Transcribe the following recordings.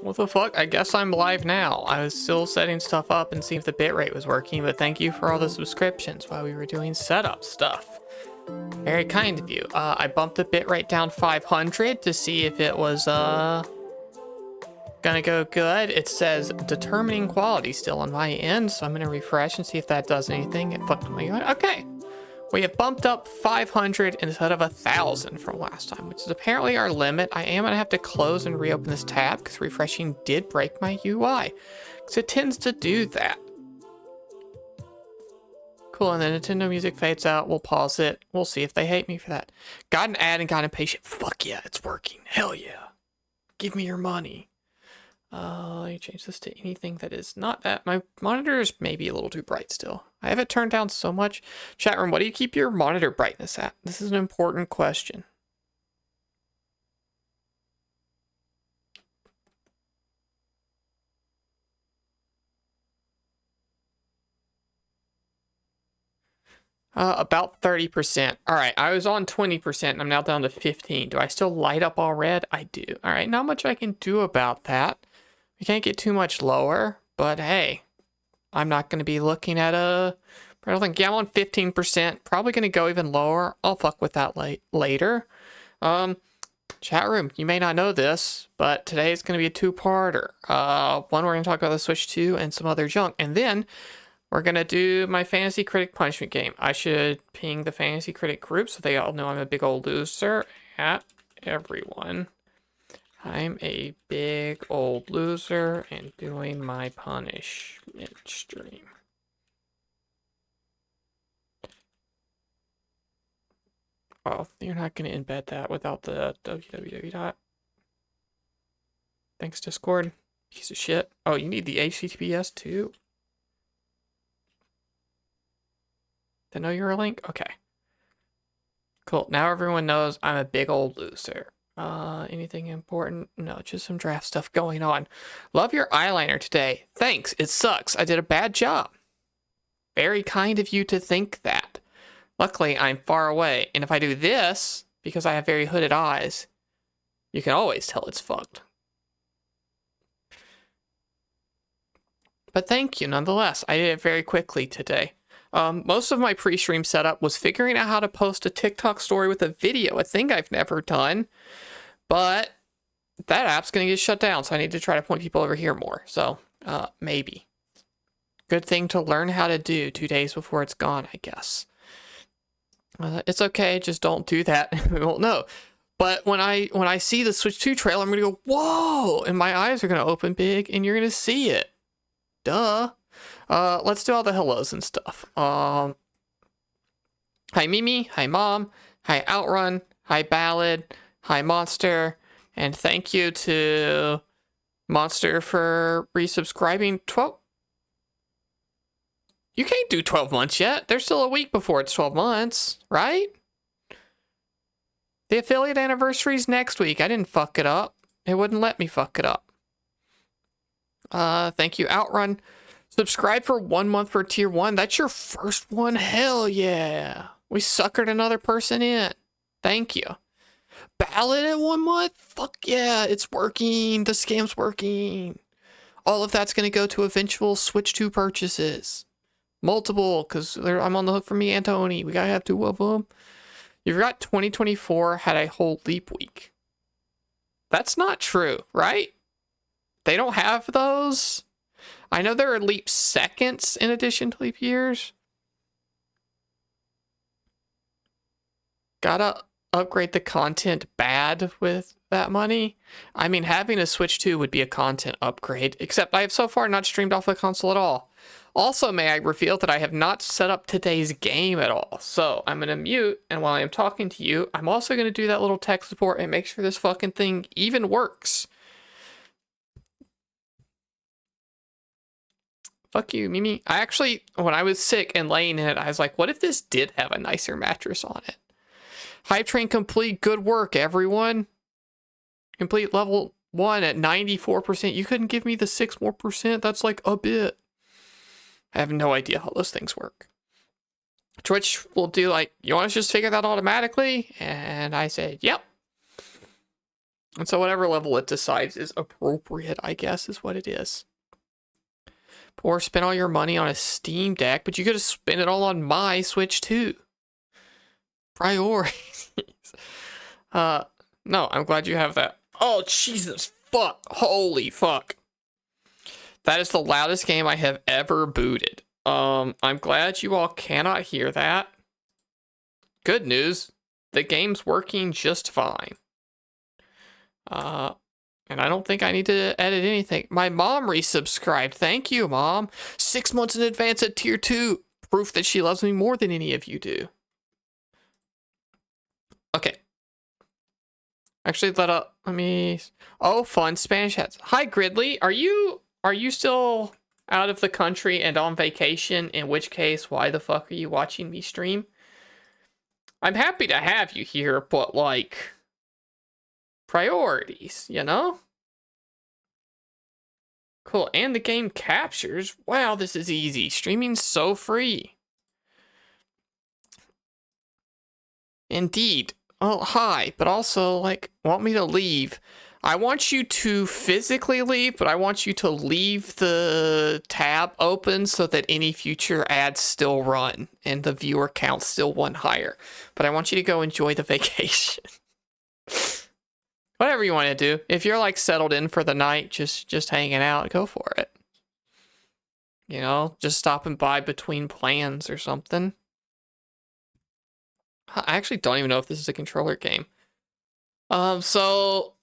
What the fuck? I guess I'm live now. I was still setting stuff up and seeing if the bitrate was working, but thank you for all the subscriptions while we were doing setup stuff. Very kind of you. I bumped the bitrate down 500 to see if it was, gonna go good. It says determining quality still on my end, so I'm gonna refresh and see if that does anything. It fucked my UI. Okay. We have bumped up 500 instead of 1,000 from last time, which is apparently our limit. I am going to have to close and reopen this tab because refreshing did break my UI. Because it tends to do that. Cool, and then Nintendo music fades out. We'll pause it. We'll see if they hate me for that. Got an ad and got impatient. Fuck yeah, it's working. Hell yeah. Give me your money. Let me change this to anything that is not that. My monitor is maybe a little too bright still. I have it turned down so much. Chat room, what do you keep your monitor brightness at? This is an important question. About 30%. All right, I was on 20% and I'm now down to 15. Do I still light up all red? I do. All right, not much I can do about that. We can't get too much lower, but hey, I'm not going to be looking at I don't think, yeah, I'm on 15%. Probably going to go even lower. I'll fuck with that later. Chat room, you may not know this, but today is going to be a two-parter. One, we're going to talk about the Switch 2 and some other junk. And then we're going to do my Fantasy Critic punishment game. I should ping the Fantasy Critic group so they all know I'm a big old loser at everyone. I'm a big old loser and doing my punishment stream. Oh, you're not going to embed that without the www. Thanks, Discord. Piece of shit. Oh, you need the HTTPS too? To know your link? Okay. Cool. Now everyone knows I'm a big old loser. Anything important? No, just some draft stuff going on. Love your eyeliner today. Thanks. It sucks. I did a bad job. Very kind of you to think that. Luckily, I'm far away, and if I do this, because I have very hooded eyes, you can always tell it's fucked. But thank you nonetheless. I did it very quickly today. Most of my pre-stream setup was figuring out how to post a TikTok story with a video, a thing I've never done. But that app's going to get shut down, so I need to try to point people over here more. So, maybe. Good thing to learn how to do 2 days before it's gone, I guess. It's okay, just don't do that. We won't know. But when I see the Switch 2 trailer, I'm going to go, whoa! And my eyes are going to open big, and you're going to see it. Duh. Let's do all the hellos and stuff. Hi Mimi, hi Mom, hi Outrun, hi Ballad, hi Monster, and thank you to Monster for resubscribing. 12. You can't do 12 months yet. There's still a week before it's 12 months, right? The affiliate anniversary's next week. I didn't fuck it up. It wouldn't let me fuck it up. Thank you, Outrun. Subscribe for 1 month for tier 1. That's your first one. Hell yeah. We suckered another person in. Thank you. Ballot at 1 month? Fuck yeah. It's working. The scam's working. All of that's going to go to eventual Switch 2 purchases. Multiple, because I'm on the hook for me and Tony. We got to have 2 of them. You forgot 2024 had a whole leap week. That's not true, right? They don't have those. I know there are leap seconds in addition to leap years. Gotta upgrade the content bad with that money. I mean, having a Switch 2 would be a content upgrade, except I have so far not streamed off the console at all. Also, may I reveal that I have not set up today's game at all. So I'm going to mute, and while I'm talking to you, I'm also going to do that little tech support and make sure this fucking thing even works. Fuck you, Mimi. I actually, when I was sick and laying in it, I was like, what if this did have a nicer mattress on it? Hype Train complete. Good work, everyone. Complete level 1 at 94%. You couldn't give me the 6 more percent? That's like a bit. I have no idea how those things work. Twitch will do like, you want to just figure that automatically? And I said, yep. And so whatever level it decides is appropriate, I guess, is what it is. Or spend all your money on a Steam Deck, but you could have spent it all on my Switch too. Priorities. No, I'm glad you have that. Oh, Jesus, fuck. Holy fuck. That is the loudest game I have ever booted. I'm glad you all cannot hear that. Good news, the game's working just fine. And I don't think I need to edit anything. My mom resubscribed. Thank you, Mom. 6 months in advance at tier 2. Proof that she loves me more than any of you do. Okay. Actually, let me... Oh, fun. Spanish hats. Hi, Gridley. Are you still out of the country and on vacation? In which case, why the fuck are you watching me stream? I'm happy to have you here, but like... priorities, you know? Cool, and the game captures. Wow, this is easy. Streaming's so free. Indeed. Oh, hi, but also, like, want me to leave. I want you to physically leave, but I want you to leave the tab open so that any future ads still run and the viewer count still one higher. But I want you to go enjoy the vacation. Whatever you want to do. If you're like settled in for the night, just hanging out, go for it. You know, just stopping by between plans or something. I actually don't even know if this is a controller game. So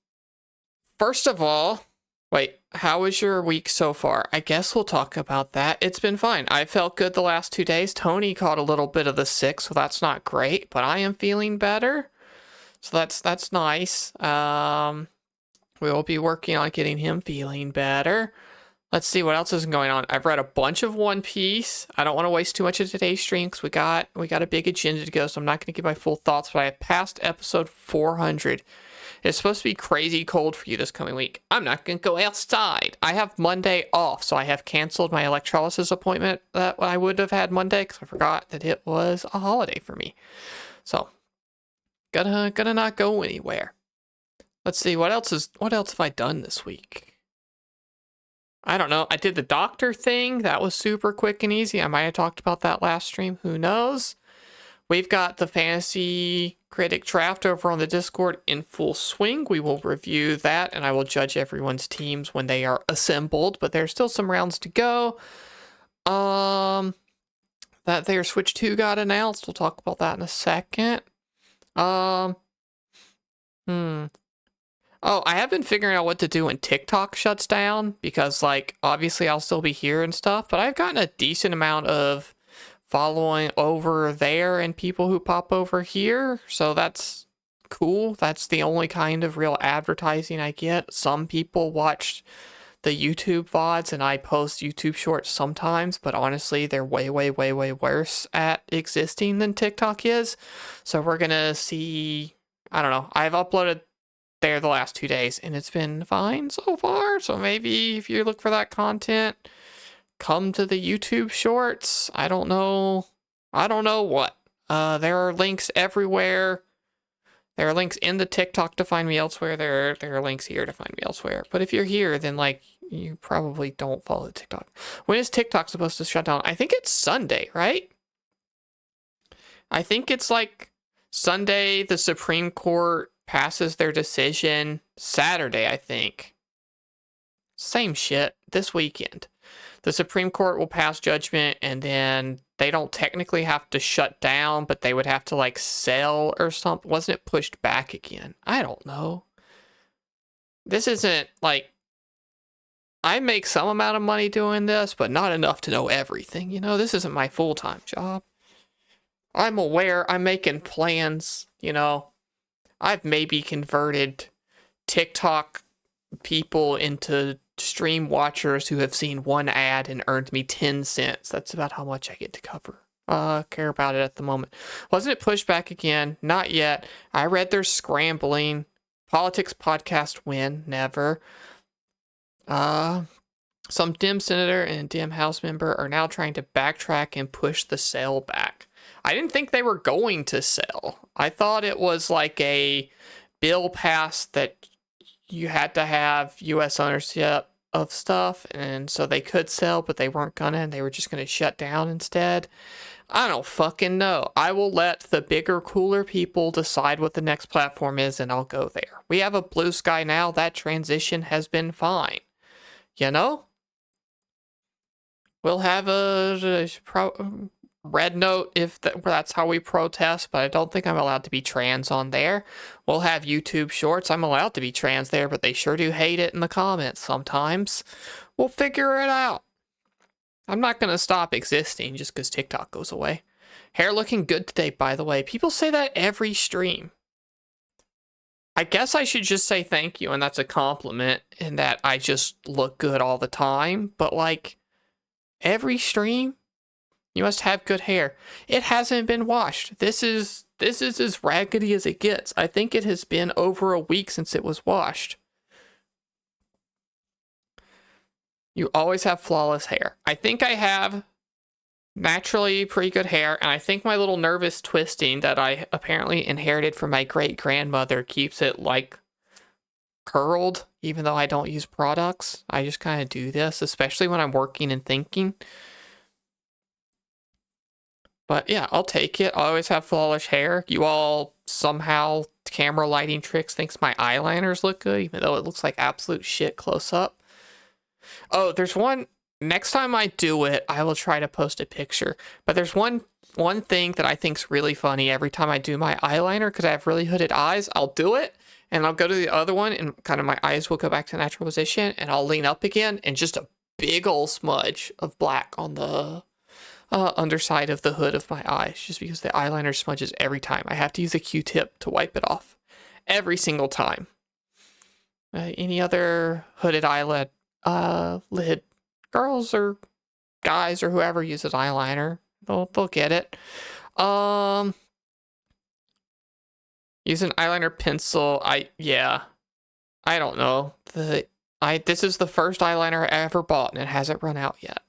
first of all, wait, how was your week so far? I guess we'll talk about that. It's been fine. I felt good the last 2 days. Tony caught a little bit of the sick, so that's not great, but I am feeling better. So that's nice. We'll be working on getting him feeling better. Let's see what else is going on. I've read a bunch of One Piece. I don't want to waste too much of today's stream because we got a big agenda to go, so I'm not going to give my full thoughts, but I have passed episode 400. It's supposed to be crazy cold for you this coming week. I'm not going to go outside. I have Monday off, so I have canceled my electrolysis appointment that I would have had Monday because I forgot that it was a holiday for me. So Gonna not go anywhere. Let's see, what else have I done this week? I don't know. I did the doctor thing. That was super quick and easy. I might have talked about that last stream. Who knows? We've got the Fantasy Critic draft over on the Discord in full swing. We will review that, and I will judge everyone's teams when they are assembled, but there's still some rounds to go. That their Switch 2 got announced. We'll talk about that in a second. Oh, I have been figuring out what to do when TikTok shuts down because, like, obviously I'll still be here and stuff, but I've gotten a decent amount of following over there and people who pop over here, so that's cool. That's the only kind of real advertising I get. Some people watch the YouTube VODs and I post YouTube shorts sometimes, but honestly, they're way, way, way, way worse at existing than TikTok is. So we're gonna see, I don't know, I've uploaded there the last 2 days and it's been fine so far. So maybe if you look for that content, come to the YouTube shorts. I don't know what. There are links everywhere. There are links in the TikTok to find me elsewhere. There are links here to find me elsewhere. But if you're here, then like you probably don't follow TikTok. When is TikTok supposed to shut down? I think it's Sunday, right? I think it's like Sunday, the Supreme Court passes their decision. Saturday, I think. Same shit this weekend. The Supreme Court will pass judgment and then they don't technically have to shut down, but they would have to like sell or something. Wasn't it pushed back again? I don't know. This isn't like, I make some amount of money doing this, but not enough to know everything. You know, this isn't my full-time job. I'm aware, I'm making plans, you know. I've maybe converted TikTok people into stream watchers who have seen one ad and earned me 10 cents. That's about how much I get to care about it at the moment. Wasn't it pushed back again? Not yet. I read they're scrambling. Politics podcast win. Never. Some Dem senator and Dem House member are now trying to backtrack and push the sale back. I didn't think they were going to sell. I thought it was like a bill passed that you had to have US ownership of stuff, and so they could sell, but they weren't gonna, and they were just gonna shut down instead. I don't fucking know. I will let the bigger, cooler people decide what the next platform is, and I'll go there. We have a Blue Sky now. That transition has been fine. You know? We'll have a Red Note if that's how we protest, but I don't think I'm allowed to be trans on there. We'll have YouTube Shorts. I'm allowed to be trans there, but they sure do hate it in the comments sometimes. We'll figure it out. I'm not going to stop existing just because TikTok goes away. Hair looking good today, by the way. People say that every stream. I guess I should just say thank you, and that's a compliment, in that I just look good all the time. But, like, every stream, you must have good hair. It hasn't been washed. This is as raggedy as it gets. I think it has been over a week since it was washed. You always have flawless hair. I think I have naturally pretty good hair, and I think my little nervous twisting that I apparently inherited from my great-grandmother keeps it, like, curled, even though I don't use products. I just kind of do this, especially when I'm working and thinking. But yeah, I'll take it. I always have flawless hair. You all somehow, camera lighting tricks, thinks my eyeliners look good, even though it looks like absolute shit close up. Oh, there's one. Next time I do it, I will try to post a picture. But there's one thing that I think's really funny every time I do my eyeliner, because I have really hooded eyes. I'll do it, and I'll go to the other one, and kind of my eyes will go back to natural position, and I'll lean up again, and just a big old smudge of black on the underside of the hood of my eyes, just because the eyeliner smudges every time. I have to use a Q-tip to wipe it off. Every single time. Any other hooded eyelid lid girls or guys or whoever uses eyeliner, they'll get it. Use an eyeliner pencil. I don't know. This is the first eyeliner I ever bought, and it hasn't run out yet.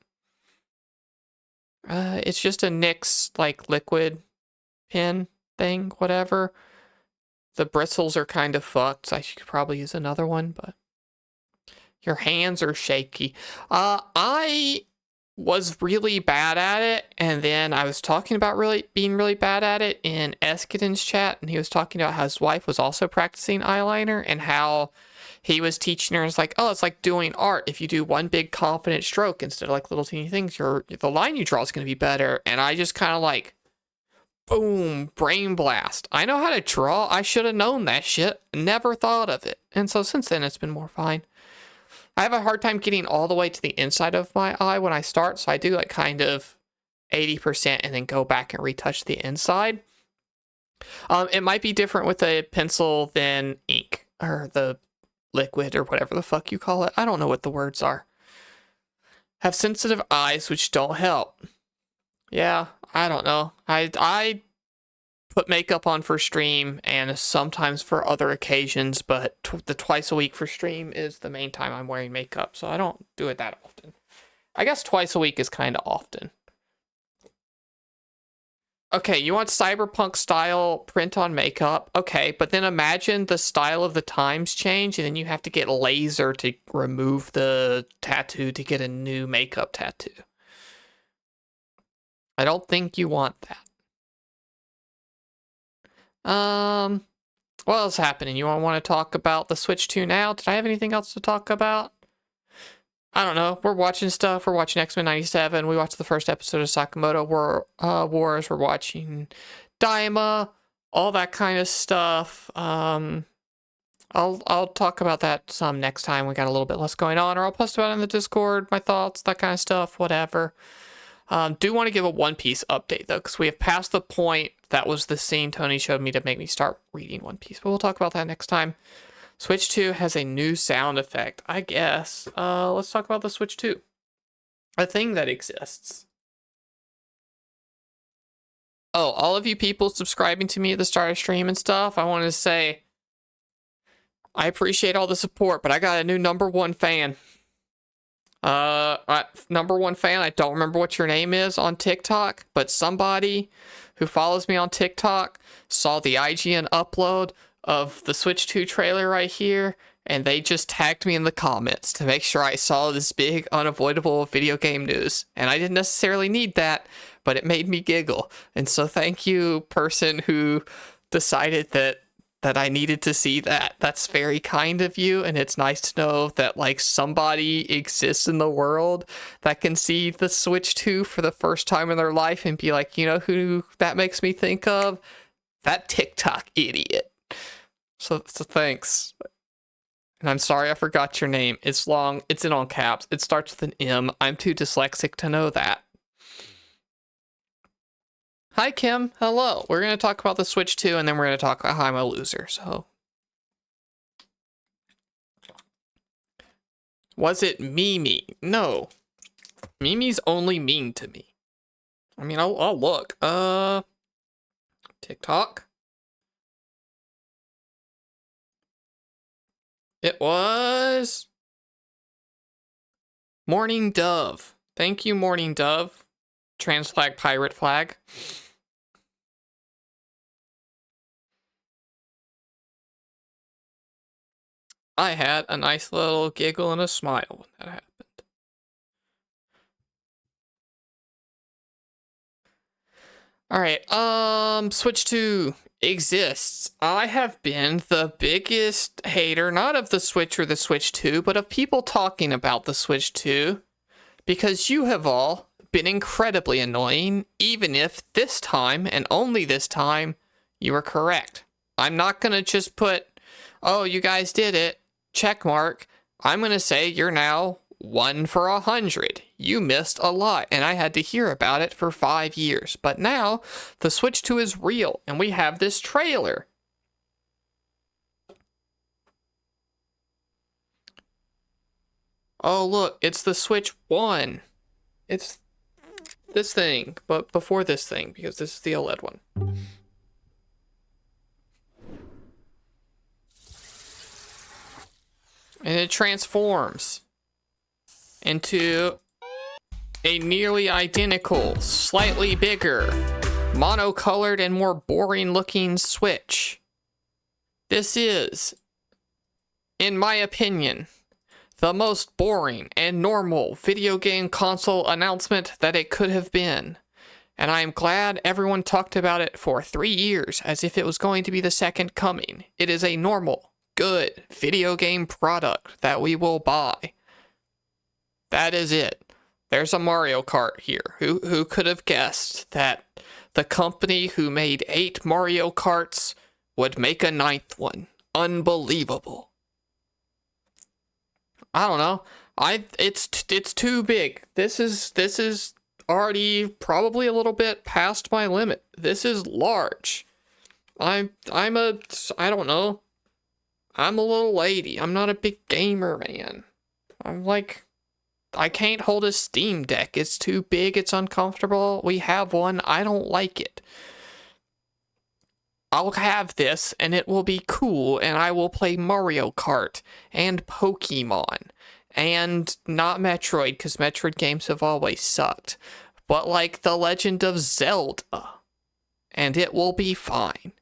It's just a NYX like liquid pen thing, whatever. The bristles are kind of fucked, so I should probably use another one, but your hands are shaky. I was really bad at it, and then I was talking about being really bad at it in Eskedin's chat, and he was talking about how his wife was also practicing eyeliner, and how he was teaching her, it's like, oh, it's like doing art. If you do one big confident stroke instead of like little teeny things, the line you draw is going to be better. And I just kind of like, boom, brain blast. I know how to draw. I should have known that shit. Never thought of it. And so since then, it's been more fine. I have a hard time getting all the way to the inside of my eye when I start, so I do like kind of 80% and then go back and retouch the inside. It might be different with a pencil than ink, or the liquid, or whatever the fuck you call it. I don't know what the words are. Have sensitive eyes, which don't help. Yeah, I don't know. I put makeup on for stream and sometimes for other occasions, but the twice a week for stream is the main time I'm wearing makeup, so I don't do it that often. I guess twice a week is kind of often. Okay, you want cyberpunk style print on makeup? Okay, but then imagine the style of the times change, and then you have to get laser to remove the tattoo to get a new makeup tattoo. I don't think you want that. What else happening? You want to talk about the Switch 2 now? Did I have anything else to talk about? I don't know. We're watching stuff. We're watching X-Men 97. We watched the first episode of Sakamoto Wars. We're watching Daima, all that kind of stuff. I'll talk about that some next time. We got a little bit less going on, or I'll post about it in the Discord, my thoughts, that kind of stuff, whatever. Do want to give a One Piece update, though, because we have passed the point. That was the scene Tony showed me to make me start reading One Piece, but we'll talk about that next time. Switch 2 has a new sound effect, I guess. Let's talk about the Switch 2. A thing that exists. Oh, all of you people subscribing to me at the start of stream and stuff, I wanted to say, I appreciate all the support, but I got a new #1 fan. #1 fan, I don't remember what your name is on TikTok, but somebody who follows me on TikTok saw the IGN upload of the Switch 2 trailer right here, and they just tagged me in the comments to make sure I saw this big, unavoidable video game news. And I didn't necessarily need that, but it made me giggle. And so thank you, person who decided that I needed to see that. That's very kind of you, and it's nice to know that, like, somebody exists in the world that can see the Switch 2 for the first time in their life and be like, you know who that makes me think of? That TikTok idiot. So thanks. And I'm sorry I forgot your name. It's long. It's in all caps. It starts with an M. I'm too dyslexic to know that. Hi, Kim. Hello. We're going to talk about the Switch 2, and then we're going to talk about how I'm a loser, so. Was it Mimi? No. Mimi's only mean to me. I mean, I'll look. TikTok. It was Morning Dove. Thank you, Morning Dove. Trans flag, pirate flag. I had a nice little giggle and a smile when that happened. Alright, Switch 2 exists. I have been the biggest hater, not of the Switch or the Switch 2, but of people talking about the Switch 2, because you have all been incredibly annoying, even if this time, and only this time, you were correct. I'm not gonna just put, oh, you guys did it, check mark. I'm gonna say you're now 1 for 100. You missed a lot, and I had to hear about it for 5 years. But now, the Switch 2 is real, and we have this trailer. Oh, look, it's the Switch 1. It's this thing, but before this thing, because this is the OLED one. And it transforms into a nearly identical, slightly bigger, monocolored and more boring looking Switch. This is, in my opinion, the most boring and normal video game console announcement that it could have been. And I am glad everyone talked about it for 3 years as if it was going to be the second coming. It is a normal, good video game product that we will buy. That is it. There's a Mario Kart here. Who could have guessed that the company who made 8 Mario Karts would make a 9th one? Unbelievable. I don't know. It's too big. This is already probably a little bit past my limit. This is large. I don't know. I'm a little lady. I'm not a big gamer, man. I can't hold a Steam Deck. It's too big. It's uncomfortable. We have one. I don't like it. I'll have this, and it will be cool, and I will play Mario Kart, and Pokemon, and not Metroid, because Metroid games have always sucked, but like The Legend of Zelda, and it will be fine.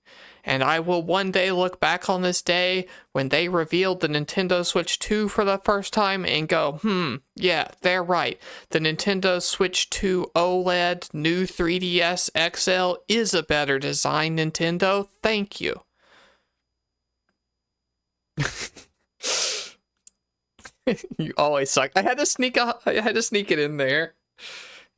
And I will one day look back on this day when they revealed the Nintendo Switch 2 for the first time and go, yeah, they're right. The Nintendo Switch 2 OLED new 3DS XL is a better design, Nintendo. Thank you. You always suck. I had to sneak it in there.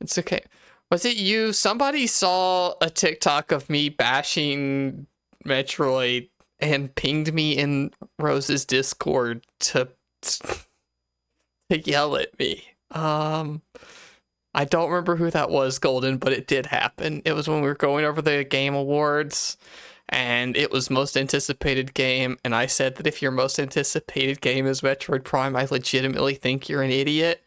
It's okay. Was it you? Somebody saw a TikTok of me bashing Metroid and pinged me in Rose's Discord to yell at me. I don't remember who that was, Golden, but it did happen. It was when we were going over the Game Awards, and it was most anticipated game, and I said that if your most anticipated game is Metroid Prime, I legitimately think you're an idiot.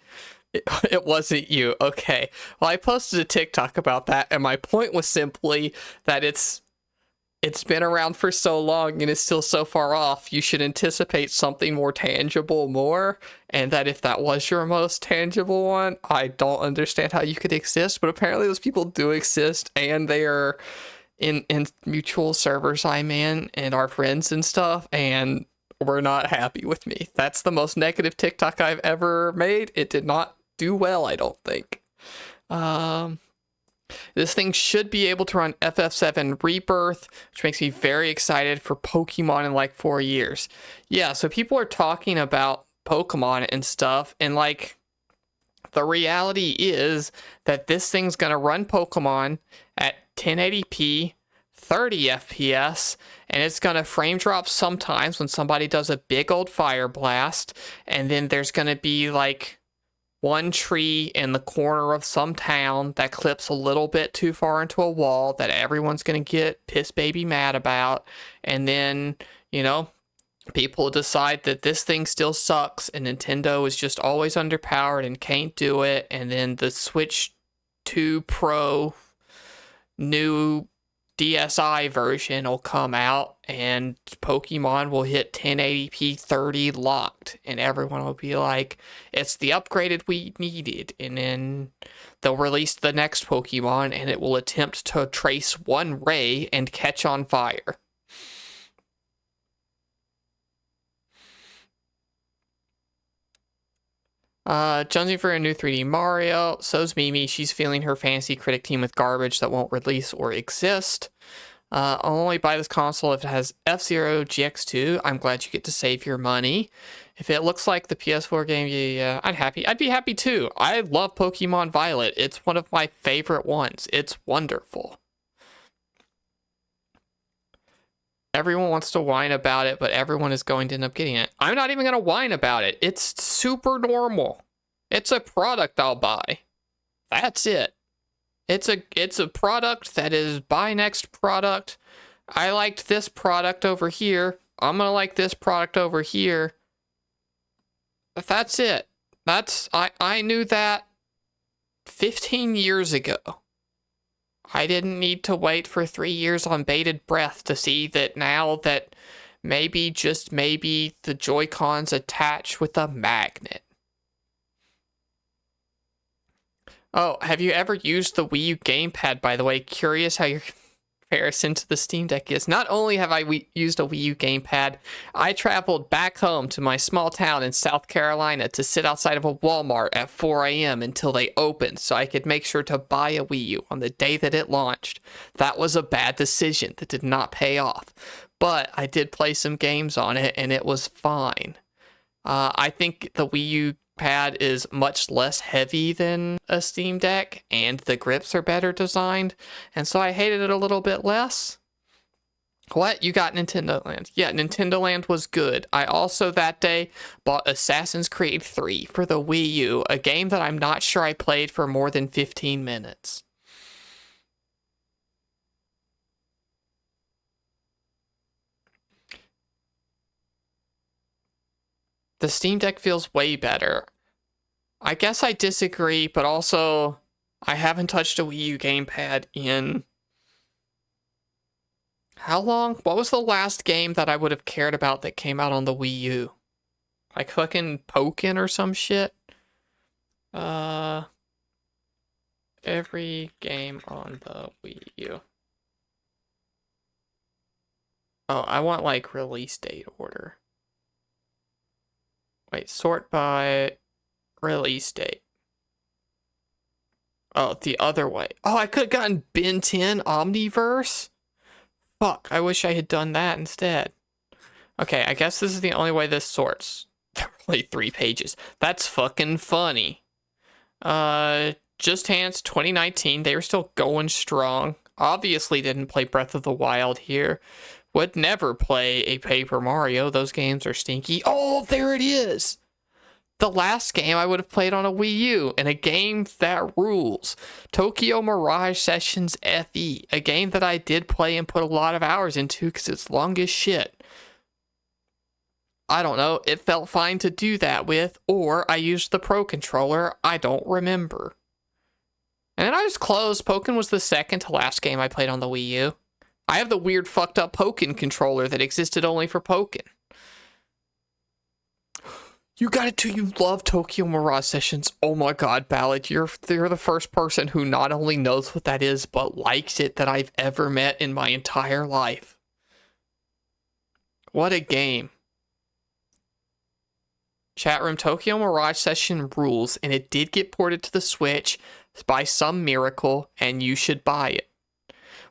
It wasn't you. Okay. Well, I posted a TikTok about that, and my point was simply that it's been around for so long and is still so far off, you should anticipate something more tangible more, and that if that was your most tangible one, I don't understand how you could exist, but apparently those people do exist, and they are in mutual servers I'm in, and our friends and stuff, and were not happy with me. That's the most negative TikTok I've ever made. It did not do well, I don't think. This thing should be able to run FF7 Rebirth, which makes me very excited for Pokemon in like 4 years. Yeah, so people are talking about Pokemon and stuff, and like, the reality is that this thing's gonna run Pokemon at 1080p, 30 FPS, and it's gonna frame drop sometimes when somebody does a big old fire blast, and then there's gonna be like one tree in the corner of some town that clips a little bit too far into a wall that everyone's gonna get piss baby mad about, and then, you know, people decide that this thing still sucks and Nintendo is just always underpowered and can't do it, and then the Switch 2 Pro new DSi version will come out and Pokemon will hit 1080p 30 locked, and everyone will be like, it's the upgraded we needed, and then they'll release the next Pokemon and it will attempt to trace one ray and catch on fire. Jonesing for a new 3D Mario. So's Mimi. She's feeling her fantasy critic team with garbage that won't release or exist. I'll only buy this console if it has F-Zero GX2. I'm glad you get to save your money. If it looks like the PS4 game, yeah, I'd be happy too. I love Pokemon Violet. It's one of my favorite ones. It's wonderful. Everyone wants to whine about it, but everyone is going to end up getting it. I'm not even going to whine about it. It's super normal. It's a product I'll buy. That's it. It's a product that is buy next product. I liked this product over here. I'm going to like this product over here. But that's it. I knew that 15 years ago. I didn't need to wait for 3 years on bated breath to see that now that maybe, just maybe, the Joy-Cons attach with a magnet. Oh, have you ever used the Wii U gamepad, by the way? Curious how your comparison to the Steam Deck is. Not only have I used a Wii U gamepad, I traveled back home to my small town in South Carolina to sit outside of a Walmart at 4 a.m. until they opened so I could make sure to buy a Wii U on the day that it launched. That was a bad decision that did not pay off, but I did play some games on it and it was fine. I think the Wii U pad is much less heavy than a Steam Deck, and the grips are better designed, and so I hated it a little bit less. What? You got Nintendo Land? Yeah, Nintendo Land was good. I also that day bought Assassin's Creed 3 for the Wii U, a game that I'm not sure I played for more than 15 minutes. The Steam Deck feels way better. I guess I disagree, but also I haven't touched a Wii U gamepad in... How long? What was the last game that I would have cared about that came out on the Wii U? Like fucking Pokken or some shit? Every game on the Wii U. Oh, I want like release date order. Wait, sort by release date. Oh, the other way. Oh, I could have gotten Ben 10 Omniverse? Fuck, I wish I had done that instead. Okay, I guess this is the only way this sorts. There are only 3 pages. That's fucking funny. Just Dance 2019, they were still going strong. Obviously didn't play Breath of the Wild here. Would never play a Paper Mario. Those games are stinky. Oh, there it is! The last game I would have played on a Wii U, and a game that rules. Tokyo Mirage Sessions FE, a game that I did play and put a lot of hours into because it's long as shit. I don't know, it felt fine to do that with, or I used the Pro Controller, I don't remember. And then I was close. Pokken was the second to last game I played on the Wii U. I have the weird fucked up Pokken controller that existed only for Pokken. You got it too. You love Tokyo Mirage Sessions. Oh my god, Ballad, you're the first person who not only knows what that is, but likes it that I've ever met in my entire life. What a game. Chat room, Tokyo Mirage Session rules, and it did get ported to the Switch by some miracle, and you should buy it.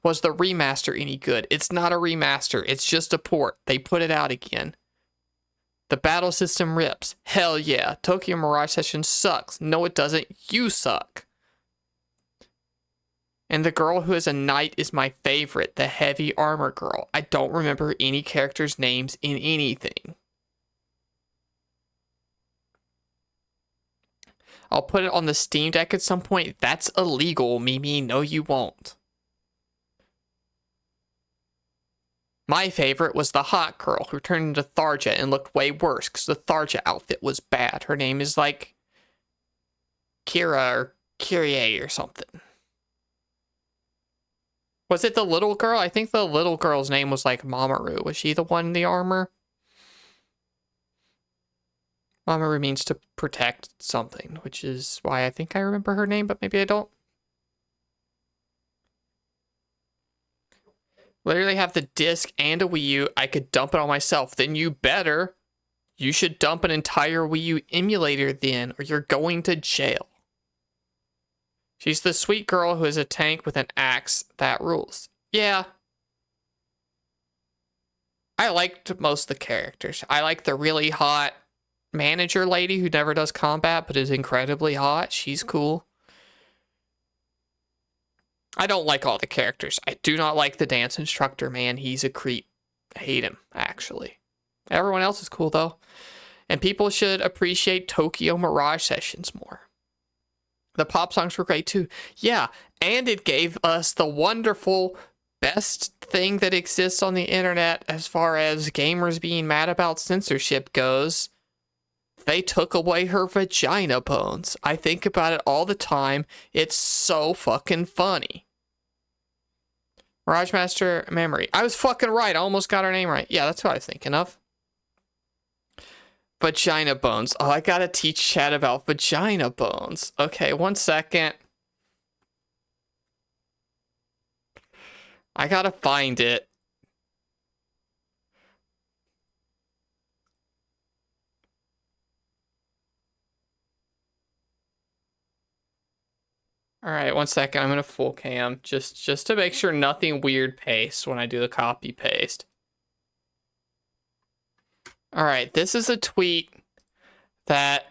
Was the remaster any good? It's not a remaster. It's just a port. They put it out again. The battle system rips. Hell yeah. Tokyo Mirage Session sucks. No, it doesn't. You suck. And the girl who is a knight is my favorite, the heavy armor girl. I don't remember any characters' names in anything. I'll put it on the Steam Deck at some point. That's illegal, Mimi. No, you won't. My favorite was the hot girl who turned into Tharja and looked way worse because the Tharja outfit was bad. Her name is like Kira or Kyrie or something. Was it the little girl? I think the little girl's name was like Mamoru. Was she the one in the armor? Mamoru means to protect something, which is why I think I remember her name, but maybe I don't. Literally have the disc and a Wii U. I could dump it on myself. Then you better. You should dump an entire Wii U emulator then, or you're going to jail. She's the sweet girl who is a tank with an axe. That rules. Yeah. I liked most of the characters. I like the really hot manager lady who never does combat but is incredibly hot. She's cool. I don't like all the characters. I do not like the dance instructor, man. He's a creep. I hate him, actually. Everyone else is cool, though. And people should appreciate Tokyo Mirage Sessions more. The pop songs were great, too. Yeah, and it gave us the wonderful best thing that exists on the internet as far as gamers being mad about censorship goes. They took away her vagina bones. I think about it all the time. It's so fucking funny. Mirage Master Memory. I was fucking right. I almost got her name right. Yeah, that's what I was thinking of. Vagina bones. Oh, I gotta teach chat about vagina bones. Okay, 1 second. I gotta find it. All right, 1 second. I'm gonna full cam just to make sure nothing weird pastes when I do the copy paste. All right, this is a tweet that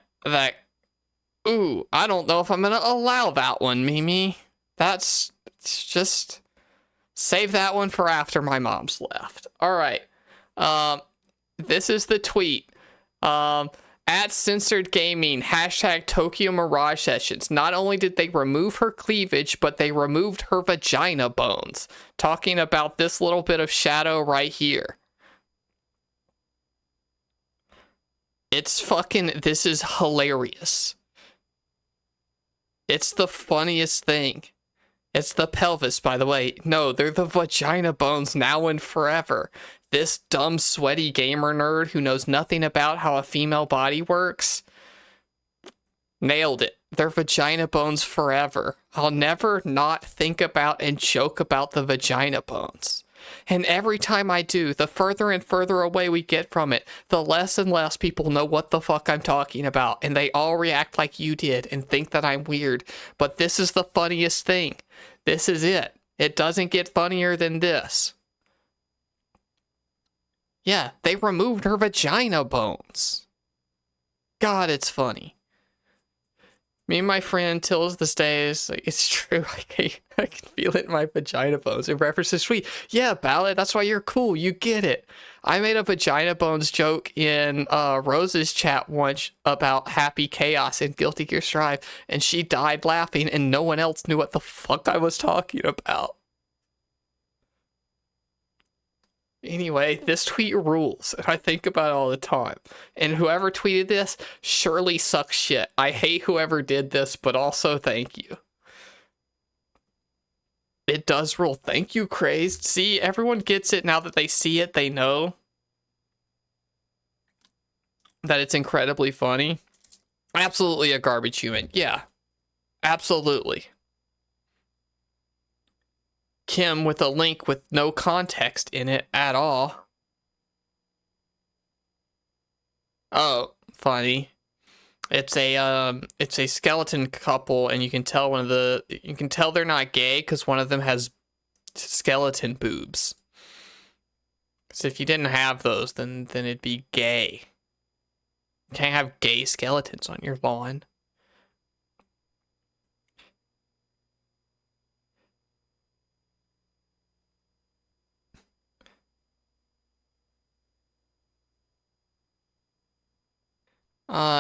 ooh, I don't know if I'm gonna allow that one, Mimi. That's just save that one for after my mom's left. All right, this is the tweet. At Censored Gaming, hashtag Tokyo Mirage Sessions. Not only did they remove her cleavage, but they removed her vagina bones. Talking about this little bit of shadow right here. It's fucking, this is hilarious. It's the funniest thing. It's the pelvis, by the way. No, they're the vagina bones now and forever. This dumb, sweaty gamer nerd who knows nothing about how a female body works nailed it. They're vagina bones forever. I'll never not think about and joke about the vagina bones. And every time I do, the further and further away we get from it, the less and less people know what the fuck I'm talking about. And they all react like you did and think that I'm weird. But this is the funniest thing. This is it. It doesn't get funnier than this. Yeah, they removed her vagina bones. God, it's funny. Me and my friend Tills this day is like, it's true. I can feel it in my vagina bones. In reference to sweet. Yeah, Ballad, that's why you're cool. You get it. I made a vagina bones joke in Rose's chat once about Happy Chaos and Guilty Gear Strive, and she died laughing, and no one else knew what the fuck I was talking about. Anyway, this tweet rules, and I think about it all the time. And whoever tweeted this surely sucks shit. I hate whoever did this, but also thank you. It does rule. Thank you, Crazed. See, everyone gets it now that they see it. They know that it's incredibly funny. Absolutely a garbage human. Yeah, absolutely. Kim with a link with no context in it at all. Oh, funny. It's a skeleton couple, and you can tell they're not gay because one of them has skeleton boobs. So if you didn't have those, then it'd be gay. You can't have gay skeletons on your lawn.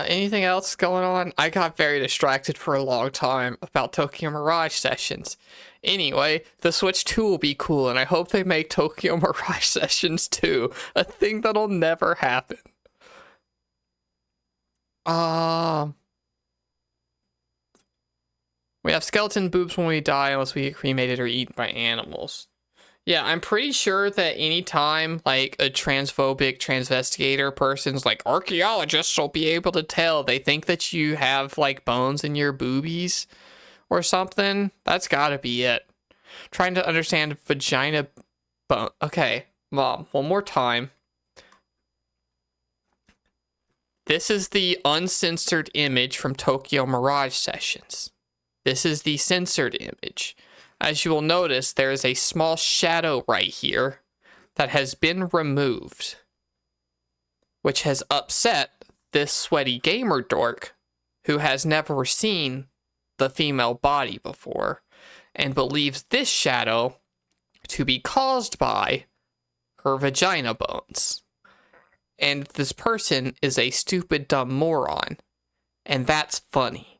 Anything else going on? I got very distracted for a long time about Tokyo Mirage Sessions. Anyway, the Switch 2 will be cool, and I hope they make Tokyo Mirage Sessions 2 a thing that'll never happen. We have skeleton boobs when we die unless we get cremated or eaten by animals. Yeah, I'm pretty sure that anytime, like, a transphobic transvestigator person's like, archaeologists will be able to tell, they think that you have, like, bones in your boobies or something. That's gotta be it. Trying to understand vagina bone. Okay, Mom, one more time. This is the uncensored image from Tokyo Mirage Sessions. This is the censored image. As you will notice, there is a small shadow right here that has been removed, which has upset this sweaty gamer dork who has never seen the female body before and believes this shadow to be caused by her vagina bones. And this person is a stupid, dumb moron, and that's funny.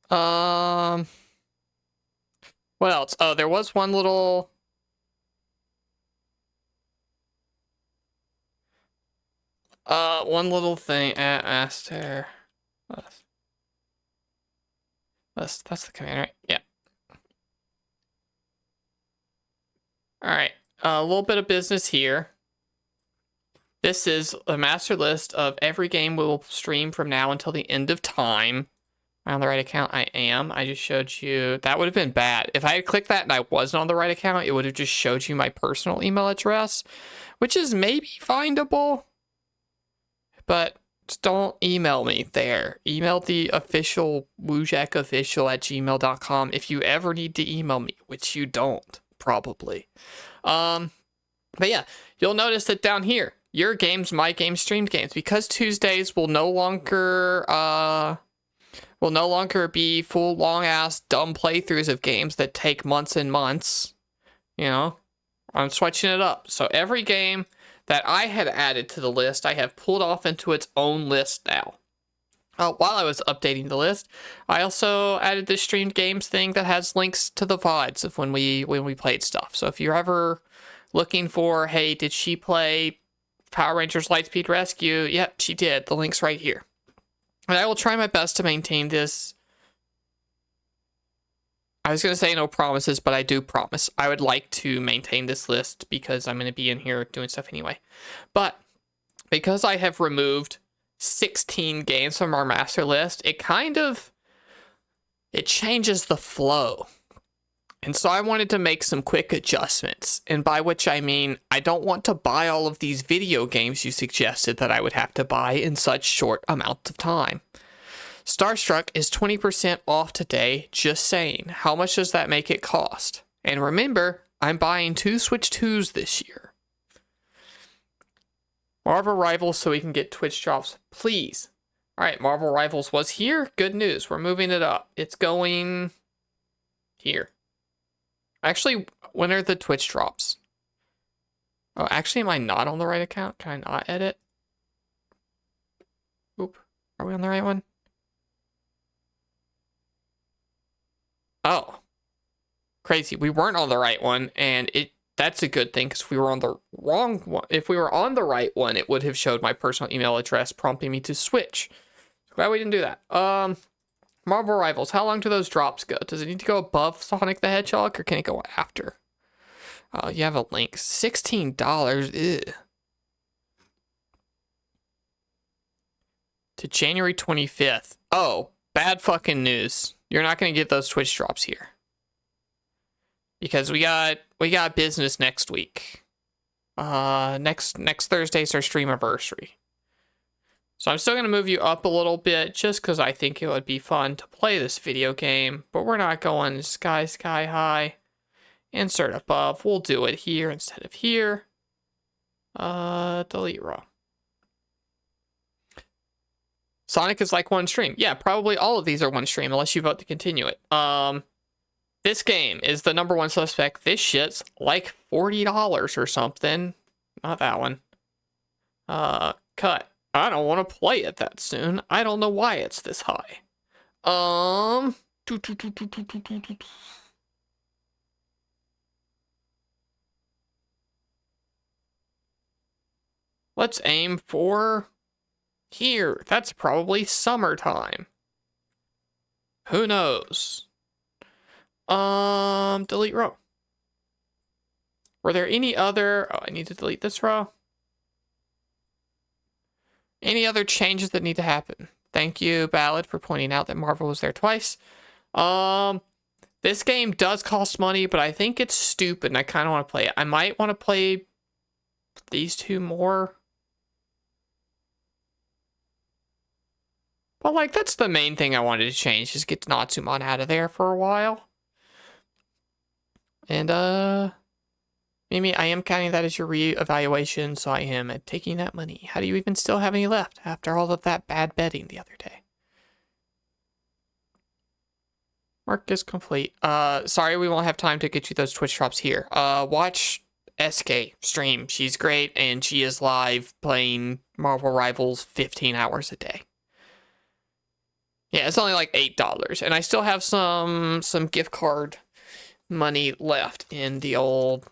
What else? Oh, there was one little thing. Aster. That's the command, right? Yeah. Alright. A little bit of business here. This is a master list of every game we will stream from now until the end of time. Am I on the right account? I am. I just showed you. That would have been bad. If I had clicked that and I wasn't on the right account, it would have just showed you my personal email address, which is maybe findable. But just don't email me there. Email the official wujakofficial@gmail.com if you ever need to email me, which you don't, probably. But yeah, you'll notice that down here, your games, my games, streamed games, because Tuesdays will no longer be full long-ass dumb playthroughs of games that take months and months. You know, I'm switching it up. So every game that I had added to the list, I have pulled off into its own list now. While I was updating the list, I also added this streamed games thing that has links to the VODs of when we played stuff. So if you're ever looking for, hey, did she play Power Rangers Lightspeed Rescue? Yep, she did. The link's right here. And I will try my best to maintain this. I was going to say no promises, but I do promise. I would like to maintain this list because I'm going to be in here doing stuff anyway. But because I have removed 16 games from our master list, it changes the flow. And so I wanted to make some quick adjustments. And by which I mean, I don't want to buy all of these video games you suggested that I would have to buy in such short amounts of time. Starstruck is 20% off today, just saying. How much does that make it cost? And remember, I'm buying 2 Switch 2s this year. Marvel Rivals so we can get Twitch drops, please. Alright, Marvel Rivals was here. Good news, we're moving it up. It's going here. Actually, when are the Twitch drops? Oh, actually, am I not on the right account? Can I not edit? Oop, are we on the right one? Oh, crazy. We weren't on the right one, and that's a good thing because we were on the wrong one. If we were on the right one, it would have showed my personal email address prompting me to switch. Glad we didn't do that. Marvel Rivals, how long do those drops go? Does it need to go above Sonic the Hedgehog, or can it go after? Oh, you have a link. $16. Ew. To January 25th. Oh, bad fucking news. You're not going to get those Twitch drops here. Because we got business next week. Next Thursday's our stream anniversary. So I'm still going to move you up a little bit just because I think it would be fun to play this video game. But we're not going sky high. Insert above. We'll do it here instead of here. Delete row. Sonic is like one stream. Yeah, probably all of these are one stream unless you vote to continue it. This game is the #1 suspect. This shit's like $40 or something. Not that one. Cut. I don't want to play it that soon. I don't know why it's this high. Let's aim for here. That's probably summertime. Who knows? Delete row. Were there any other... Oh, I need to delete this row. Any other changes that need to happen? Thank you, Ballad, for pointing out that Marvel was there twice. This game does cost money, but I think it's stupid, and I kind of want to play it. I might want to play these two more. But, like, that's the main thing I wanted to change, is get Natsumon out of there for a while. And, Mimi, I am counting that as your re-evaluation, so I am taking that money. How do you even still have any left after all of that bad betting the other day? Mark is complete. Sorry we won't have time to get you those Twitch drops here. Watch SK stream. She's great, and she is live playing Marvel Rivals 15 hours a day. Yeah, it's only like $8, and I still have some gift card money left in the old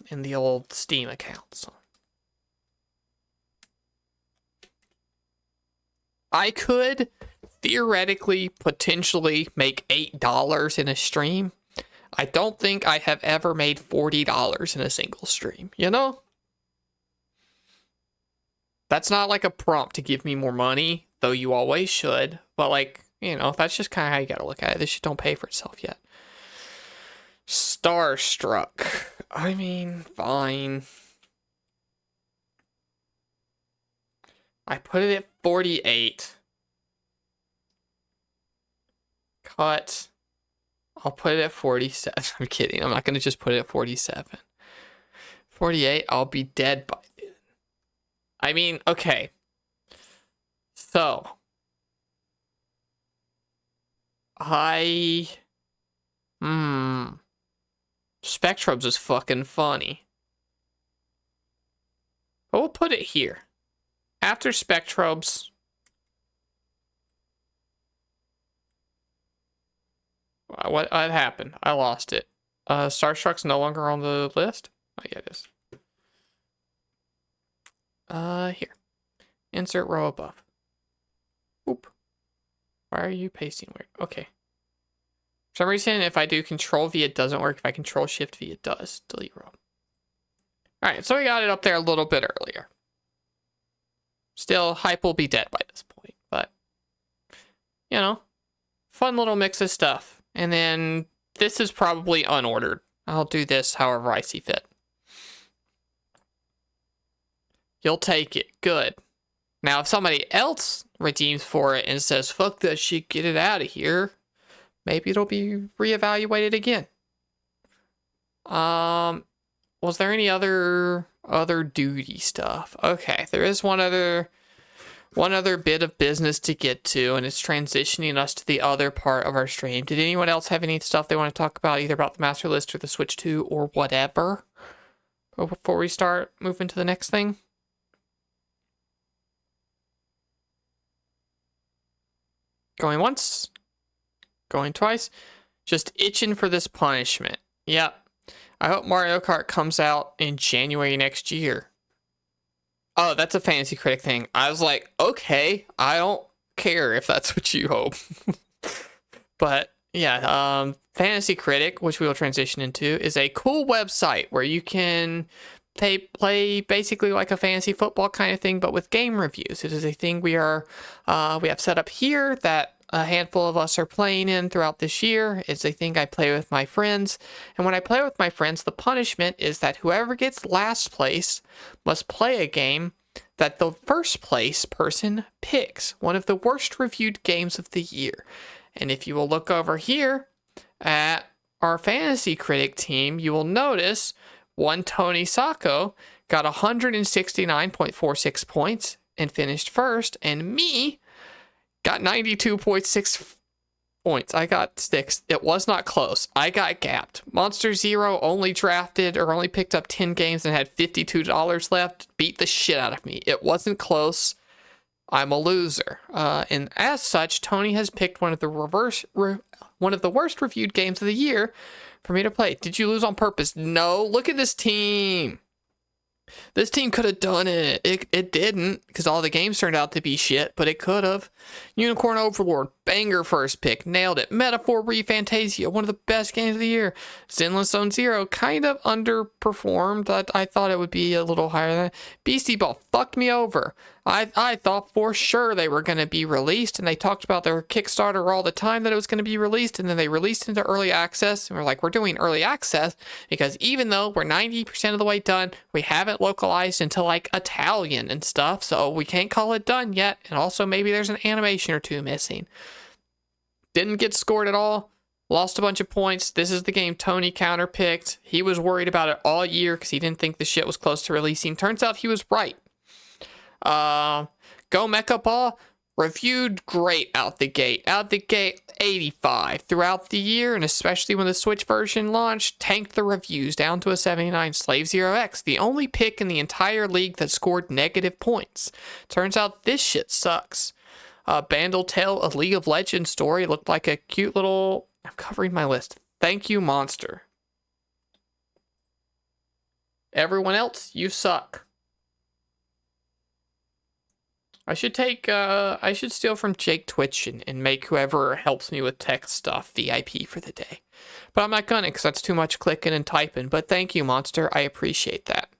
Steam account. So I could theoretically potentially make $8 in a stream. I don't think I have ever made $40 in a single stream, you know? That's not like a prompt to give me more money, though you always should, but like, you know, that's just kind of how you gotta look at it. This shit don't pay for itself yet. Starstruck. I mean, fine. I put it at 48. Cut. I'll put it at 47. I'm kidding. I'm not going to just put it at 47. 48, I'll be dead by then. I mean, okay. So. Spectrobes is fucking funny. But we'll put it here. After Spectrobes. What happened? I lost it. Starstruck's no longer on the list? Oh, yeah, it is. Here. Insert row above. Oop. Why are you pasting weird? Okay. For some reason, if I do Control V, it doesn't work. If I Control Shift V, it does. Delete row. Alright, so we got it up there a little bit earlier. Still, Hype will be dead by this point, but, you know, fun little mix of stuff. And then this is probably unordered. I'll do this however I see fit. You'll take it. Good. Now, if somebody else redeems for it and says, fuck that shit, get it out of here, maybe it'll be reevaluated again. Was there any other duty stuff? Okay, there is one other bit of business to get to, and it's transitioning us to the other part of our stream. Did anyone else have any stuff they want to talk about, either about the Master List or the Switch 2 or whatever, before we start moving to the next thing? Going once, going twice, just itching for this punishment. Yep. I hope Mario Kart comes out in January next year. Oh, that's a Fantasy Critic thing. I was like, okay, I don't care if that's what you hope. But yeah, Fantasy Critic, which we will transition into, is a cool website where you can play basically like a fantasy football kind of thing, but with game reviews. It is a thing we have set up here that a handful of us are playing in throughout this year. It's a thing I play with my friends. And when I play with my friends, the punishment is that whoever gets last place must play a game that the first place person picks. One of the worst reviewed games of the year. And if you will look over here at our fantasy critic team, you will notice one Tony Sacco got 169.46 points and finished first, and me got 92.6 points. I got sixth. It was not close. I got gapped. Monster Zero only picked up 10 games and had $52 left. Beat the shit out of me. It wasn't close. I'm a loser. And as such, Tony has picked one of the worst reviewed games of the year for me to play. Did you lose on purpose? No. Look at this team. This team could have done it. It didn't, because all the games turned out to be shit, but it could have. Unicorn Overlord, banger first pick, nailed it. Metaphor Fantasia, one of the best games of the year. Zinless Zone Zero, kind of underperformed. I thought it would be a little higher than that. Beastie Ball fucked me over. I thought for sure they were going to be released, and they talked about their Kickstarter all the time that it was going to be released, and then they released into early access, and we're like, we're doing early access because even though we're 90% of the way done, we haven't localized into like Italian and stuff, so we can't call it done yet, and also maybe there's an animation or two missing. Didn't get scored at all. Lost a bunch of points. This is the game Tony counterpicked. He was worried about it all year because he didn't think the shit was close to releasing. Turns out he was right. Go Mecha Ball, reviewed great out the gate. 85 throughout the year, and especially when the Switch version launched, tanked the reviews down to a 79. Slave Zero X, the only pick in the entire league that scored negative points. Turns out this shit sucks. Bandle Tale, a League of Legends story, looked like a cute little... I'm covering my list. Thank you, Monster. Everyone else, you suck. I should steal from Jake Twitch and make whoever helps me with tech stuff VIP for the day. But I'm not gonna, because that's too much clicking and typing. But thank you, Monster. I appreciate that.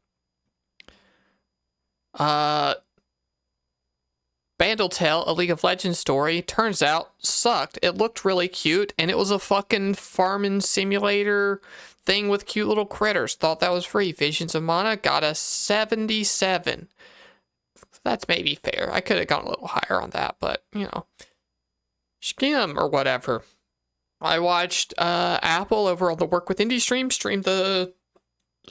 Bandle Tale, a League of Legends story, turns out sucked. It looked really cute, and it was a fucking farming simulator thing with cute little critters. Thought that was free. Visions of Mana got a 77. That's maybe fair. I could have gone a little higher on that, but, you know. Skim or whatever. I watched Apple over on the Work with Indie stream stream the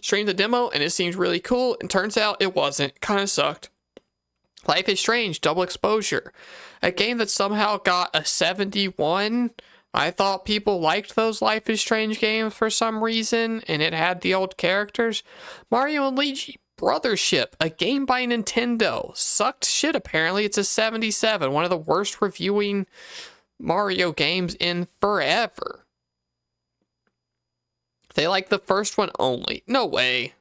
demo, and it seemed really cool, and turns out it wasn't. Kind of sucked. Life is Strange, Double Exposure. A game that somehow got a 71. I thought people liked those Life is Strange games for some reason, and it had the old characters. Mario and Luigi Brothership, a game by Nintendo. Sucked shit, apparently. It's a 77. One of the worst reviewing Mario games in forever. They like the first one only. No way.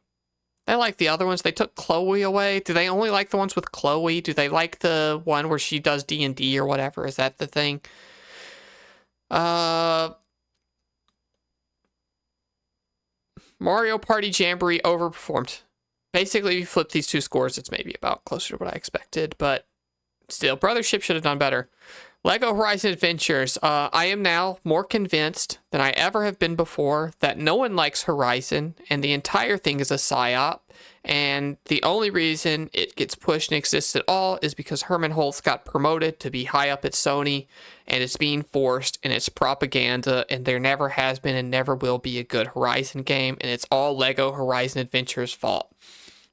They like the other ones. They took Chloe away. Do they only like the ones with Chloe? Do they like the one where she does D&D or whatever? Is that the thing? Mario Party Jamboree overperformed. Basically, if you flip these two scores, it's maybe about closer to what I expected, but still, Brothership should have done better. Lego Horizon Adventures. I am now more convinced than I ever have been before that no one likes Horizon, and the entire thing is a psyop, and the only reason it gets pushed and exists at all is because Herman Holtz got promoted to be high up at Sony, and it's being forced, and it's propaganda, and there never has been and never will be a good Horizon game, and it's all Lego Horizon Adventures' fault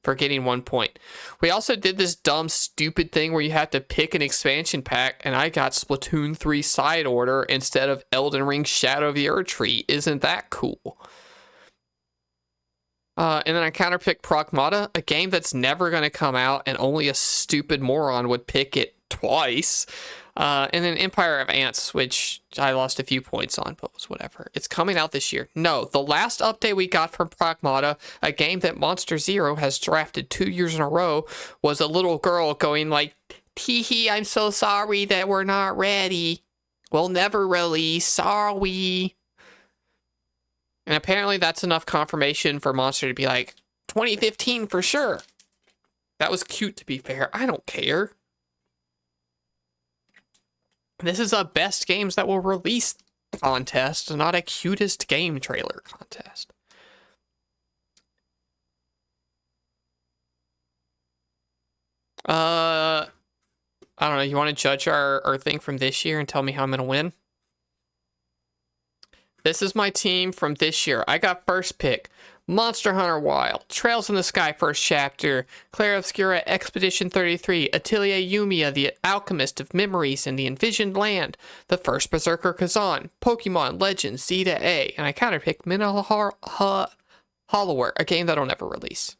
for getting 1 point. We also did this dumb, stupid thing where you have to pick an expansion pack, and I got Splatoon 3 Side Order instead of Elden Ring Shadow of the Erdtree. Isn't that cool? And then I counterpicked Pragmata, a game that's never going to come out, and only a stupid moron would pick it twice. And then Empire of Ants, which I lost a few points on, but was whatever. It's coming out this year. No, the last update we got from Pragmata, a game that Monster Zero has drafted 2 years in a row, was a little girl going like, "Tee-hee, I'm so sorry that we're not ready. We'll never release. Sorry." And apparently that's enough confirmation for Monster to be like, 2015 for sure. That was cute, to be fair. I don't care. This is a best games that will release contest, not a cutest game trailer contest. I don't know. You want to judge our thing from this year and tell me how I'm going to win? This is my team from this year. I got first pick. Monster Hunter Wild, Trails in the Sky First Chapter, Claire Obscura Expedition 33, Atelier Yumiya, The Alchemist of Memories and the Envisioned Land, The First Berserker Kazan, Pokemon Legends Zeta A, and I counterpicked Mineral Hollower, a game that'll never release.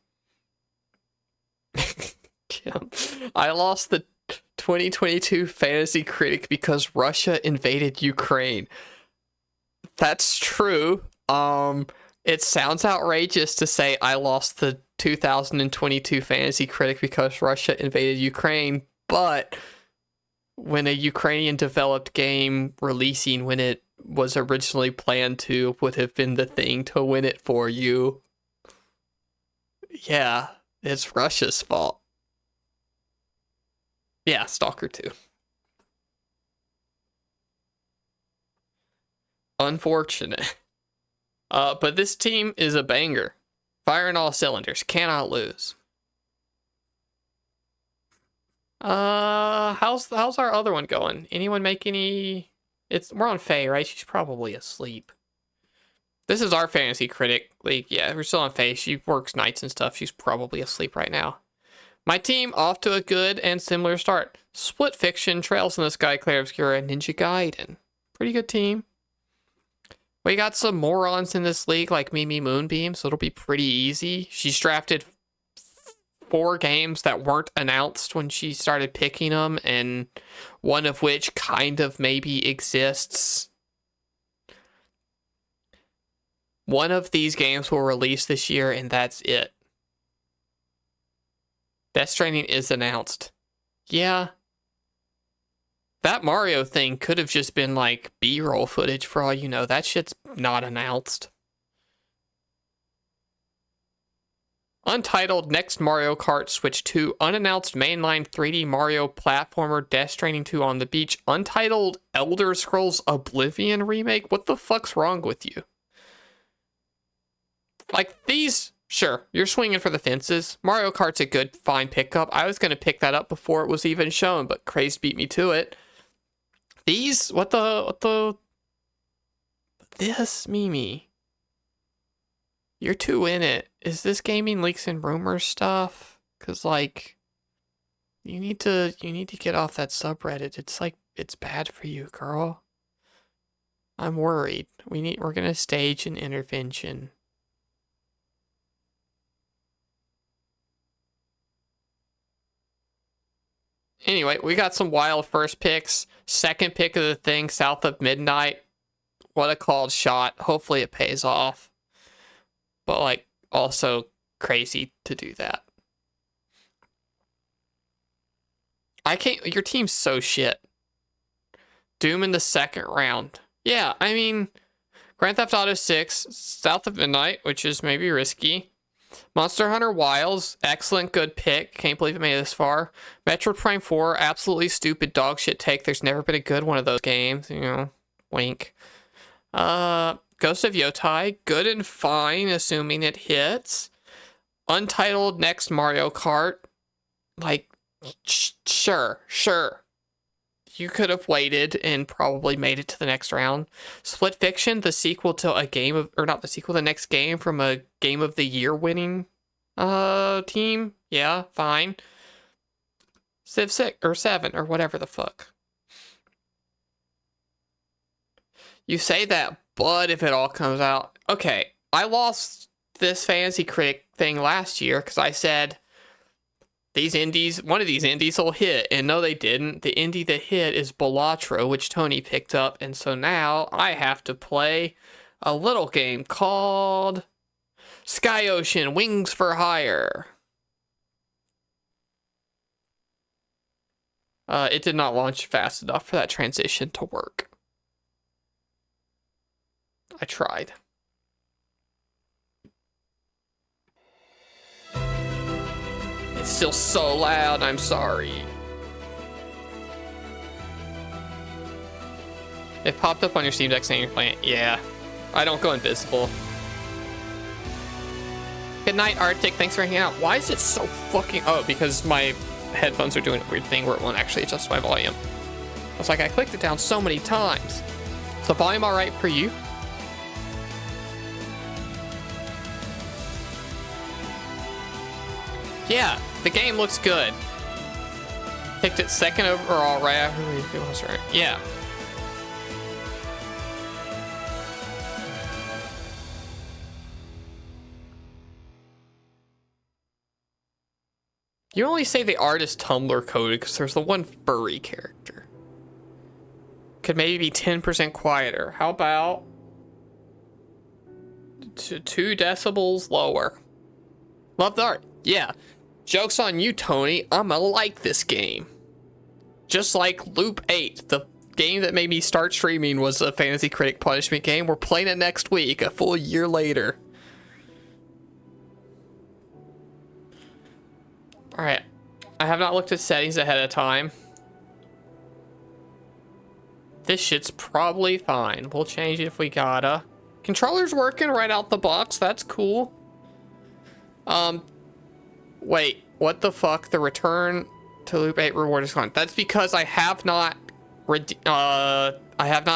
I lost the 2022 Fantasy Critic because Russia invaded Ukraine. That's true. It sounds outrageous to say I lost the 2022 Fantasy Critic because Russia invaded Ukraine, but when a Ukrainian developed game releasing when it was originally planned to would have been the thing to win it for you, yeah, it's Russia's fault. Yeah, Stalker 2. Unfortunate. But this team is a banger. Firing all cylinders. Cannot lose. How's our other one going? Anyone make any... We're on Faye, right? She's probably asleep. This is our Fantasy Critic League. Yeah, we're still on Faye. She works nights and stuff. She's probably asleep right now. My team off to a good and similar start. Split Fiction, Trails in the Sky, Claire Obscura, and Ninja Gaiden. Pretty good team. We got some morons in this league like Mimi Moonbeam, so it'll be pretty easy. She's drafted 4 games that weren't announced when she started picking them, and one of which kind of maybe exists. One of these games will release this year, and that's it. Death Stranding is announced. Yeah. That Mario thing could have just been like B-roll footage for all you know. That shit's not announced. Untitled Next Mario Kart Switch 2. Unannounced mainline 3D Mario platformer Death Stranding 2 on the beach. Untitled Elder Scrolls Oblivion remake. What the fuck's wrong with you? Like these... Sure, you're swinging for the fences. Mario Kart's a good, fine pickup. I was going to pick that up before it was even shown, but Crazed beat me to it. These, what the, this, Mimi. You're too in it. Is this gaming leaks and rumors stuff? Because, like, you need to get off that subreddit. It's like, it's bad for you, girl. I'm worried. We're going to stage an intervention. Anyway, we got some wild first picks. Second pick of the thing, South of Midnight. What a called shot. Hopefully it pays off. But, like, also crazy to do that. I can't... Your team's so shit. Doom in the second round. Yeah, I mean... Grand Theft Auto 6, South of Midnight, which is maybe risky. Monster Hunter Wilds, excellent, good pick. Can't believe it made it this far. Metroid Prime 4, absolutely stupid dog shit take. There's never been a good one of those games, you know, wink. Ghost of Yotai, good and fine, assuming it hits. Untitled Next Mario Kart, like, sure. You could have waited and probably made it to the next round. Split Fiction, the sequel to a game of, or not the sequel, the next game from a Game of the Year winning team. Yeah, fine. Civ 6 or 7 or whatever the fuck. You say that, but if it all comes out, okay, I lost this Fantasy Critic thing last year because I said these indies, one of these indies will hit, and no, they didn't. The indie that hit is Balatro, which Tony picked up, and so now I have to play a little game called Sky Ocean Wings for Hire. It did not launch fast enough for that transition to work. I tried. It's still so loud, I'm sorry. It popped up on your Steam Deck saying you're playing it. Yeah. I don't go invisible. Good night, Arctic. Thanks for hanging out. Why is it so fucking... Oh, because my headphones are doing a weird thing where it won't actually adjust my volume. I was like, I clicked it down so many times. Is the volume all right for you? Yeah, the game looks good. Picked it second overall right after... Yeah. You only say the art is Tumblr coded because there's the one furry character. Could maybe be 10% quieter. How about 2 decibels lower? Love the art. Yeah. Joke's on you, Tony. I'ma like this game. Just like Loop 8, the game that made me start streaming was a Fantasy Critic Punishment game. We're playing it next week, a full year later. Alright, I have not looked at settings ahead of time. This shit's probably fine. We'll change it if we gotta. Controller's working right out the box, that's cool. Wait, what the fuck? The return to Loop 8 reward is gone. That's because I have not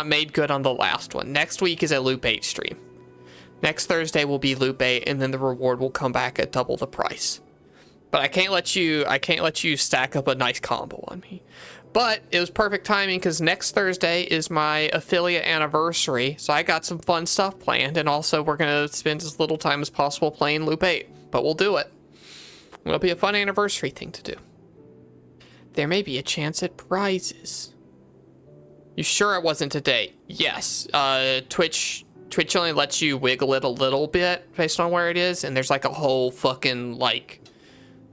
made good on the last one. Next week is a Loop 8 stream. Next Thursday will be Loop 8, and then the reward will come back at double the price. But I can't let you stack up a nice combo on me. But it was perfect timing because next Thursday is my affiliate anniversary, so I got some fun stuff planned, and also we're gonna spend as little time as possible playing Loop 8. But we'll do it. It'll be a fun anniversary thing to do. There may be a chance at prizes. You sure it wasn't today? Yes. Twitch only lets you wiggle it a little bit based on where it is, and there's like a whole fucking like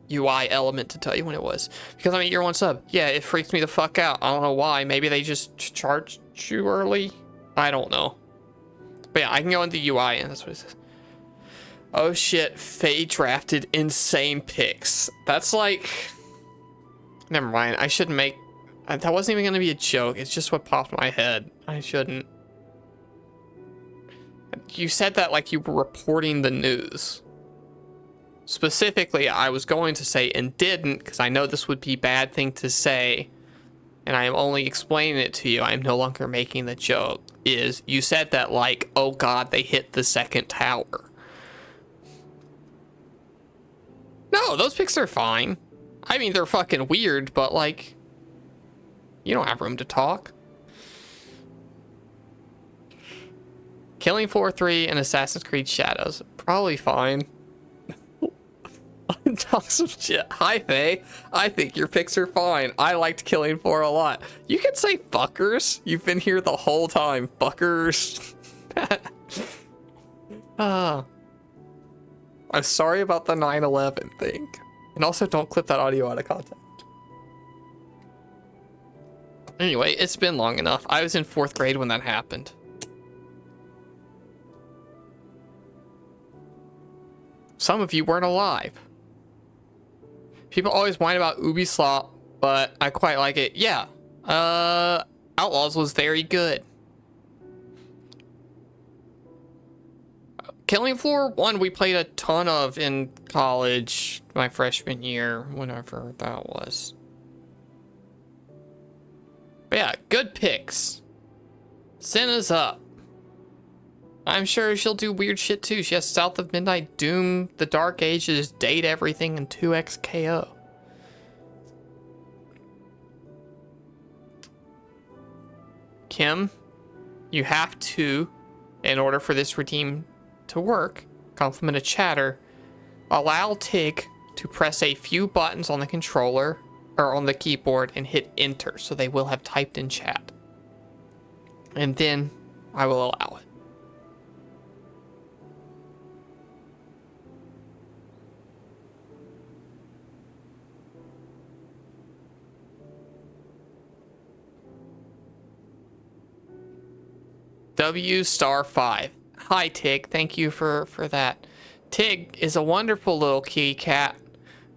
UI element to tell you when it was. Because I'm a year 1 sub. Yeah, it freaks me the fuck out. I don't know why. Maybe they just charged you early? I don't know. But yeah, I can go into UI and that's what it says. Oh shit, Faye drafted insane picks. That's like... Never mind, I shouldn't make... That wasn't even gonna be a joke. It's just what popped in my head. I shouldn't. You said that like you were reporting the news. Specifically, I was going to say and didn't because I know this would be a bad thing to say. And I am only explaining it to you. I am no longer making the joke. Is you said that like, oh god, they hit the second tower. No, those picks are fine. I mean, they're fucking weird, but like, you don't have room to talk. Killing Floor 3 and Assassin's Creed Shadows. Probably fine. Talk some shit. Hi, Faye. I think your picks are fine. I liked Killing Floor a lot. You can say fuckers. You've been here the whole time. Fuckers. I'm sorry about the 9/11 thing. And also don't clip that audio out of context. Anyway, it's been long enough. I was in 4th grade when that happened. Some of you weren't alive. People always whine about Ubisoft, but I quite like it. Yeah, Outlaws was very good. Killing Floor 1 we played a ton of in college, my freshman year, whenever that was. But yeah, good picks. Senna's up. I'm sure she'll do weird shit too. She has South of Midnight, Doom, The Dark Ages, Date Everything, and 2x KO. Kim, you have to, in order for this redeem to work, compliment a chatter, allow Tig to press a few buttons on the controller or on the keyboard and hit enter, so they will have typed in chat. And then I will allow it. W*5. Hi, Tig. Thank you for that. Tig is a wonderful little kitty cat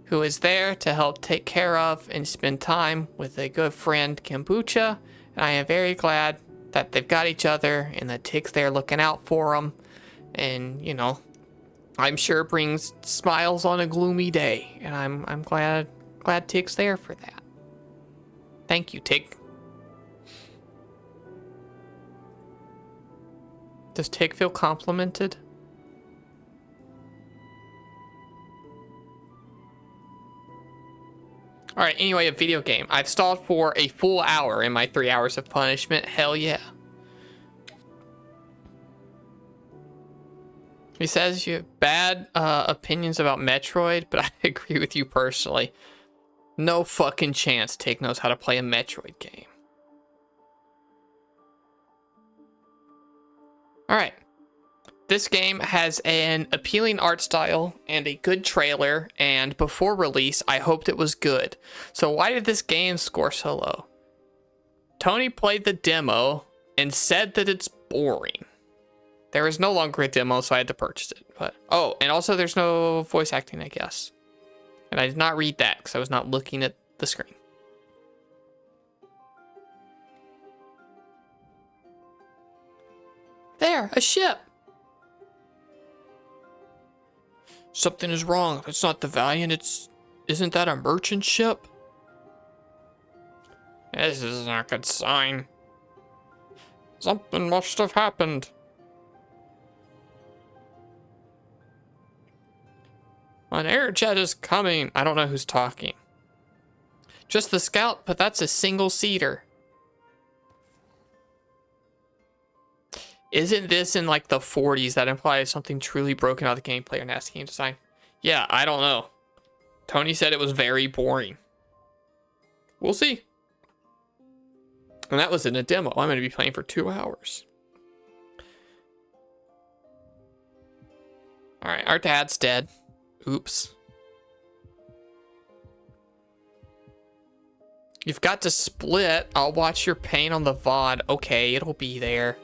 who is there to help take care of and spend time with a good friend, Kombucha, and I am very glad that they've got each other and that Tig's there looking out for them. And, you know, I'm sure it brings smiles on a gloomy day. And I'm glad Tig's there for that. Thank you, Tig. Does Tig feel complimented? Alright, anyway, a video game. I've stalled for a full hour in my 3 hours of punishment. Hell yeah. He says you have bad opinions about Metroid, but I agree with you personally. No fucking chance Tig knows how to play a Metroid game. Alright. This game has an appealing art style and a good trailer, and before release, I hoped it was good. So why did this game score so low? Tony played the demo and said that it's boring. There is no longer a demo, so I had to purchase it. But oh, and also there's no voice acting, I guess. And I did not read that because I was not looking at the screen. There, a ship. Something is wrong. It's not the Valiant. Isn't that a merchant ship? This is not a good sign. Something must have happened. An air jet is coming. I don't know who's talking. Just the scout, but that's a single-seater. Isn't this in like the 40s? That implies something truly broken out of the gameplay or nasty game design. Yeah, I don't know. Tony said it was very boring. We'll see. And that was in a demo. I'm going to be playing for 2 hours. Alright, our dad's dead. Oops. You've got to split. I'll watch your pain on the VOD. Okay, it'll be there.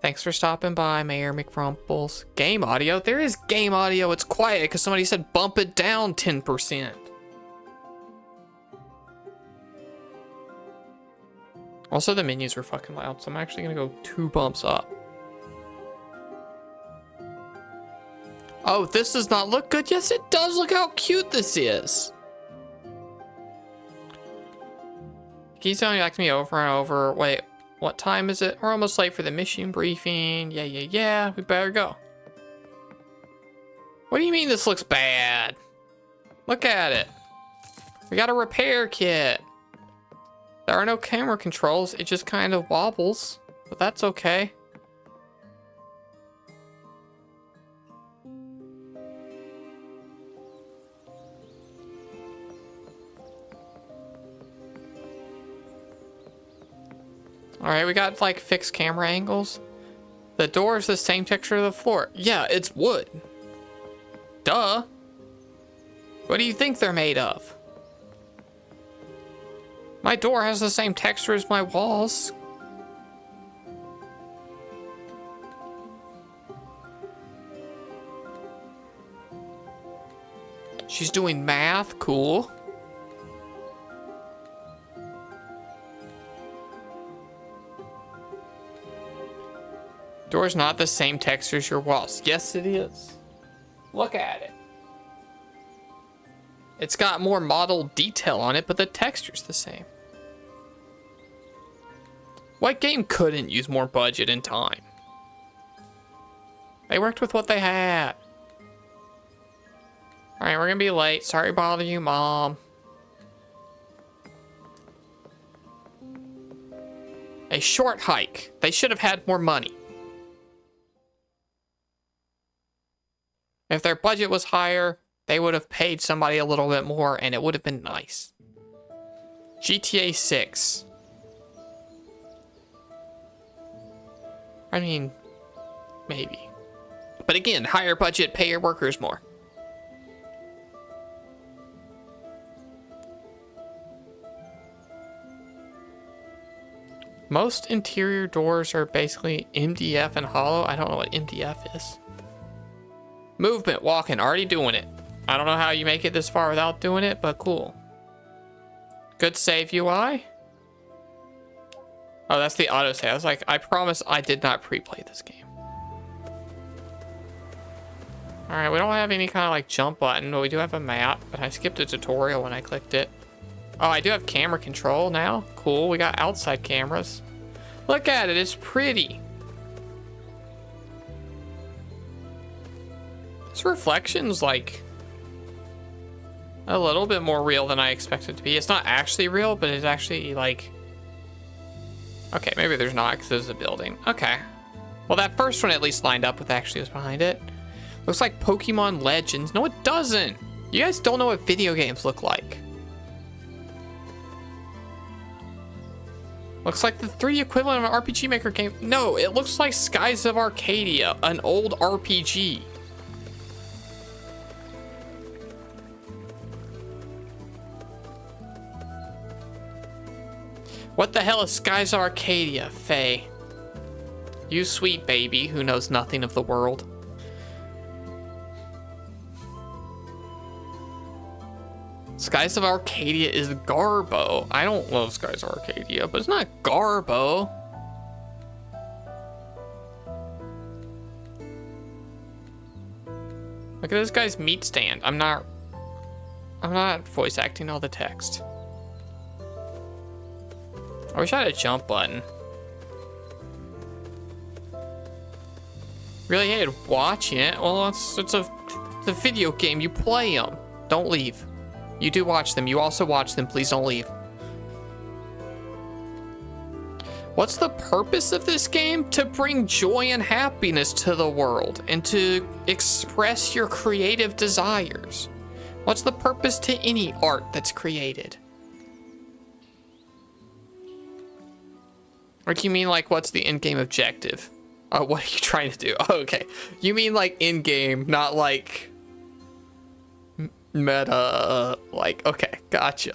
Thanks for stopping by, Mayor McRumples. Game audio? There is game audio. It's quiet because somebody said bump it down 10%. Also, the menus were fucking loud, so I'm actually going to go 2 bumps up. Oh, this does not look good. Yes, it does. Look how cute this is. Keep telling back to me over and over. Wait. What time is it? We're almost late for the mission briefing. Yeah. We better go. What do you mean this looks bad? Look at it. We got a repair kit. There are no camera controls. It just kind of wobbles. But that's okay. Alright, we got like fixed camera angles. The door is the same texture of the floor. Yeah, it's wood. Duh. What do you think they're made of? My door has the same texture as my walls. She's doing math. Cool. Door's not the same texture as your walls. Yes, it is. Look at it. It's got more model detail on it, but the texture's the same. What game couldn't use more budget and time? They worked with what they had. Alright, we're gonna be late. Sorry to bother you, Mom. A short hike. They should have had more money. If their budget was higher, they would have paid somebody a little bit more and it would have been nice. GTA 6. I mean, maybe. But again, higher budget, pay your workers more. Most interior doors are basically MDF and hollow. I don't know what MDF is. Movement, walking, already doing it. I don't know how you make it this far without doing it, but cool. Good save UI. Oh, that's the autosave. I was like, I promise I did not pre-play this game. All right, we don't have any kind of like jump button, but we do have a map, but I skipped a tutorial when I clicked it. Oh, I do have camera control now. Cool, we got outside cameras. Look at it, it's pretty. This reflection's like a little bit more real than I expected it to be. It's not actually real, but it's actually like, okay, maybe there's not because there's a building. Okay. Well, that first one at least lined up with actually was behind it. Looks like Pokemon Legends. No, it doesn't. You guys don't know what video games look like. Looks like the 3D equivalent of an RPG Maker game. No, it looks like Skies of Arcadia, an old RPG. What the hell is Skies of Arcadia, Faye? You sweet baby who knows nothing of the world. Skies of Arcadia is Garbo. I don't love Skies of Arcadia, but it's not Garbo. Look at this guy's meat stand. I'm not voice acting all the text. I wish I had a jump button. Really hated watching it. Well, it's a video game. You play them. Don't leave. You do watch them. You also watch them. Please don't leave. What's the purpose of this game? To bring joy and happiness to the world and to express your creative desires. What's the purpose to any art that's created? Or do you mean like what's the in-game objective? Oh, what are you trying to do? Oh, okay. You mean like in-game, not like meta, like, okay, gotcha.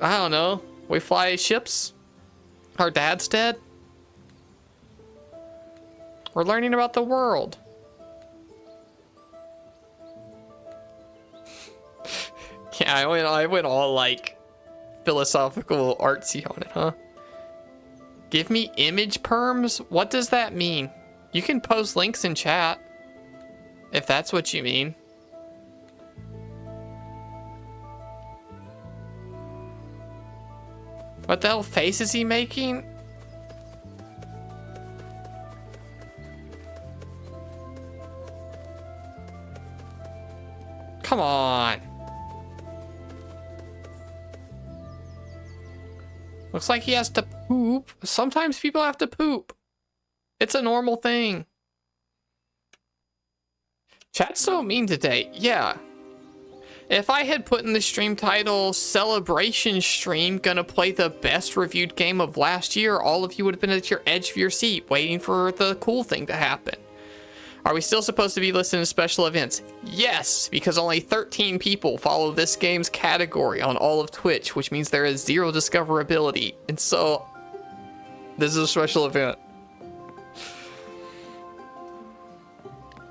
I don't know. We fly ships? Our dad's dead? We're learning about the world. Yeah, I went all like philosophical artsy on it, huh? Give me image perms? What does that mean? You can post links in chat if that's what you mean. What the hell face is he making? Come on. Looks like he has to poop. Sometimes people have to poop. It's a normal thing. Chat's so mean today. Yeah. If I had put in the stream title, Celebration Stream, gonna play the best reviewed game of last year, all of you would have been at your edge of your seat, waiting for the cool thing to happen. Are we still supposed to be listening to special events? Yes, because only 13 people follow this game's category on all of Twitch, which means there is 0 discoverability. And so, this is a special event.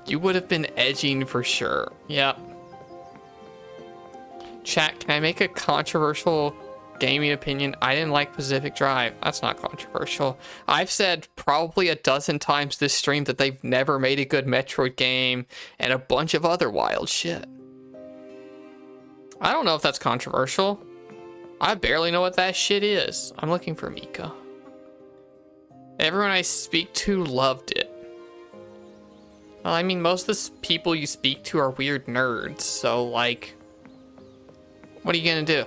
You would have been edging for sure. Yep. Chat, can I make a controversial gaming opinion? I didn't like Pacific Drive. That's not controversial. I've said probably a dozen times this stream that they've never made a good Metroid game and a bunch of other wild shit. I don't know if that's controversial. I barely know what that shit is. I'm looking for Mika. Everyone I speak to loved it. Well, I mean, most of the people you speak to are weird nerds, so like, what are you gonna do?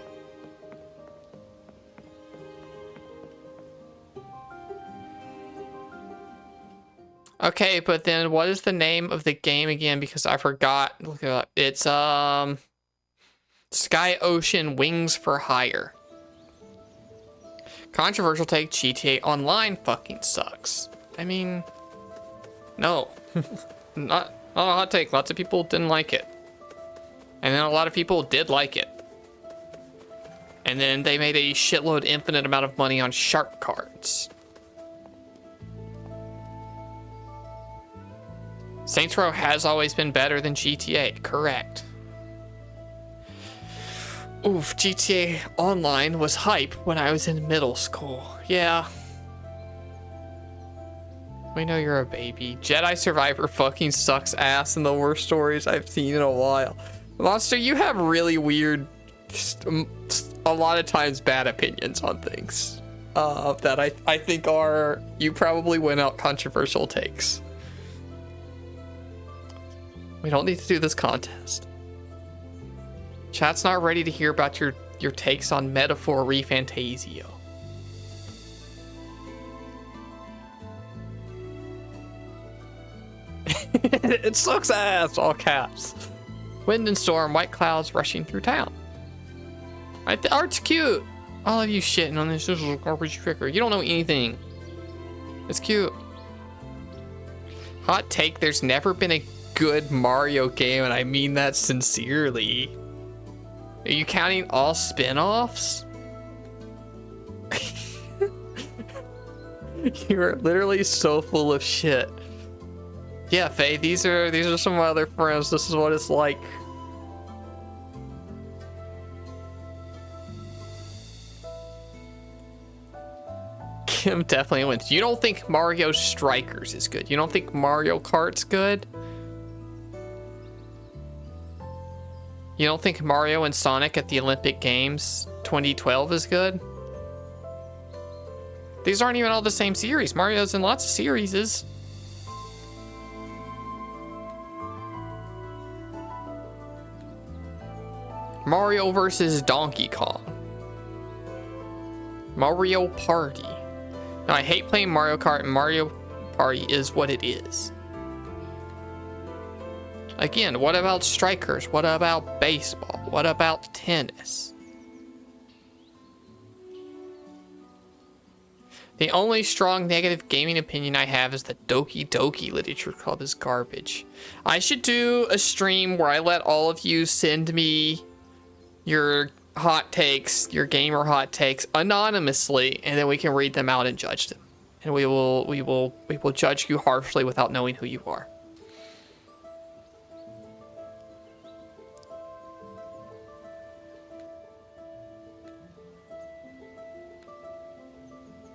Okay, but then what is the name of the game again? Because I forgot. Look it up. It's Sky Ocean Wings for Hire. Controversial take, GTA Online fucking sucks. I mean, no. not a hot take. Lots of people didn't like it. And then a lot of people did like it. And then they made a shitload infinite amount of money on shark cards. Saints Row has always been better than GTA, correct. Oof, GTA Online was hype when I was in middle school. Yeah, We know you're a baby. Jedi Survivor fucking sucks ass in the worst stories I've seen in a while. Monster, you have really weird, a lot of times bad opinions on things. That I think are, you probably went out controversial takes. We don't need to do this contest. Chat's not ready to hear about your takes on Metaphor Refantasio. It sucks ass, all caps. Wind and storm, white clouds rushing through town. Right, the art's cute. All of you shitting on this is a garbage trigger. You don't know anything. It's cute. Hot take, there's never been a good Mario game, and I mean that sincerely. Are you counting all spin-offs? You're literally so full of shit. Yeah, Faye, these are some of my other friends. This is what it's like. Kim definitely wins. You don't think Mario Strikers is good? You don't think Mario Kart's good? You don't think Mario and Sonic at the Olympic Games 2012 is good? These aren't even all the same series. Mario's in lots of series. Mario versus Donkey Kong. Mario Party. Now, I hate playing Mario Kart, and Mario Party is what it is. Again, what about strikers? What about baseball? What about tennis? The only strong negative gaming opinion I have is that Doki Doki Literature Club is garbage. I should do a stream where I let all of you send me your hot takes, your gamer hot takes anonymously, and then we can read them out and judge them. And we will judge you harshly without knowing who you are.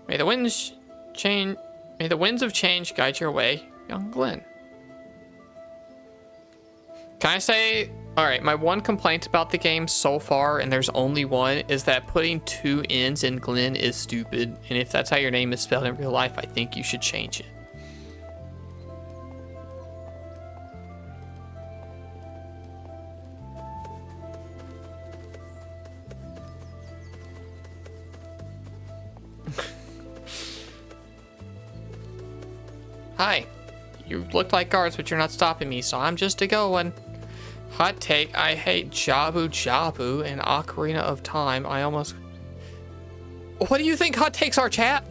May the winds of change guide your way, young Glenn. Can I say, all right, my one complaint about the game so far, and there's only one, is that putting 2 N's in Glenn is stupid. And if that's how your name is spelled in real life, I think you should change it. Hi. You look like guards, but you're not stopping me, so I'm just a-going. Hot take, I hate Jabu Jabu and Ocarina of Time. What do you think hot takes are, chat?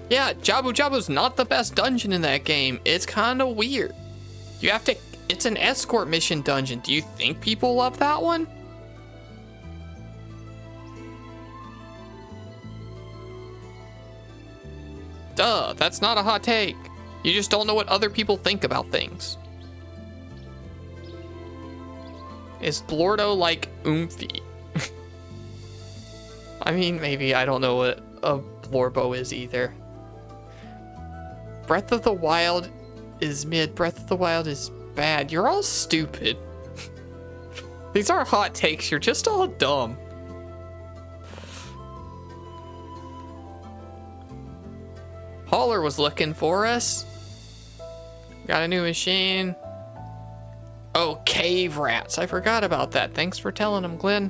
Yeah, Jabu Jabu's not the best dungeon in that game. It's kind of weird. It's an escort mission dungeon. Do you think people love that one? Duh, that's not a hot take. You just don't know what other people think about things. Is Blordo like oomphy? I mean, maybe. I don't know what a Blorbo is either. Breath of the Wild is mid. Breath of the Wild is bad. You're all stupid. These aren't hot takes. You're just all dumb. Hauler was looking for us. Got a new machine. Oh, cave rats. I forgot about that. Thanks for telling him, Glenn.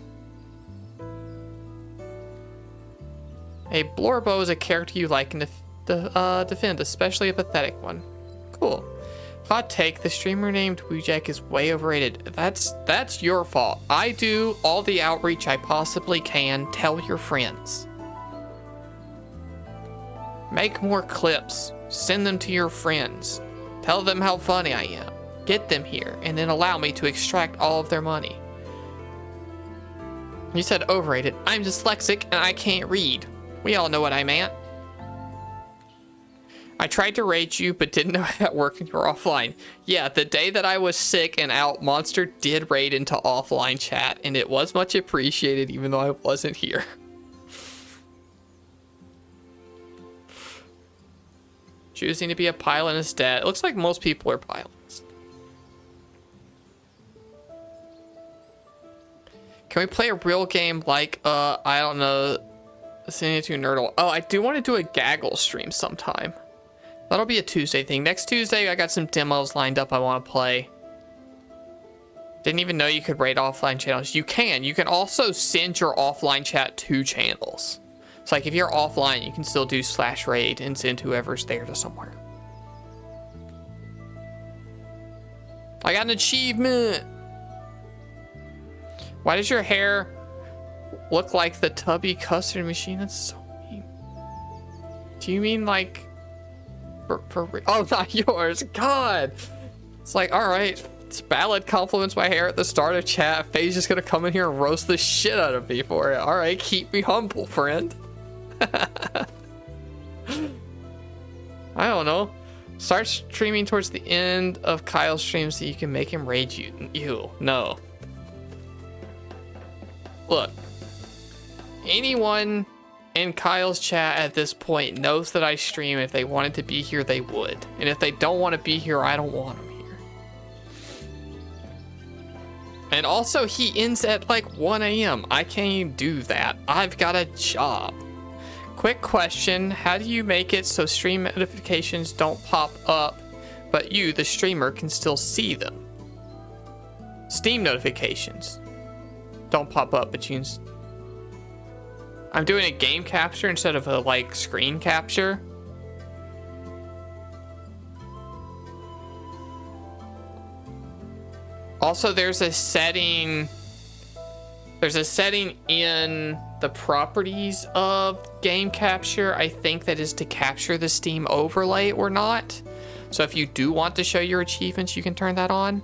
A Blorbo is a character you like and defend, especially a pathetic one. Cool. Hot take, the streamer named wujak is way overrated. That's your fault. I do all the outreach I possibly can. Tell your friends. Make more clips. Send them to your friends. Tell them how funny I am. Get them here, and then allow me to extract all of their money. You said overrated. I'm dyslexic and I can't read. We all know what I meant. I tried to rate you, but didn't know how that worked when you were offline. Yeah, the day that I was sick and out, Monster did raid into offline chat, and it was much appreciated even though I wasn't here. choosing to be a pilot instead. It looks like most people are pilots. Can we play a real game like, I don't know, Singing to Nerdle? Oh, I do want to do a gaggle stream sometime. That'll be a Tuesday thing. Next Tuesday, I got some demos lined up I want to play. Didn't even know you could raid offline channels. You can. You can also send your offline chat to channels. It's like if you're offline, you can still do /raid and send whoever's there to somewhere. I got an achievement. Why does your hair look like the tubby custard machine? That's so mean. Do you mean like oh, not yours? God. It's like, all right. It's valid compliments my hair at the start of chat. Faye's just gonna come in here and roast the shit out of me for it. All right, keep me humble, friend. I don't know. Start streaming towards the end of Kyle's stream so you can make him rage you. Ew, no. Look, anyone in Kyle's chat at this point knows that I stream. If they wanted to be here, they would. And if they don't want to be here, I don't want them here. And also, he ends at like 1 a.m. I can't even do that. I've got a job. Quick question. How do you make it so stream notifications don't pop up, but you, the streamer, can still see them? Steam notifications don't pop up, but you can... I'm doing a game capture instead of a, like, screen capture. Also, there's a setting in the properties of game capture, I think, that is to capture the Steam overlay or not. So if you do want to show your achievements, you can turn that on.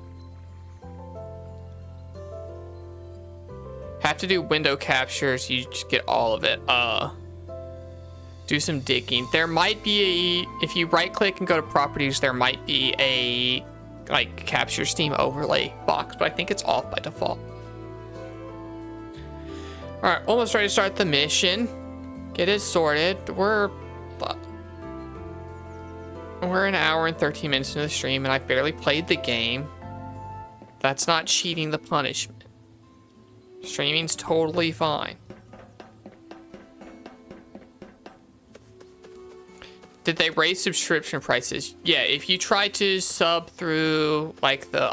Have to do window captures, you just get all of it. Do some digging. There might be if you right click and go to properties, there might be a like capture Steam overlay box, but I think it's off by default. All right, almost ready to start the mission. Get it sorted. We're an hour and 13 minutes into the stream, and I've barely played the game. That's not cheating the punishment. Streaming's totally fine. Did they raise subscription prices? Yeah, if you try to sub through like the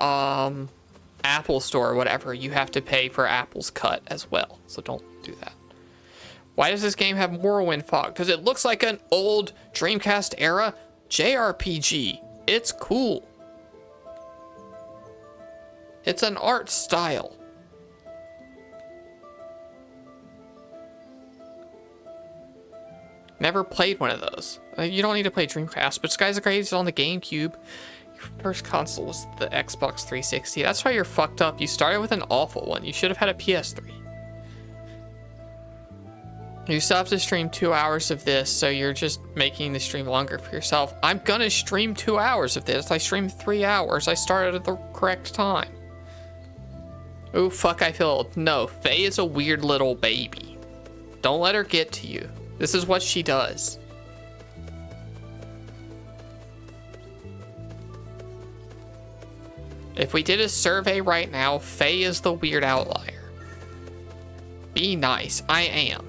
Apple Store or whatever, you have to pay for Apple's cut as well. So don't do that. Why does this game have Morrowind fog? Because it looks like an old Dreamcast era JRPG. It's cool. It's an art style. Never played one of those. You don't need to play Dreamcast, but Skies of Graves is on the GameCube. Your first console was the Xbox 360. That's why you're fucked up. You started with an awful one. You should have had a PS3. You still have to stream 2 hours of this, so you're just making the stream longer for yourself. I'm gonna stream 2 hours of this. I streamed 3 hours. I started at the correct time. Oh, fuck, I feel old. No, Faye is a weird little baby. Don't let her get to you. This is what she does. If we did a survey right now, Faye is the weird outlier. Be nice. I am.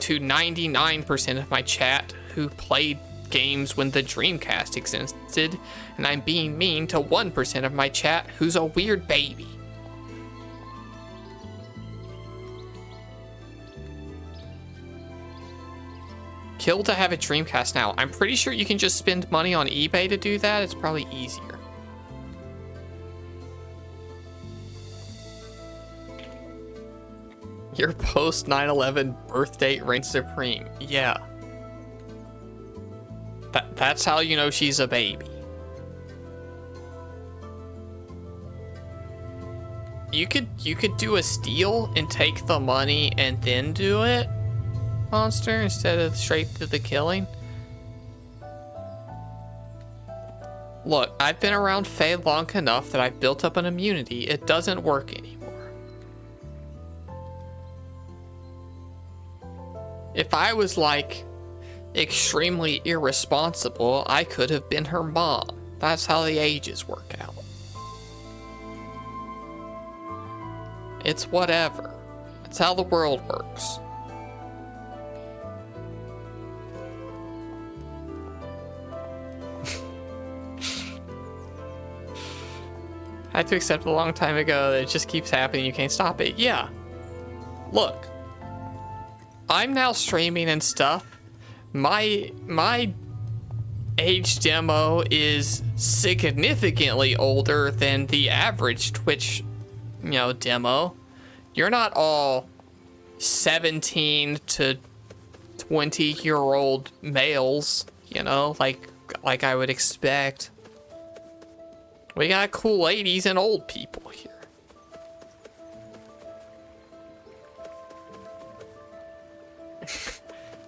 To 99% of my chat who played games when the Dreamcast existed, and I'm being mean to 1% of my chat who's a weird baby. Kill to have a Dreamcast now. I'm pretty sure you can just spend money on eBay to do that. It's probably easier. Your post 9/11 birth date reigns supreme. Yeah. That's how you know she's a baby. You could do a steal and take the money and then do it, Monster, instead of straight to the killing. Look, I've been around Faye long enough that I've built up an immunity. It doesn't work anymore. If I was like extremely irresponsible, I could have been her mom. That's how the ages work out. It's whatever. It's how the world works. I had to accept a long time ago that it just keeps happening, you can't stop it. Yeah. Look. I'm now streaming and stuff. My age demo is significantly older than the average Twitch, demo. You're not all 17 to 20-year-old males, like I would expect. We got cool ladies and old people here.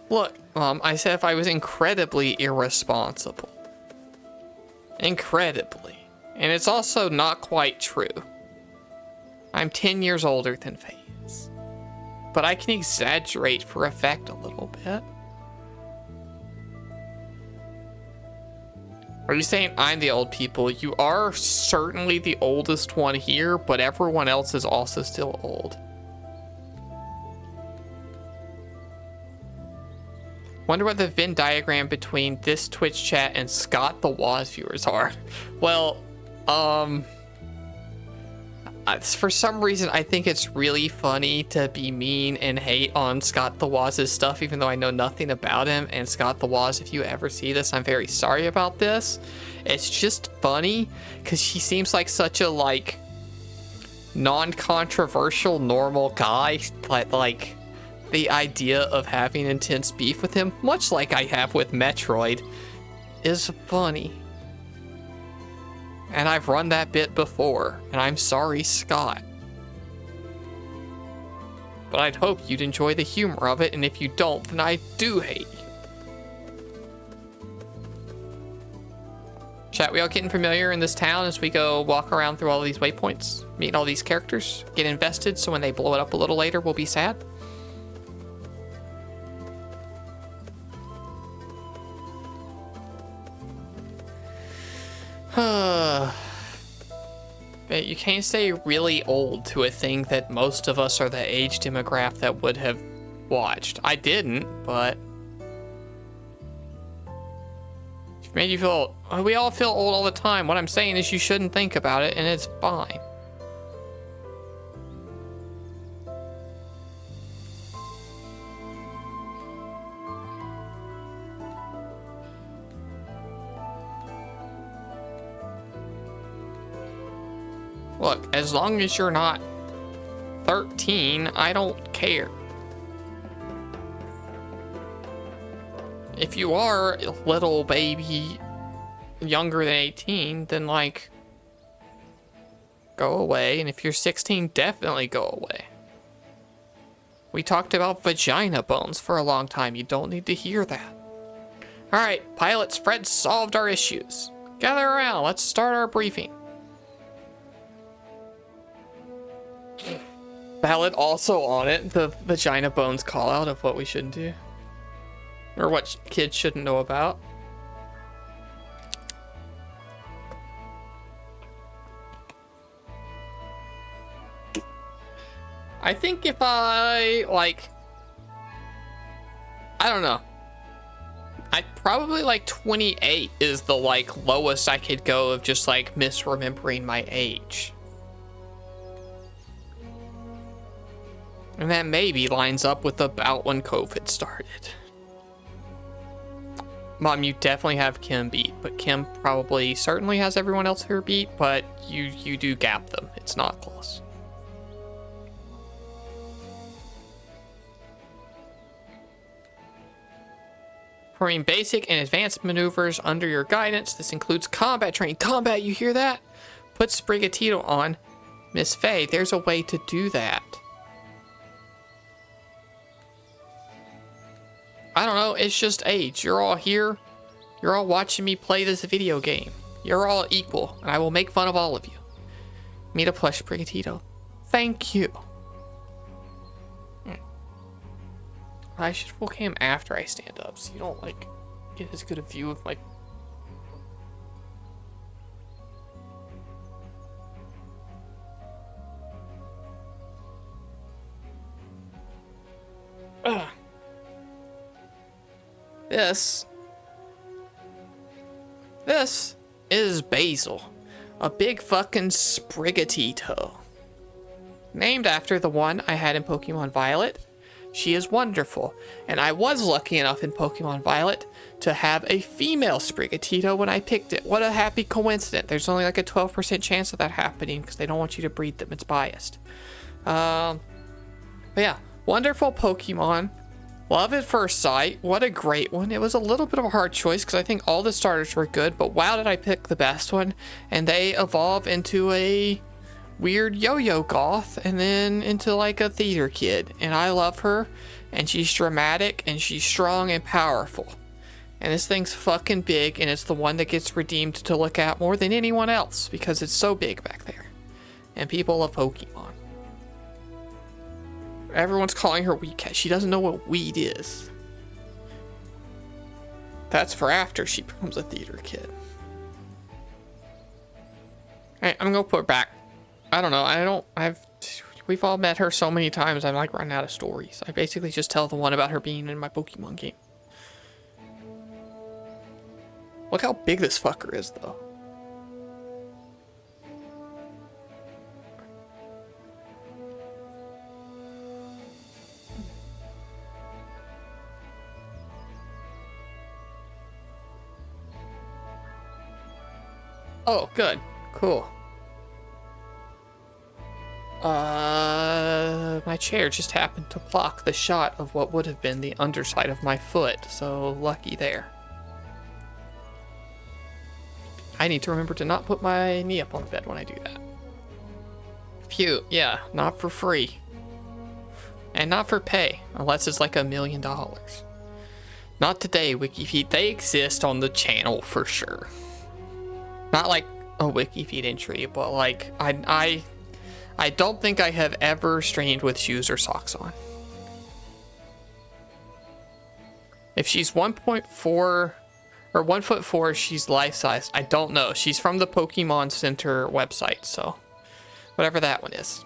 Look, I said if I was incredibly irresponsible. Incredibly. And it's also not quite true. I'm 10 years older than FaZe. But I can exaggerate for effect a little bit. Are you saying I'm the old people? You are certainly the oldest one here, but everyone else is also still old. Wonder what the Venn diagram between this Twitch chat and Scott the Woz viewers are. Well, for some reason, I think it's really funny to be mean and hate on Scott the Woz's stuff, even though I know nothing about him. And Scott the Woz, if you ever see this, I'm very sorry about this. It's just funny because he seems like such a non-controversial, normal guy. Like the idea of having intense beef with him, much like I have with Metroid, is funny. And I've run that bit before, and I'm sorry, Scott. But I'd hope you'd enjoy the humor of it, and if you don't, then I do hate you. Chat, we all getting familiar in this town as we go walk around through all these waypoints, meet all these characters, get invested, so when they blow it up a little later, we'll be sad? But you can't say really old to a thing that most of us are the age demographic that would have watched. I didn't, but it made you feel old. We all feel old all the time. What I'm saying is you shouldn't think about it, and it's fine. Look, as long as you're not 13, I don't care. If you are a little baby younger than 18, then go away. And if you're 16, definitely go away. We talked about vagina bones for a long time. You don't need to hear that. All right, pilots, Fred solved our issues. Gather around, let's start our briefing. Ballot also on it, the vagina bones call out of what we shouldn't do. Or what kids shouldn't know about. I think if I don't know. I'd probably 28 is the lowest I could go of just misremembering my age. And that maybe lines up with about when COVID started. Mom, you definitely have Kim beat, but Kim probably certainly has everyone else here beat, but you do gap them. It's not close. Performing basic and advanced maneuvers under your guidance. This includes combat training. Combat, you hear that? Put Sprigatito on. Miss Faye, there's a way to do that. I don't know, it's just age. You're all here. You're all watching me play this video game. You're all equal, and I will make fun of all of you. Meet a plush Sprigatito. Thank you. I should full cam after I stand up so you don't like get as good a view of my. Ugh. This is Basil, a big fucking Sprigatito. Named after the one I had in Pokemon Violet. She is wonderful, and I was lucky enough in Pokemon Violet to have a female Sprigatito when I picked it. What a happy coincidence. There's only like a 12% chance of that happening because they don't want you to breed them. It's biased. But yeah, wonderful Pokemon. Love at first sight. What a great one. It was a little bit of a hard choice because I think all the starters were good, but wow, did I pick the best one. And they evolve into a weird yo-yo goth and then into like a theater kid. And I love her, and she's dramatic, and she's strong and powerful. And this thing's fucking big, and it's the one that gets redeemed to look at more than anyone else because it's so big back there. And people love Pokemon. Everyone's calling her Weed Cat. She doesn't know what weed is. That's for after she becomes a theater kid. Alright, I'm gonna put her back. I don't know. We've all met her so many times, I'm like running out of stories. I basically just tell the one about her being in my Pokemon game. Look how big this fucker is, though. Oh, good. Cool. My chair just happened to block the shot of what would have been the underside of my foot, so lucky there. I need to remember to not put my knee up on the bed when I do that. Phew, yeah, not for free. And not for pay, unless it's like $1 million. Not today, WikiFeed. They exist on the channel for sure. Not like a WikiFeed entry, but like I don't think I have ever strained with shoes or socks on. If she's 1.4 or 1'4", she's life size. I don't know. She's from the Pokemon Center website, so whatever that one is.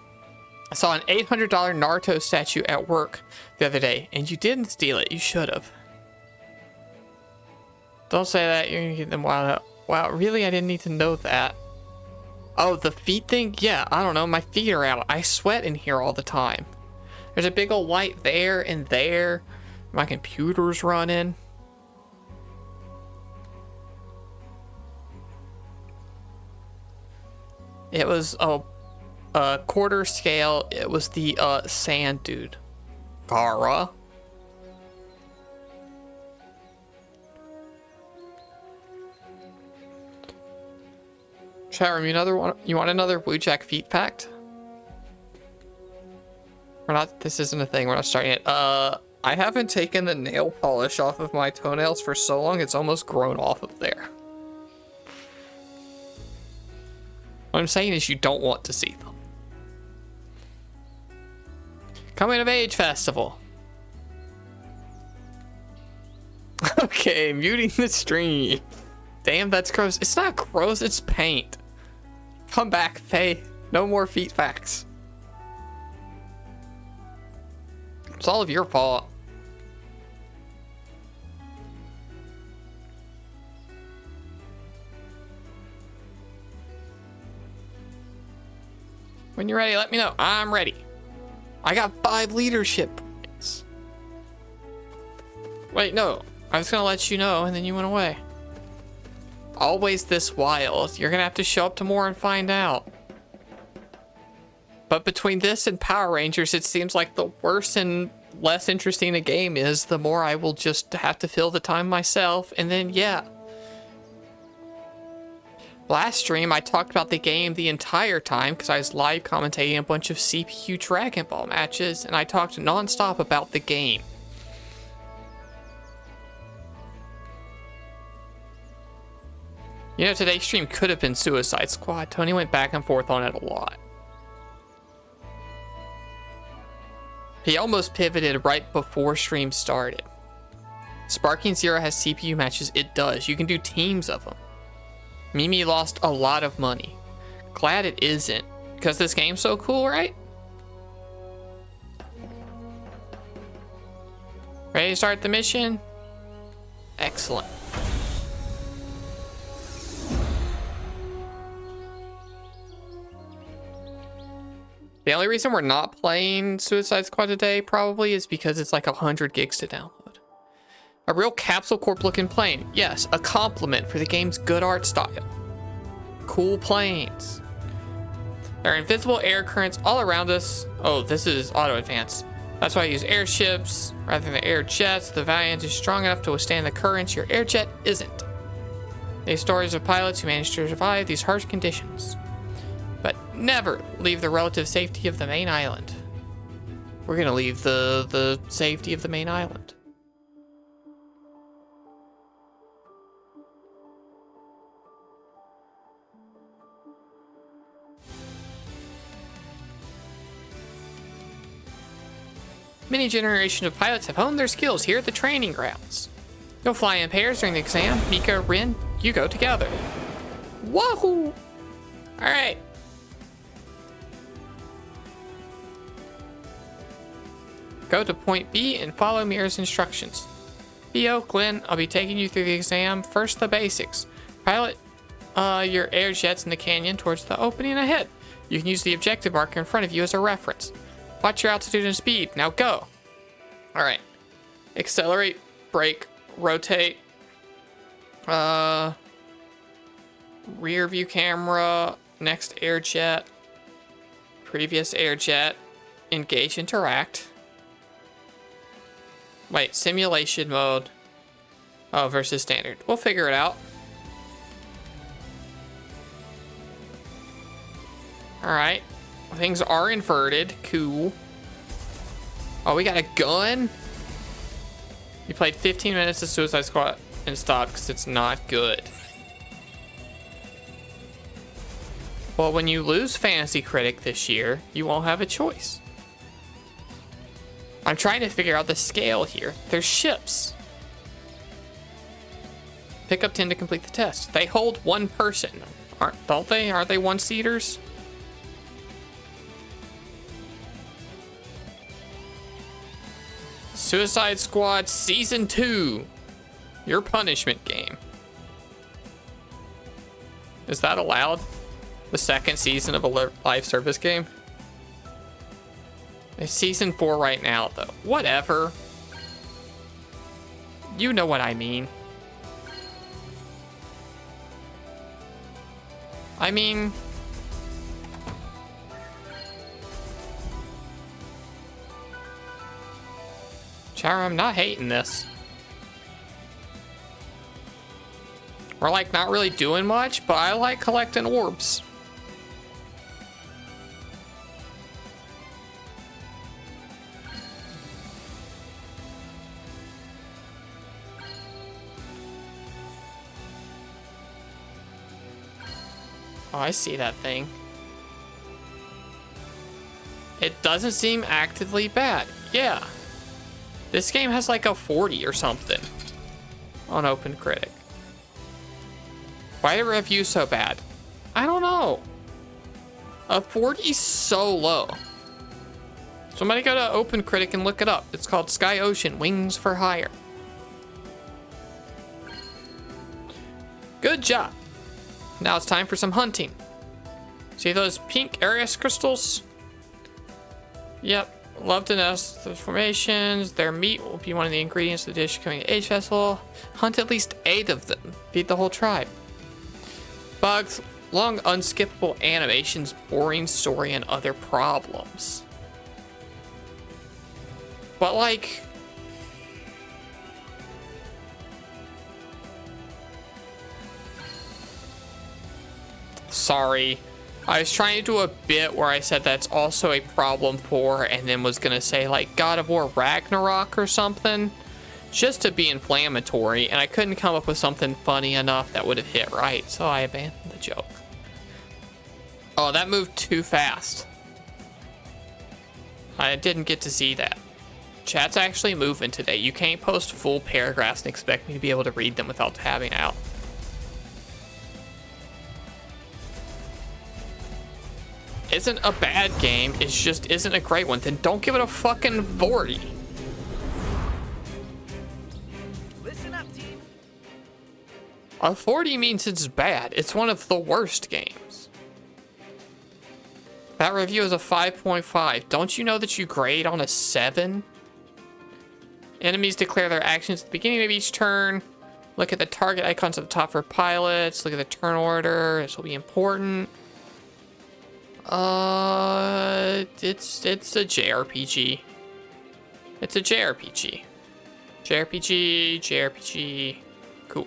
I saw an $800 Naruto statue at work the other day, and you didn't steal it. You should have. Don't say that. You're gonna get them wound up. Wow, really? I didn't need to know that. Oh, the feet thing? Yeah, I don't know. My feet are out. I sweat in here all the time. There's a big old light there and there. My computer's running. It was a quarter scale. It was the sand dude. Gara. Chat room, you want another wujak feet fact? We're not, this isn't a thing, we're not starting it. I haven't taken the nail polish off of my toenails for so long, it's almost grown off of there. What I'm saying is you don't want to see them. Coming of Age Festival. Okay, muting the stream. Damn, that's gross. It's not gross, it's paint. Come back, Faye. No more feet facts. It's all of your fault. When you're ready, let me know. I'm ready. I got 5 leadership points. Wait, no. I was gonna let you know, and then you went away. Always this wild. You're gonna have to show up tomorrow and find out. But between this and Power Rangers, it seems like the worse and less interesting a game is, the more I will just have to fill the time myself, and then yeah. Last stream, I talked about the game the entire time because I was live commentating a bunch of CPU Dragon Ball matches, and I talked non-stop about the game. You know, today's stream could have been Suicide Squad. Tony went back and forth on it a lot. He almost pivoted right before stream started. Sparking Zero has CPU matches. It does. You can do teams of them. Mimi lost a lot of money. Glad it isn't, because this game's so cool, right? Ready to start the mission? Excellent. The only reason we're not playing Suicide Squad today probably is because it's like 100 gigs to download. A real Capsule Corp looking plane. Yes, a compliment for the game's good art style. Cool planes. There are invisible air currents all around us. Oh, this is auto advance. That's why I use airships rather than air jets. The Valiant is strong enough to withstand the currents. Your air jet isn't. These stories of pilots who managed to survive these harsh conditions. But never leave the relative safety of the main island. We're gonna leave the safety of the main island. Many generations of pilots have honed their skills here at the training grounds. You'll fly in pairs during the exam. Mika, Rin, you go together. Wahoo! Alright. Go to point B and follow Mira's instructions. Theo, Glenn, I'll be taking you through the exam. First, the basics. Pilot your air jets in the canyon towards the opening ahead. You can use the objective marker in front of you as a reference. Watch your altitude and speed. Now go. All right. Accelerate, brake, rotate. Rear view camera. Next air jet. Previous air jet. Engage, interact. Wait, simulation mode. Oh, versus standard. We'll figure it out. All right. Things are inverted. Cool. Oh, we got a gun? You played 15 minutes of Suicide Squad and stopped because it's not good. Well, when you lose Fantasy Critic this year, you won't have a choice. I'm trying to figure out the scale here. There's ships. Pick up 10 to complete the test. They hold one person, don't they? Aren't they one-seaters? Suicide Squad Season 2. Your punishment game. Is that allowed? The second season of a live service game? It's Season 4 right now, though. Whatever. You know what I mean. I mean... Chara, I'm not hating this. We're like not really doing much, but I like collecting orbs. Oh, I see that thing. It doesn't seem actively bad. Yeah. This game has like a 40 or something on OpenCritic. Why are the reviews so bad? I don't know. A 40 is so low. Somebody go to OpenCritic and look it up. It's called Sky Ocean Wings for Hire. Good job. Now it's time for some hunting. See those pink Arius crystals? Yep. Love to know the formations. Their meat will be one of the ingredients of the dish coming to Age Festival. Hunt at least 8 of them. Feed the whole tribe. Bugs, long unskippable animations, boring story, and other problems. But like... Sorry. I was trying to do a bit where I said that's also a problem for, and then was gonna say like God of War Ragnarok or something, just to be inflammatory, and I couldn't come up with something funny enough that would have hit right, so I abandoned the joke. Oh, that moved too fast. I didn't get to see that. Chat's actually moving today. You can't post full paragraphs and expect me to be able to read them without tabbing out. Isn't a bad game, it just isn't a great one. Then don't give it a fucking 40. Listen up, team. A 40 means it's bad. It's one of the worst games. That review is a 5.5. Don't you know that you grade on a 7? Enemies declare their actions at the beginning of each turn. Look at the target icons at the top for pilots. Look at the turn order. This will be important. It's a JRPG. It's a JRPG. JRPG. Cool.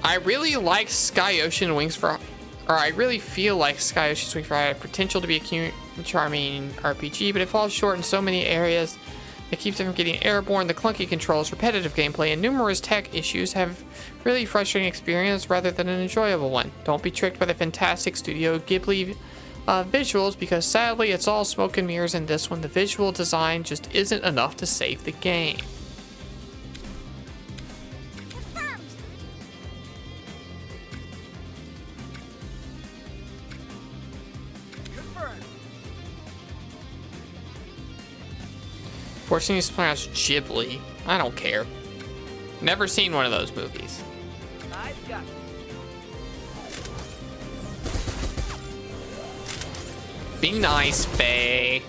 I really like Sky Ocean Wings for, or I really feel like Sky Ocean Wings for Hire potential to be a cute and charming RPG, but it falls short in so many areas. It keeps it from getting airborne. The clunky controls, repetitive gameplay, and numerous tech issues have really frustrating experience rather than an enjoyable one. Don't be tricked by the fantastic Studio Ghibli visuals, because sadly it's all smoke and mirrors in this one. The visual design just isn't enough to save the game. Confirmed. Confirmed. Forcing you to pronounce Ghibli. I don't care. Never seen one of those movies. I've got it. Be nice, Faye.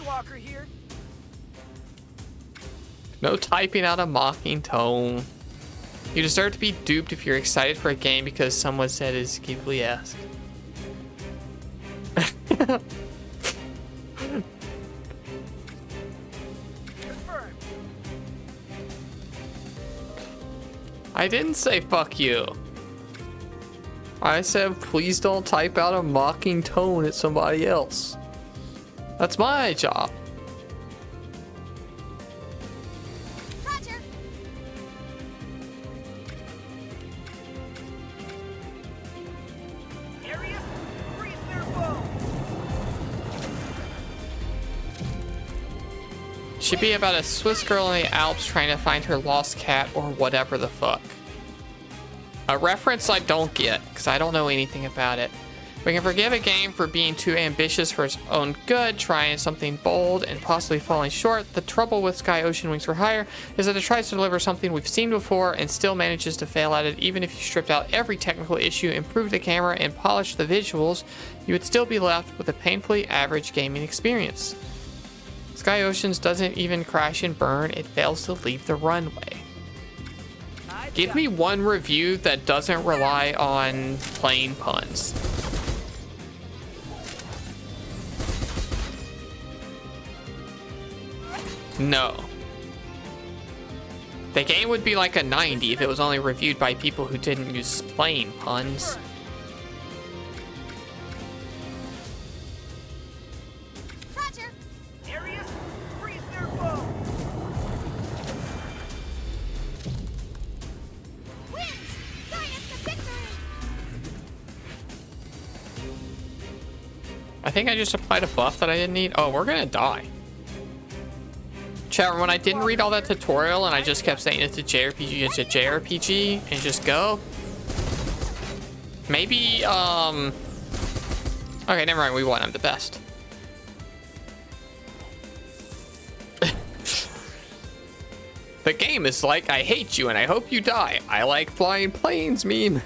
Walker here. No typing out a mocking tone. You deserve to be duped if you're excited for a game because someone said it's Ghibli-esque. Confirmed. I didn't say fuck you. I said please don't type out a mocking tone at somebody else. That's my job. Roger. Area, freeze their foe. Should be about a Swiss girl in the Alps trying to find her lost cat or whatever the fuck. A reference I don't get, because I don't know anything about it. We can forgive a game for being too ambitious for its own good, trying something bold and possibly falling short. The trouble with Sky Ocean Wings for Hire is that it tries to deliver something we've seen before and still manages to fail at it. Even if you stripped out every technical issue, improved the camera, and polished the visuals, you would still be left with a painfully average gaming experience. Sky Oceans doesn't even crash and burn, it fails to leave the runway. Give me one review that doesn't rely on plain puns. No. The game would be like a 90 if it was only reviewed by people who didn't use plain puns. Roger. Area, freeze their foe. Wins. Dynasty victory. I think I just applied a buff that I didn't need. Oh, we're gonna die. Chat, when I didn't read all that tutorial and I just kept saying it's a JRPG and just go. Maybe, okay, never mind, we won, I'm the best. The game is like, I hate you and I hope you die. I like flying planes meme.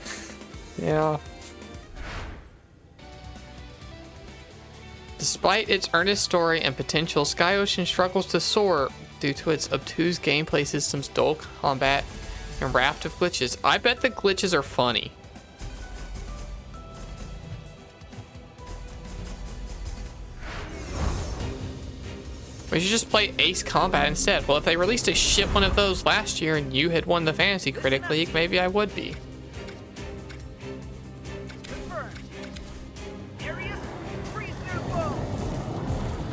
Yeah. Despite its earnest story and potential, Sky Ocean struggles to soar due to its obtuse gameplay systems, dull combat, and raft of glitches. I bet the glitches are funny. We should just play Ace Combat instead. Well, if they released a shit one of those last year and you had won the Fantasy Critic League, maybe I would be.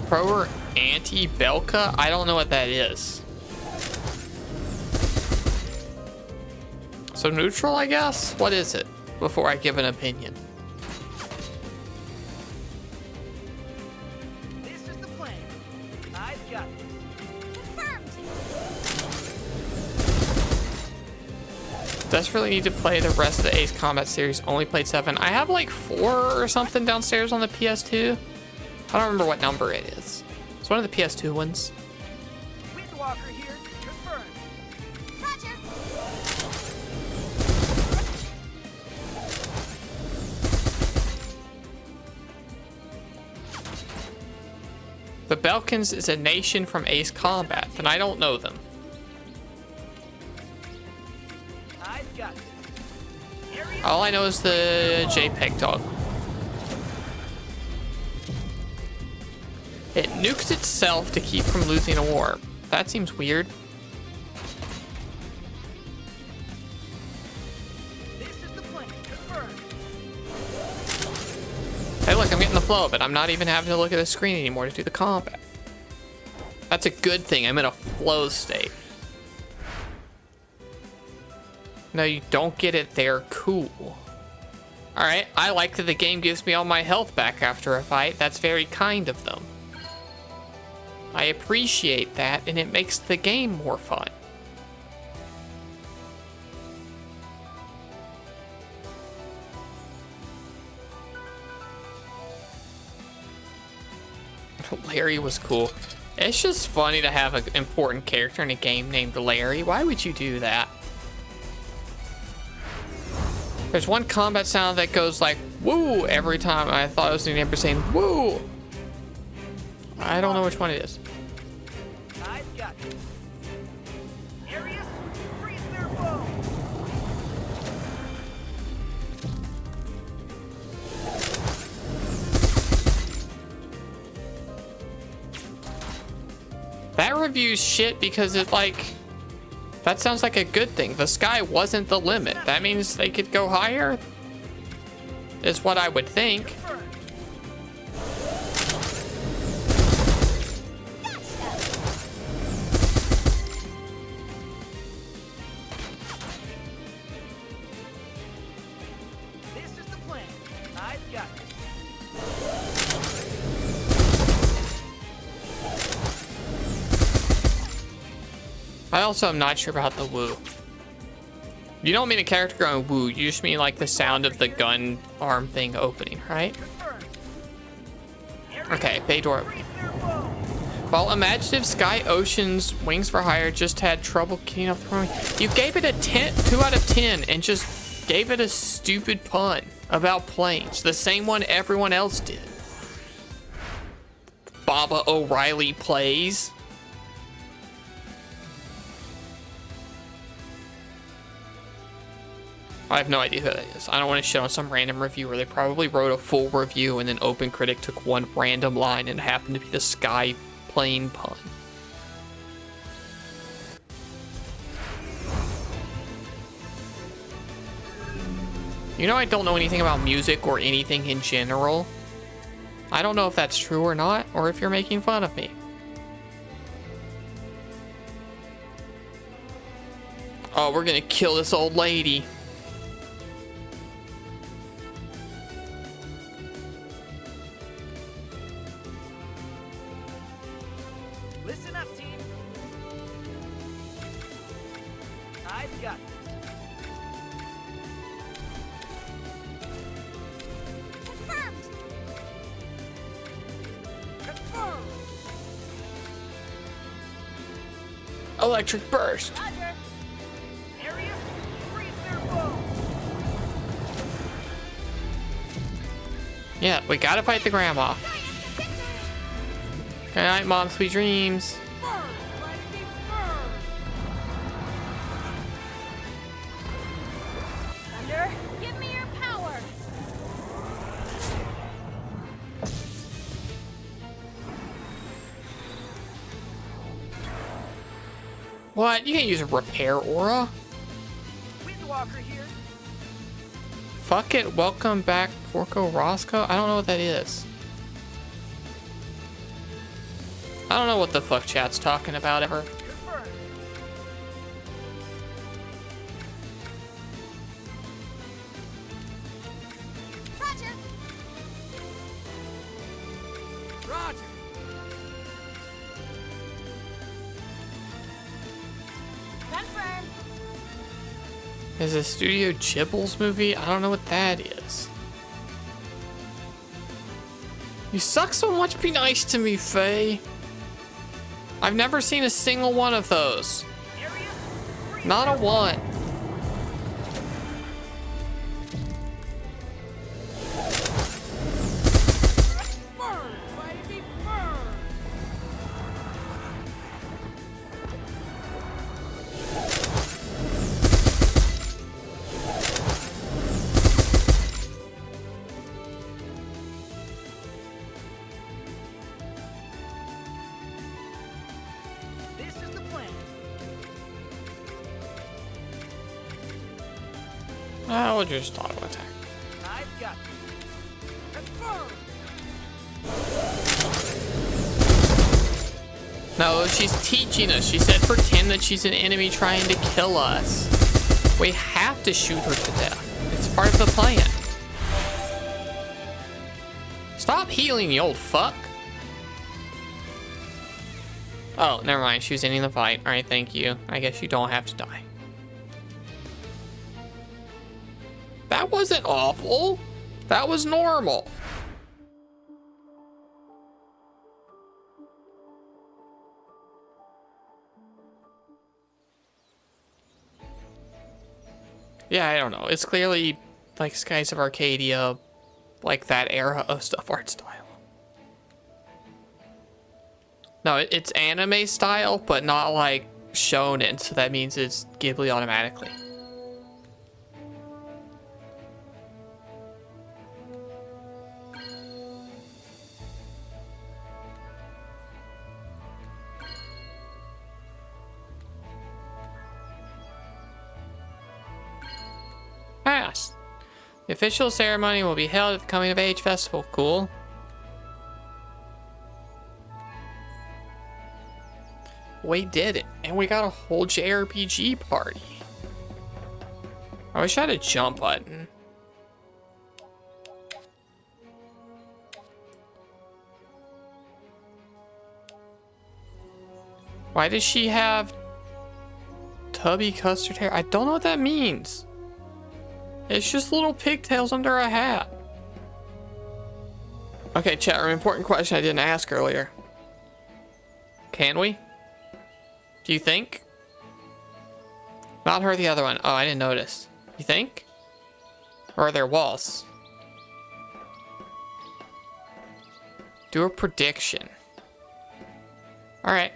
Pro or anti-Belka? I don't know what that is. So neutral, I guess? What is it? Before I give an opinion. This is the plan. I've got this. Confirmed. Desperately need to play the rest of the Ace Combat series. Only played 7. I have like 4 or something downstairs on the PS2. I don't remember what number it is. It's one of the PS2 ones. Windwalker here. Confirmed. Roger. The Belkans is a nation from Ace Combat, and I don't know them. I've got this. Area All I know is the JPEG dog. It nukes itself to keep from losing a war. That seems weird. This is the plan. Confirmed. Hey, look, I'm getting the flow of it. I'm not even having to look at the screen anymore to do the combat. That's a good thing. I'm in a flow state. No, you don't get it there. Cool. Alright, I like that the game gives me all my health back after a fight. That's very kind of them. I appreciate that, and it makes the game more fun. Larry was cool. It's just funny to have an important character in a game named Larry. Why would you do that? There's one combat sound that goes like, woo, every time. I thought it was the neighbor saying, woo. I don't know which one it is. I've got this. Areas, freeze their bow. That review's shit because it like, that sounds like a good thing. The sky wasn't the limit. That means they could go higher? Is what I would think. Confirmed. This is the plan. I've got this. I also am not sure about the woo. You don't mean a character going woo, you just mean like the sound of the gun arm thing opening, right? Confirmed. Okay, bay door. Freeze their bow. While imaginative Sky Ocean's Wings for Hire just had trouble getting off the runway, you gave it a 2 out of 10 and just gave it a stupid pun about planes, the same one everyone else did. Baba O'Reilly plays. I have no idea who that is. I don't want to shit on some random reviewer. They probably wrote a full review and then OpenCritic took one random line and it happened to be the Sky Plane pun. You know, I don't know anything about music or anything in general. I don't know if that's true or not, or if you're making fun of me. Oh, we're gonna kill this old lady. Listen up, team. I've got this. Confirmed. Confirmed. Electric burst. Roger. Area, freeze their bow. Yeah, we gotta fight the grandma. Giants to victory. Good night, Mom. Sweet dreams. Burn, lightning, burn. Thunder, give me your power. What? You can't use a repair aura? Windwalker here. Fuck it. Welcome back, Porco Roscoe. I don't know what that is. I don't know what the fuck chat's talking about ever. Confirmed. Roger. Confirmed. Is a Studio Ghiblis movie? I don't know what that is. You suck so much, be nice to me, Faye. I've never seen a single one of those. Area. Not a one. Burn, baby, burn. This is the plan. I'll just auto attack. I've got this. Confirmed. No, she's teaching us. She said pretend that she's an enemy trying to kill us. We have to shoot her to death. It's part of the plan. Stop healing, you old fuck. Oh, never mind. She was ending the fight. All right, thank you. I guess you don't have to die. That wasn't awful. That was normal. Yeah, I don't know. It's clearly like Skies of Arcadia, like that era of stuff art style. No, it's anime style, but not like shonen, so that means it's Ghibli automatically. Pass. The official ceremony will be held at the Coming of Age Festival. Cool. We did it, and we got a whole JRPG party. I wish I had a jump button. Why does she have tubby custard hair? I don't know what that means. It's just little pigtails under a hat. Okay, chat room, important question I didn't ask earlier. Can we? Do you think? Not her, the other one. Oh, I didn't notice. You think? Or are there walls? Do a prediction. Alright.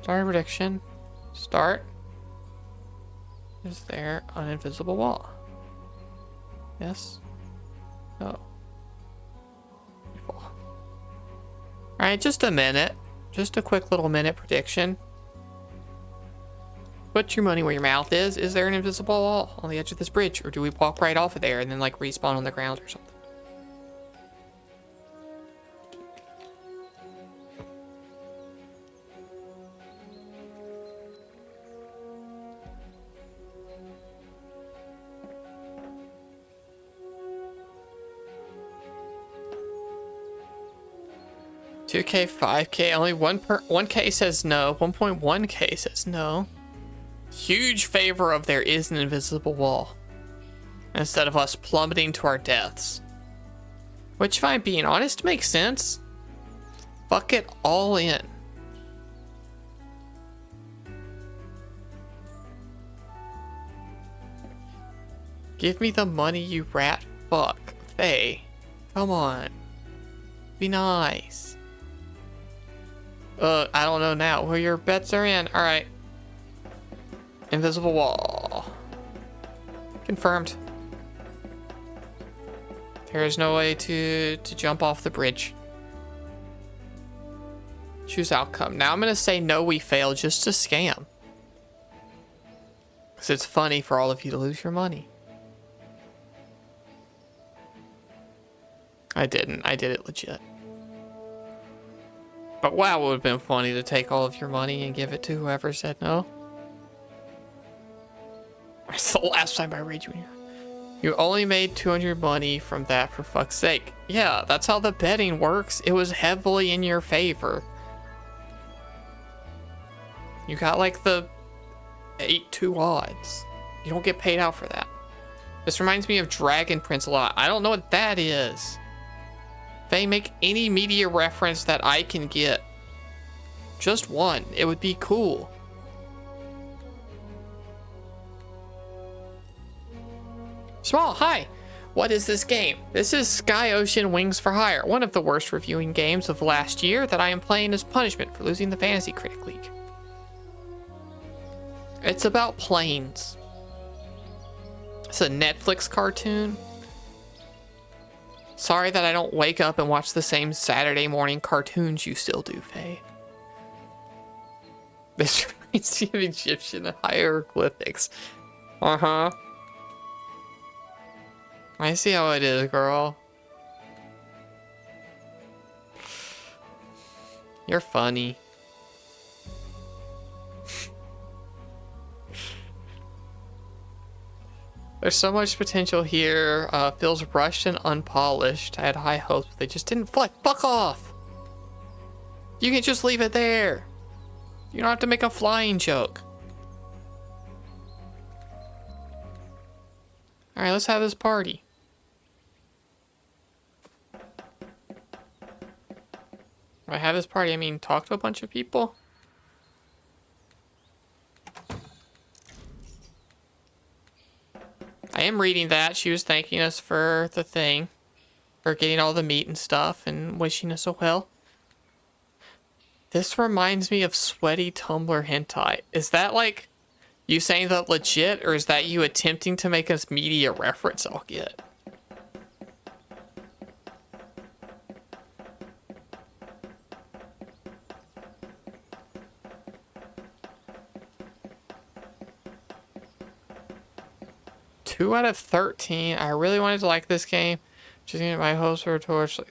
Start a prediction. Start. Is there an invisible wall? Yes. No. Alright, just a minute. Just a quick little minute prediction. Put your money where your mouth is. Is there an invisible wall on the edge of this bridge? Or do we walk right off of there and then like respawn on the ground or something? $2K, $5K, only 1K says no, 1.1K says no. Huge favor of there is an invisible wall. Instead of us plummeting to our deaths. Which, if I'm being honest, makes sense. Fuck it all in. Give me the money, you rat fuck. Faye, come on. Be nice. I don't know now. Well, your bets are in. Alright. Invisible wall. Confirmed. There is no way to jump off the bridge. Choose outcome. Now I'm going to say no, we failed just to scam. Because it's funny for all of you to lose your money. I didn't. I did it legit. But wow, it would have been funny to take all of your money and give it to whoever said no. It's the last time I read you in here. You only made 200 money from that, for fuck's sake. Yeah, that's how the betting works. It was heavily in your favor. You got like the 8-2 odds. You don't get paid out for that. This reminds me of Dragon Prince a lot. I don't know what that is. If they make any media reference that I can get, just one, it would be cool. Small, hi. What is this game? This is Sky Ocean Wings for Hire, one of the worst reviewing games of last year that I am playing as punishment for losing the Fantasy Critic League. It's about planes. It's a Netflix cartoon. Sorry that I don't wake up and watch the same Saturday morning cartoons you still do, Faye. This reminds me of Egyptian hieroglyphics. Uh-huh. I see how it is, girl. You're funny. There's so much potential here. Feels rushed and unpolished. I had high hopes, but they just didn't fly. Fuck off! You can just leave it there. You don't have to make a flying joke. Alright, let's have this party. When I have this party, I mean talk to a bunch of people? I am reading that. She was thanking us for the thing. For getting all the meat and stuff and wishing us a well. This reminds me of sweaty Tumblr hentai. Is that like you saying that legit, or is that you attempting to make us media reference? I'll get. Two out of 13. I really wanted to like this game. Just getting my hopes for a torch.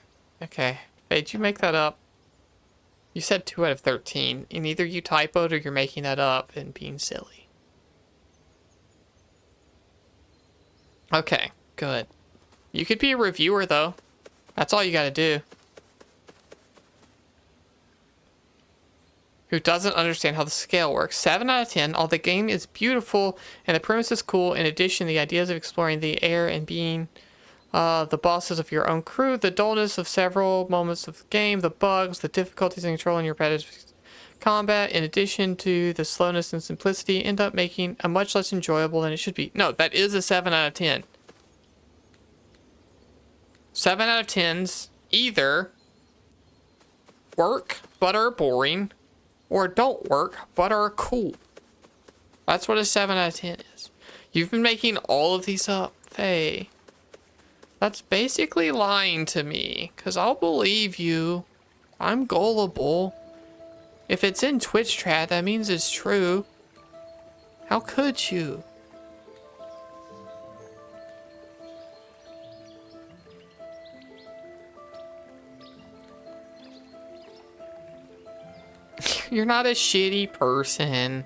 Okay. Hey, did you make that up? You said 2 out of 13. And either you typoed or you're making that up and being silly. Okay, good. You could be a reviewer, though. That's all you gotta do. Who doesn't understand how the scale works. 7 out of 10. All the game is beautiful and the premise is cool. In addition, the ideas of exploring the air and being the bosses of your own crew, the dullness of several moments of the game, the bugs, the difficulties in controlling your repetitive combat, in addition to the slowness and simplicity, end up making a much less enjoyable than it should be. No, that is a 7 out of 10. 7 out of 10s either work but are boring, or don't work but are cool. That's what a 7 out of 10 is. You've been making all of these up, Faye. That's basically lying to me, because I'll believe you. I'm gullible. If it's in Twitch chat, that means it's true. How could you? You're not a shitty person.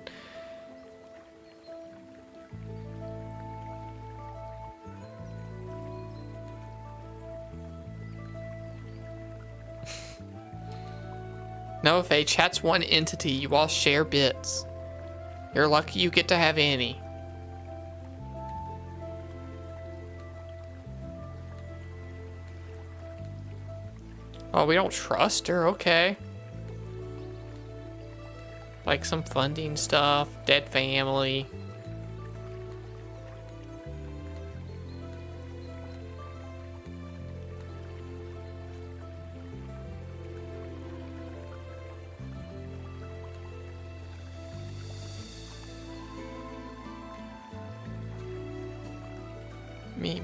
No, Faye, chat's one entity. You all share bits. You're lucky you get to have any. Oh, we don't trust her? Okay. Like some funding stuff, dead family. Mimi.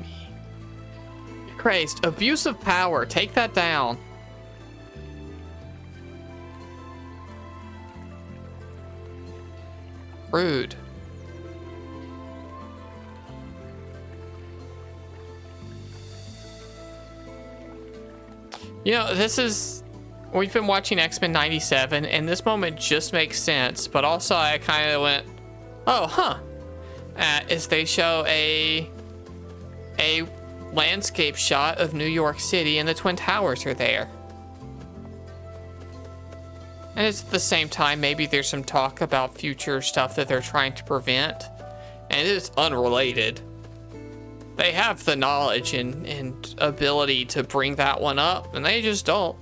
You're crazed. Abuse of power. Take that down. Rude. You know, this is... We've been watching X-Men 97, and this moment just makes sense, but also I kind of went, oh, huh. As they show a a landscape shot of New York City and the Twin Towers are there. And it's at the same time, maybe there's some talk about future stuff that they're trying to prevent. And it's unrelated. They have the knowledge and ability to bring that one up, and they just don't.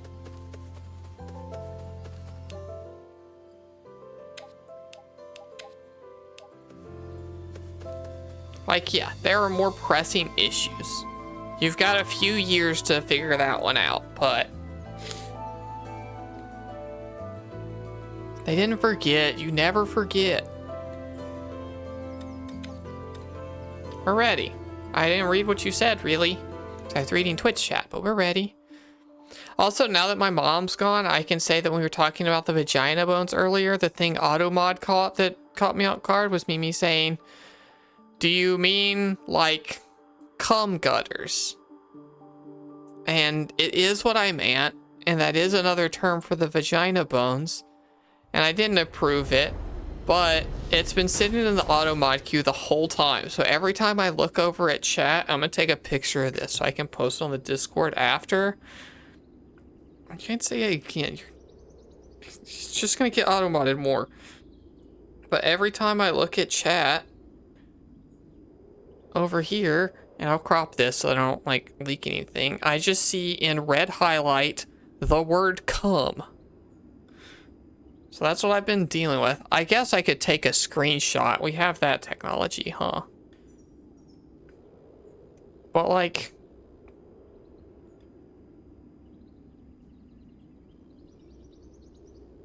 Like, yeah, there are more pressing issues. You've got a few years to figure that one out, but they didn't forget. You never forget. We're ready. I didn't read what you said, really. I was reading Twitch chat, but we're ready. Also, now that my mom's gone, I can say that when we were talking about the vagina bones earlier, the thing Automod caught that caught me off guard was Mimi saying, "Do you mean like cum gutters?" And it is what I meant, and that is another term for the vagina bones. And I didn't approve it, but it's been sitting in the Automod queue the whole time. So every time I look over at chat, I'm gonna take a picture of this so I can post it on the Discord after. I can't say I can't. It's just gonna get automodded more. But every time I look at chat over here, and I'll crop this so I don't like leak anything, I just see in red highlight the word cum. So that's what I've been dealing with. I guess I could take a screenshot. We have that technology, huh? But like,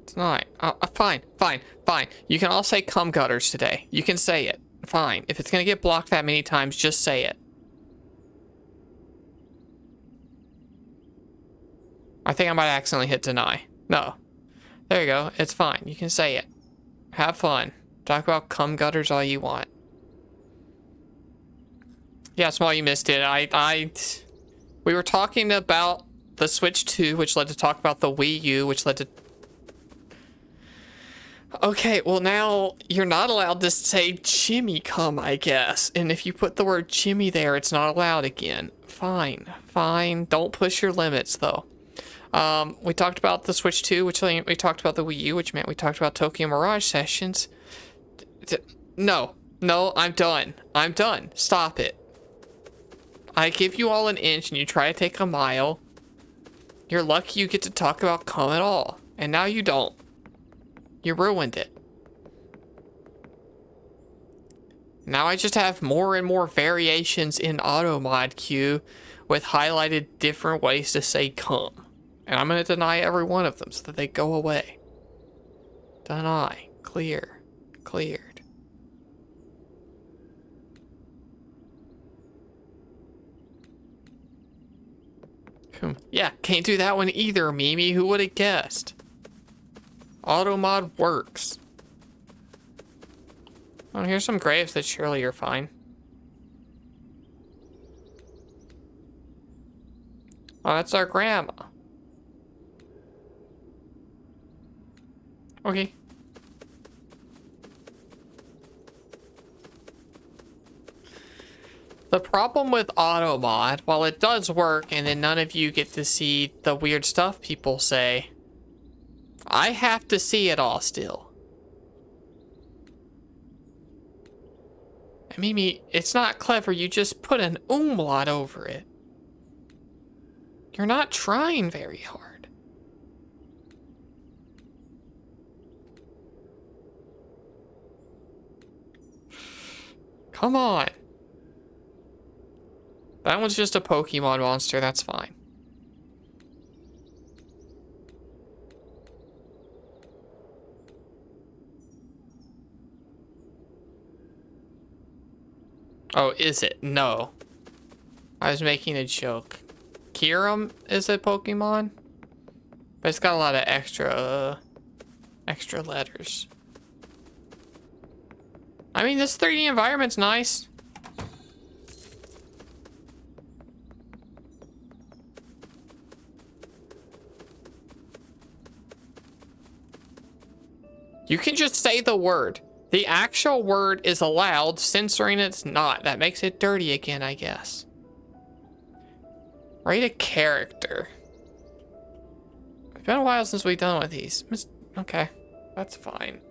it's not. Fine. You can all say cum gutters today. You can say it. Fine. If it's gonna get blocked that many times, just say it. I think I might accidentally hit deny. No. There you go. It's fine. You can say it. Have fun. Talk about cum gutters all you want. Yeah, Small, you missed it. We were talking about the Switch 2, which led to talk about the Wii U, which led to... Okay, well now you're not allowed to say Jimmy cum, I guess. And if you put the word Jimmy there, it's not allowed again. Fine. Don't push your limits, though. We talked about the Switch 2, which we talked about the Wii U, which meant we talked about Tokyo Mirage Sessions. No, I'm done. Stop it. I give you all an inch and you try to take a mile. You're lucky you get to talk about cum at all. And now you don't. You ruined it. Now I just have more and more variations in Automod queue with highlighted different ways to say cum. And I'm going to deny every one of them so that they go away. Deny. Clear. Cleared. Yeah, can't do that one either, Mimi. Who would have guessed? Automod works. Oh, here's some graves that surely are fine. Oh, that's our grandma. Okay. The problem with Automod, while it does work and then none of you get to see the weird stuff people say, I have to see it all still. Mimi, it's not clever. You just put an umlaut over it. You're not trying very hard. Come on. That one's just a Pokemon monster. That's fine. Oh, is it? No. I was making a joke. Kyurem is a Pokemon, but it's got a lot of extra letters. I mean, this 3D environment's nice. You can just say the word. The actual word is allowed, censoring it's not. That makes it dirty again, I guess. Rate a character. It's been a while since we've done with these. Okay, that's fine.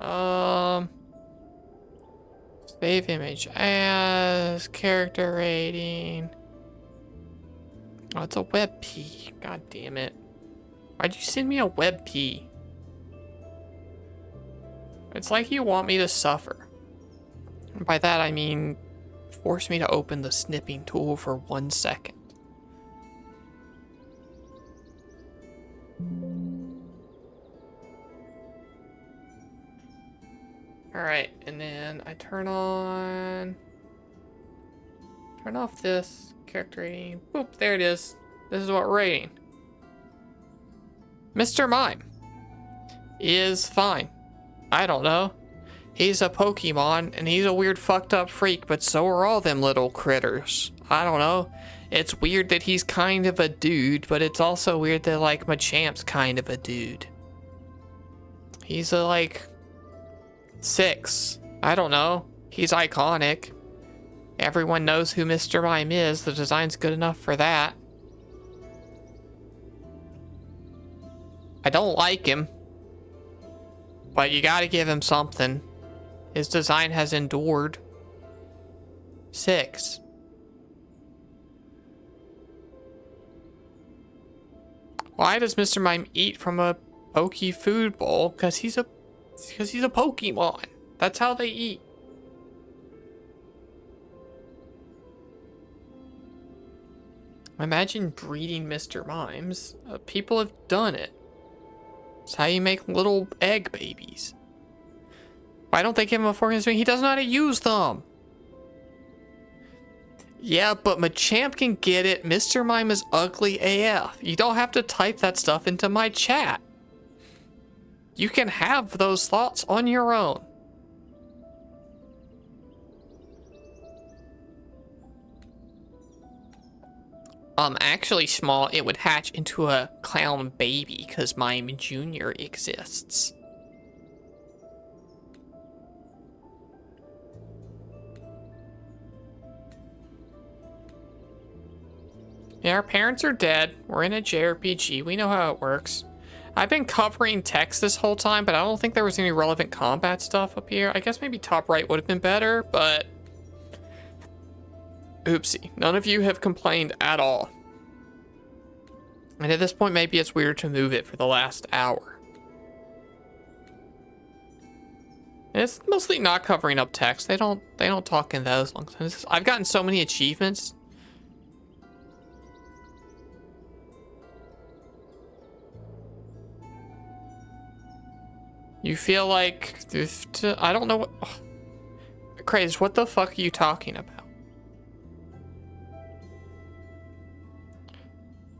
Save image as character rating. Oh, it's a WebP. God damn it. Why'd you send me a WebP? It's like you want me to suffer. And by that I mean force me to open the snipping tool for 1 second. Alright, and then I turn off this character rating. Boop, there it is. This is what we're rating. Mr. Mime is fine. I don't know. He's a Pokemon, and he's a weird fucked up freak, but so are all them little critters. I don't know. It's weird that he's kind of a dude, but it's also weird that, like, Machamp's kind of a dude. He's a, like, 6. I don't know. He's iconic. Everyone knows who Mr. Mime is. The design's good enough for that. I don't like him. But you gotta give him something. His design has endured. 6. Why does Mr. Mime eat from a Poke food bowl? Because he's a Pokemon. That's how they eat. Imagine breeding Mr. Mimes. People have done it. It's how you make little egg babies. Why don't they give him a fork and spoon? He doesn't know how to use them. Yeah, but Machamp can get it. Mr. Mime is ugly AF. You don't have to type that stuff into my chat. You can have those thoughts on your own. Actually small, it would hatch into a clown baby because Mime Jr. exists. Yeah, our parents are dead. We're in a JRPG. We know how it works. I've been covering text this whole time, but I don't think there was any relevant combat stuff up here. I guess maybe top right would have been better, but... Oopsie. None of you have complained at all. And at this point, maybe it's weird to move it for the last hour. And it's mostly not covering up text. They don't talk in those long sentences. I've gotten so many achievements. You feel like... I don't know what... Craze, what the fuck are you talking about?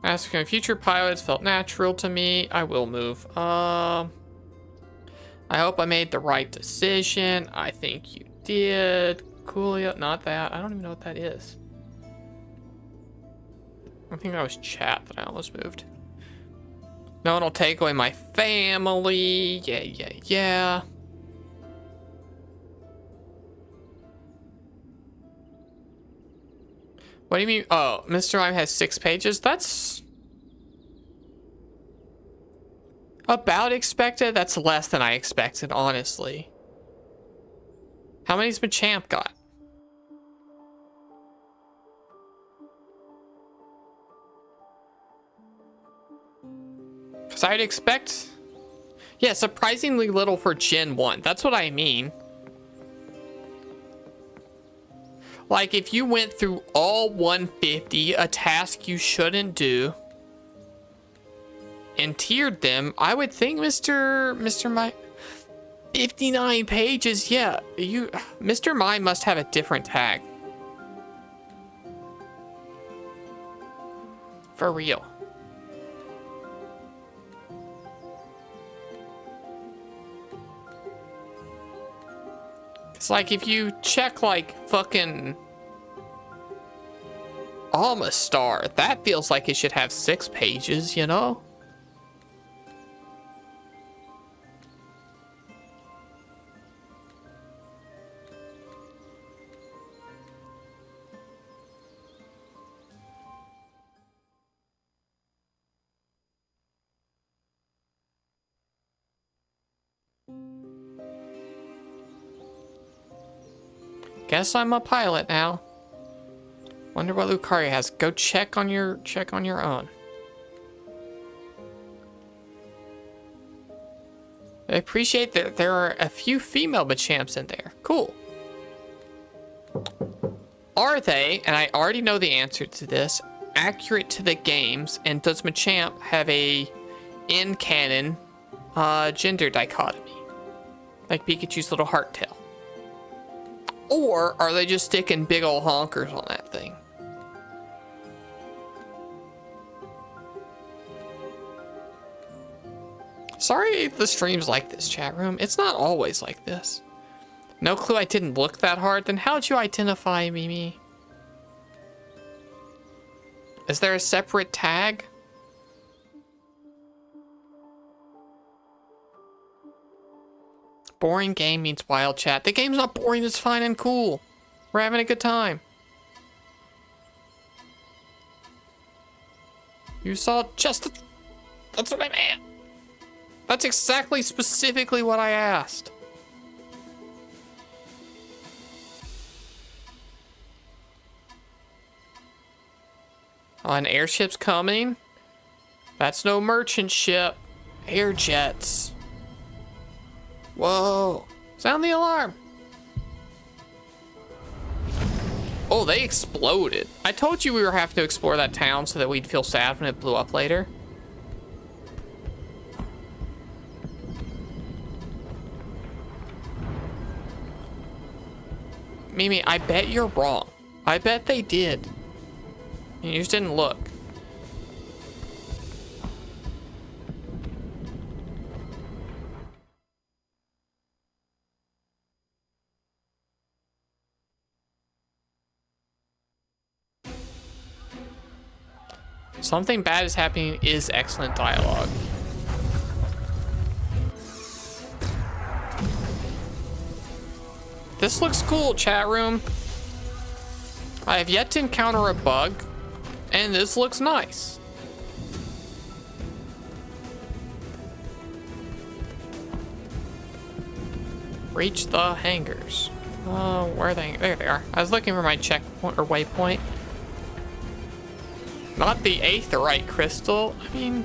Asking future pilots felt natural to me. I will move. I hope I made the right decision. I think you did. Coolio, not that. I don't even know what that is. I think that was chat that I almost moved. No one will take away my family. Yeah. What do you mean? Oh, Mr. Mime has 6 pages? That's about expected. That's less than I expected, honestly. How many's Machamp got? Because I'd expect... Yeah, surprisingly little for Gen 1. That's what I mean. Like, if you went through all 150, a task you shouldn't do, and tiered them, I would think Mr. Mime... 59 pages, yeah. Mr. Mime must have a different tag. For real. It's like if you check like fucking Almastar, that feels like it should have 6 pages, you know? Guess I'm a pilot now. Wonder what Lucario has. Go check on your own. I appreciate that there are a few female Machamps in there. Cool. Are they, and I already know the answer to this, accurate to the games, and does Machamp have a in-canon gender dichotomy? Like Pikachu's little heart tail. Or are they just sticking big ol' honkers on that thing? Sorry if the stream's like this, chat room. It's not always like this. No clue I didn't look that hard. Then how'd you identify Mimi? Is there a separate tag? Boring game means wild chat. The game's not boring, it's fine and cool. We're having a good time. You saw just... That's what I meant. That's exactly, specifically what I asked. Oh, an airship's coming? That's no merchant ship. Air jets. Whoa. Sound the alarm. Oh, they exploded. I told you we were having to explore that town so that we'd feel sad when it blew up later. Mimi, I bet you're wrong. I bet they did. You just didn't look. Something bad is happening is excellent dialogue. This looks cool, chat room. I have yet to encounter a bug, and this looks nice. Reach the hangars. Oh, where are they? There they are. I was looking for my checkpoint or waypoint. Not the aetherite crystal. I mean,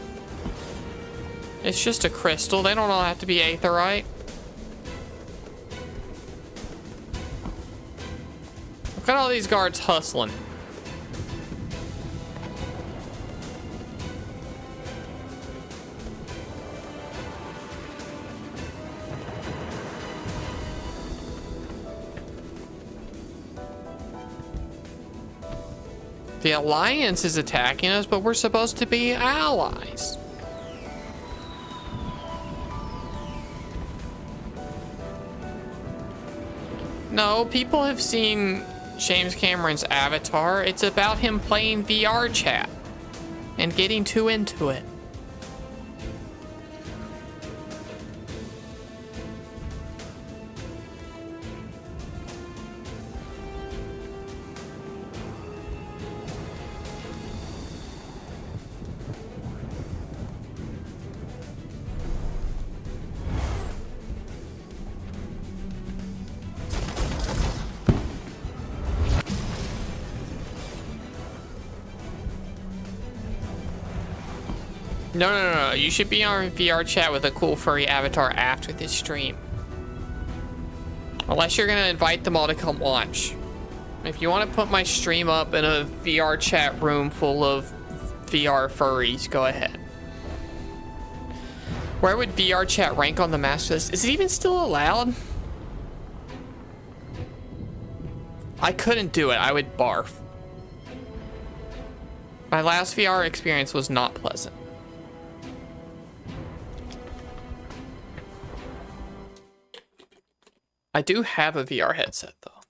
it's just a crystal. They don't all have to be aetherite. Look at all these guards hustling. The Alliance is attacking us, but we're supposed to be allies. No, people have seen James Cameron's Avatar. It's about him playing VR chat and getting too into it. No. You should be on VR chat with a cool furry avatar after this stream. Unless you're gonna invite them all to come watch. If you want to put my stream up in a VR chat room full of VR furries, go ahead. Where would VR chat rank on the master list? Is it even still allowed? I couldn't do it. I would barf. My last VR experience was not pleasant. I do have a VR headset though,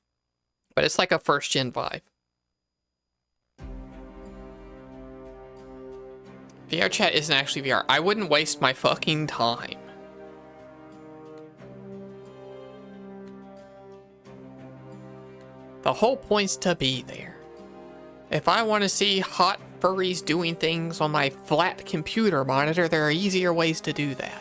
but it's like a first gen Vive. VR chat isn't actually VR. I wouldn't waste my fucking time. The whole point's to be there. If I want to see hot furries doing things on my flat computer monitor, there are easier ways to do that.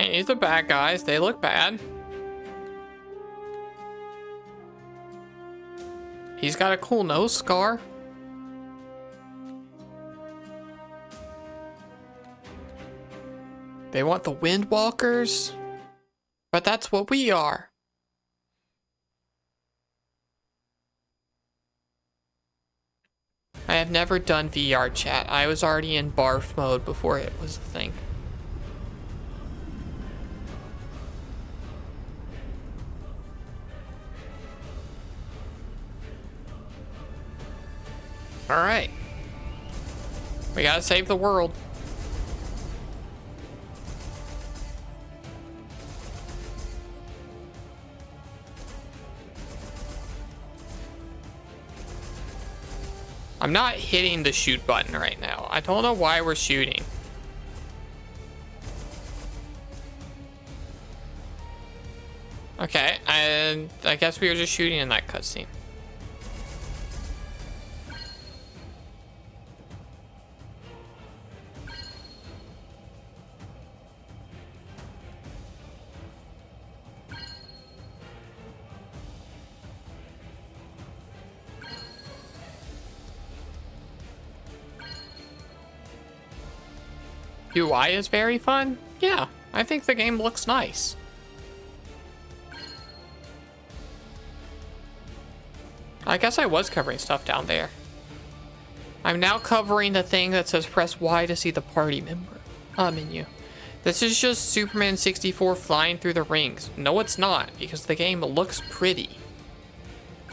Alright, these are bad guys. They look bad. He's got a cool nose scar. They want the Windwalkers. But that's what we are. I have never done VR chat. I was already in barf mode before it was a thing. Alright. We gotta save the world. I'm not hitting the shoot button right now. I don't know why we're shooting. Okay, and I guess we were just shooting in that cutscene. UI is very fun. Yeah, I think the game looks nice. I guess I was covering stuff down there. I'm now covering the thing that says press Y to see the party member menu. This is just Superman 64 flying through the rings. No, it's not, because the game looks pretty.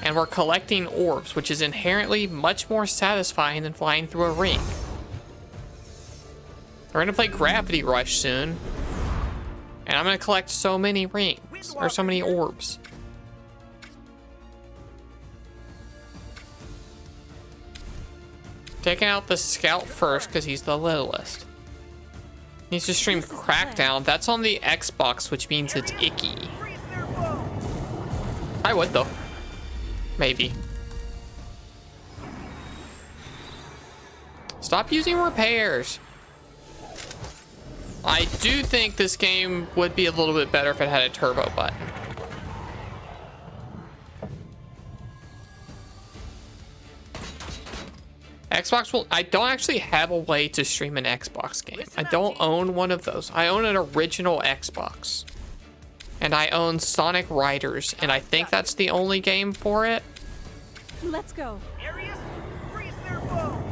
And we're collecting orbs, which is inherently much more satisfying than flying through a ring. We're gonna play Gravity Rush soon. And I'm gonna collect so many rings, or so many orbs. Taking out the scout first, because he's the littlest. Needs to stream Crackdown. That's on the Xbox, which means it's icky. I would, though. Maybe. Stop using repairs. I do think this game would be a little bit better if it had a turbo button. Xbox will... I don't actually have a way to stream an Xbox game. I don't own one of those. I own an original Xbox. And I own Sonic Riders, and I think that's the only game for it. Let's go. Areas, freeze their bow.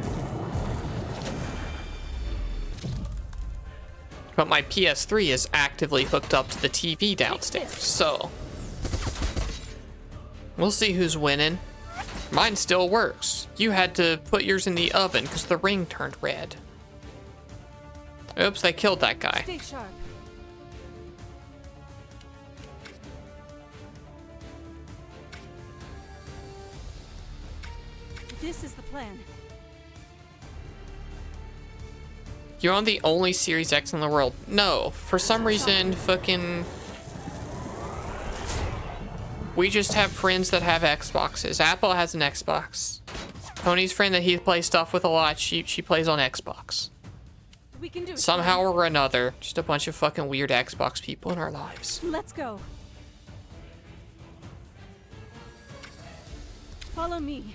But my PS3 is actively hooked up to the TV downstairs, so we'll see who's winning. Mine still works. You had to put yours in the oven because the ring turned red. Oops, they killed that guy. Stay sharp. This is the plan. You own the only Series X in the world. No, for some reason, fucking... We just have friends that have Xboxes. Apple has an Xbox. Tony's friend that he plays stuff with a lot, she plays on Xbox. We can do it. Somehow or another, just a bunch of fucking weird Xbox people in our lives. Let's go. Follow me.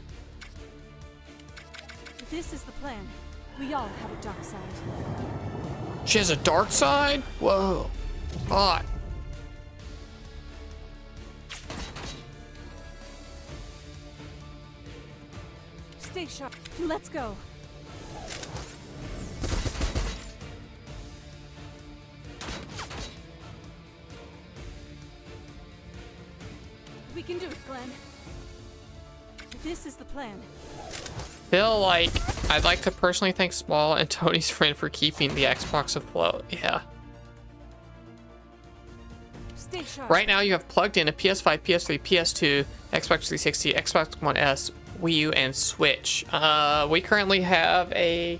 This is the plan. We all have a dark side. She has a dark side? Whoa. Hot. Stay sharp. Let's go. We can do it, Glenn. This is the plan. Feel like I'd like to personally thank Small and Tony's friend for keeping the Xbox afloat. Yeah. Stay sharp. Right now you have plugged in a PS5, PS3, PS2, Xbox 360, Xbox One S, Wii U, and Switch. We currently have we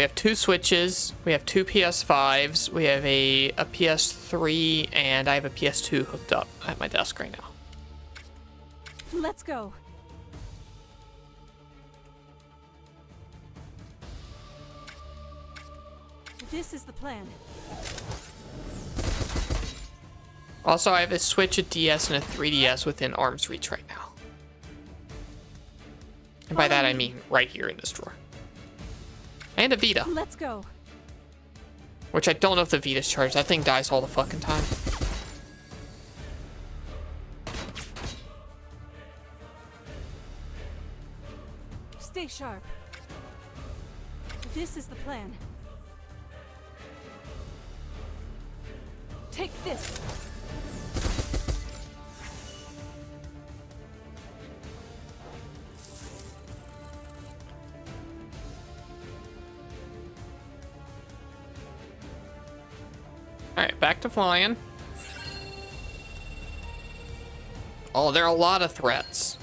have 2 Switches, we have 2 PS5s, we have a PS3, and I have a PS2 hooked up at my desk right now. Let's go. This is the plan. Also, I have a Switch, a DS, and a 3DS within arm's reach right now. And by that I mean right here in this drawer. And a Vita, Let's go. which I don't know if the Vita's charged. That thing dies all the fucking time. Stay sharp. This is the plan. Take this. Alright, back to flying. Oh, there are a lot of threats.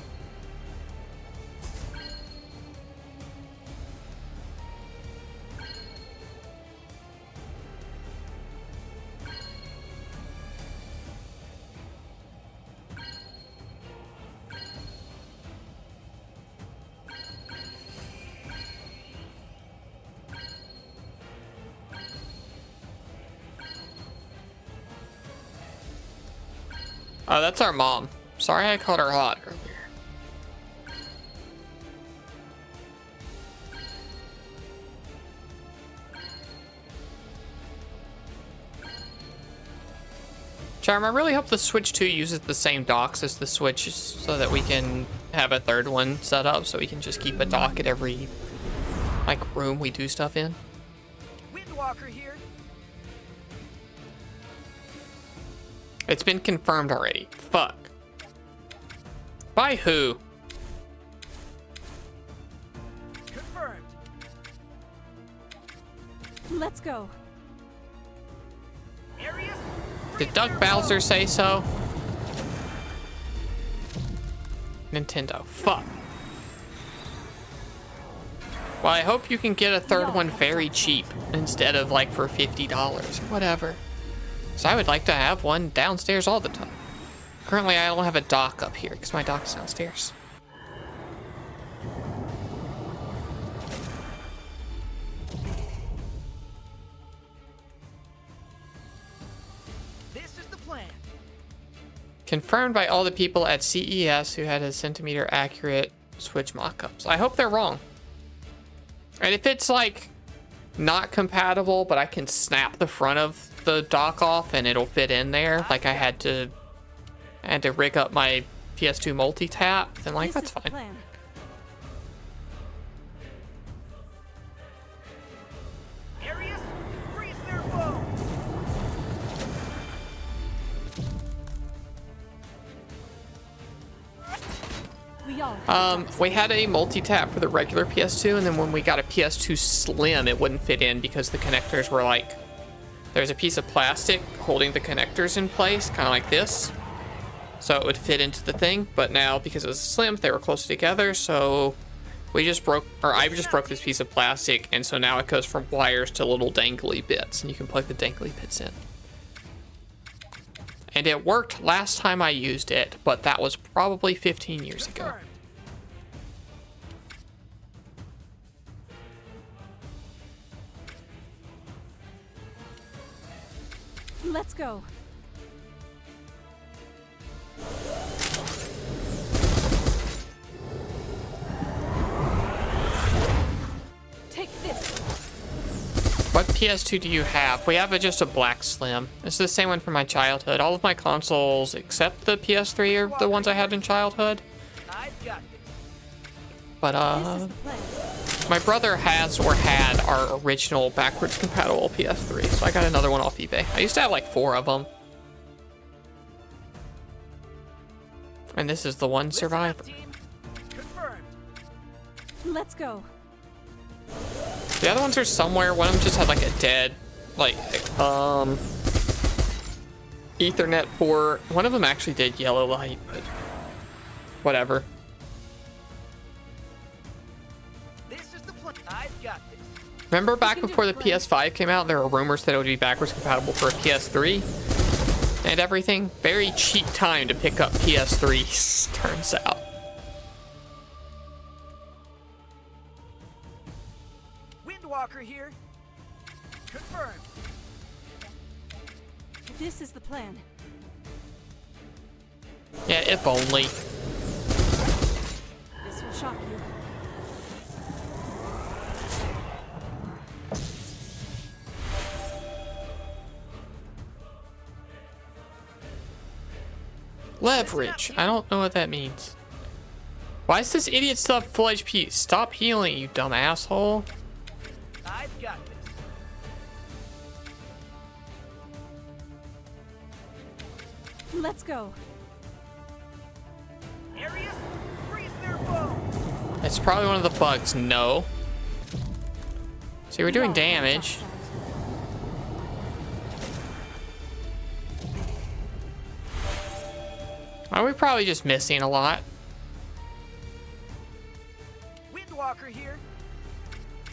Oh, that's our mom. Sorry I called her hot earlier. Charm, I really hope the Switch 2 uses the same docks as the Switch so that we can have a third one set up so we can just keep a dock at every, like, room we do stuff in. Windwalker here. It's been confirmed already. Fuck. By who? Confirmed. Let's go. Areas. Did Doug Bowser say so? Nintendo. Fuck. Well, I hope you can get a third one very cheap instead of like for $50 or whatever. So I would like to have one downstairs all the time. Currently, I don't have a dock up here because my dock's downstairs. This is the plan. Confirmed by all the people at CES who had a centimeter accurate Switch mock-ups. I hope they're wrong. And if it's like not compatible, but I can snap the front of the dock off and it'll fit in there, like I had to rig up my PS2 multi-tap, then like This that's is the fine. plan. Areas. Freeze their bow. We all. We had a multi-tap for the regular PS2, and then when we got a PS2 Slim, it wouldn't fit in because the connectors were like, there's a piece of plastic holding the connectors in place, kind of like this. So it would fit into the thing, but now because it was Slim, they were closer together, so we just broke, or I just broke this piece of plastic, and so now it goes from wires to little dangly bits, and you can plug the dangly bits in. And it worked last time I used it, but that was probably 15 years ago. Confirmed. Let's go. Take this. What PS2 do you have? We have just a black Slim. It's the same one from my childhood. All of my consoles, except the PS3, are the ones I had in childhood. I've got this. But, This is the plan. my brother has or had our original backwards compatible PS3, so I got another one off eBay. I used to have like 4 of them. And this is the one Listen up, survivor. team. Confirmed. Let's go. The other ones are somewhere. One of them just had like a dead, like, Ethernet port. One of them actually did yellow light, but whatever. This is the plan. I've got this. Remember back can do before it, the Glenn. PS5 came out, there were rumors that it would be backwards compatible for a PS3 and everything. Very cheap time to pick up PS3s, turns out. Windwalker here. Confirmed. This is the plan. Yeah, if only. This will shock you. Leverage. I don't know what that means. Why is this idiot still have full HP? Stop healing, you dumb asshole. I've got this. Let's go. Areas, freeze their bow. It's probably one of the bugs. No. See, we're doing We all have a damage. dark side. Are we probably just missing a lot? Windwalker here.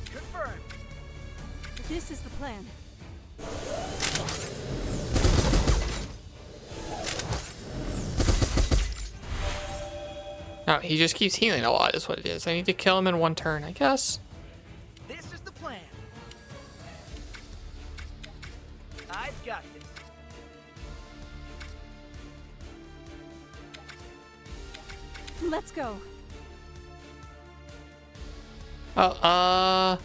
Confirmed. This is the plan. No, he just keeps healing a lot is what it is. I need to kill him in one turn, I guess. This is the plan. I've got this. Let's go. Oh,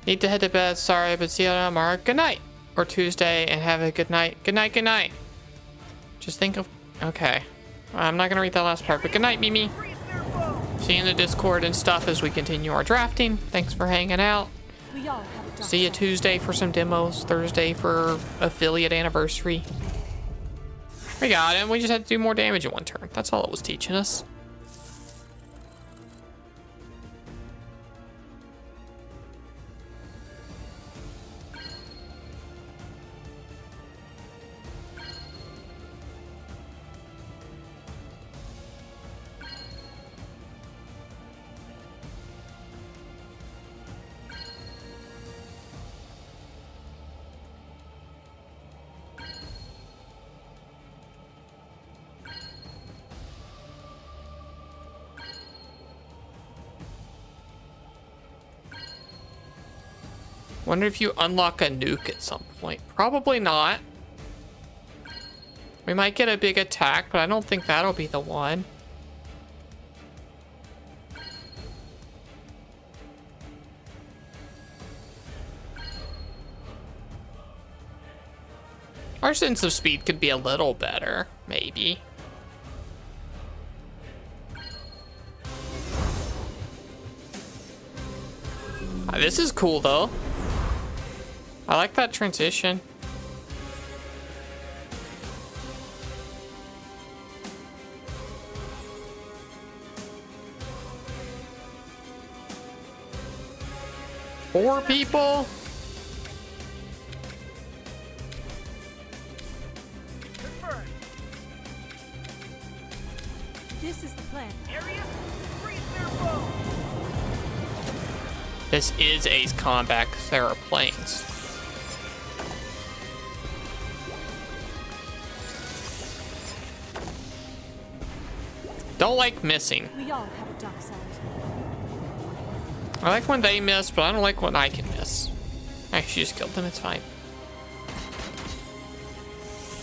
need to head to bed. Sorry, but see you tomorrow. Good night. Or Tuesday, and have a good night. Good night, good night. Just think of... Okay. I'm not gonna read that last part, but good night, Mimi. Freeze their bow. See you in the Discord and stuff as we continue our drafting. Thanks for hanging out. We all have a dark See you side. Tuesday for some demos. Thursday for affiliate anniversary. We got him. We just had to do more damage in one turn. That's all it was teaching us. Wonder if you unlock a nuke at some point. Probably not. We might get a big attack, but I don't think that'll be the one. Our sense of speed could be a little better, maybe. This is cool, though. I like that transition. Four people? Confirmed. This is the plan. Areas, freeze their bow. This is Ace Combat because there are planes. Don't like missing. We all have a dark side. I like when they miss, but I don't like when I can miss. Actually, just killed them. It's fine.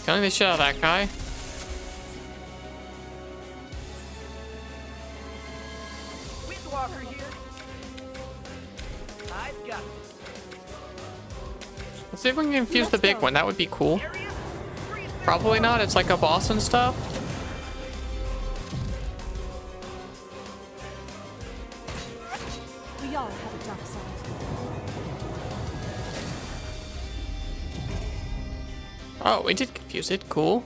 Killing the shit out of that guy. Windwalker here. I've got this. Let's see if we can confuse the Let's big go. one. That would be cool. Areas, freeze their Probably not. It's like a boss and stuff. We all have a dark side. Oh, we did confuse it. Cool.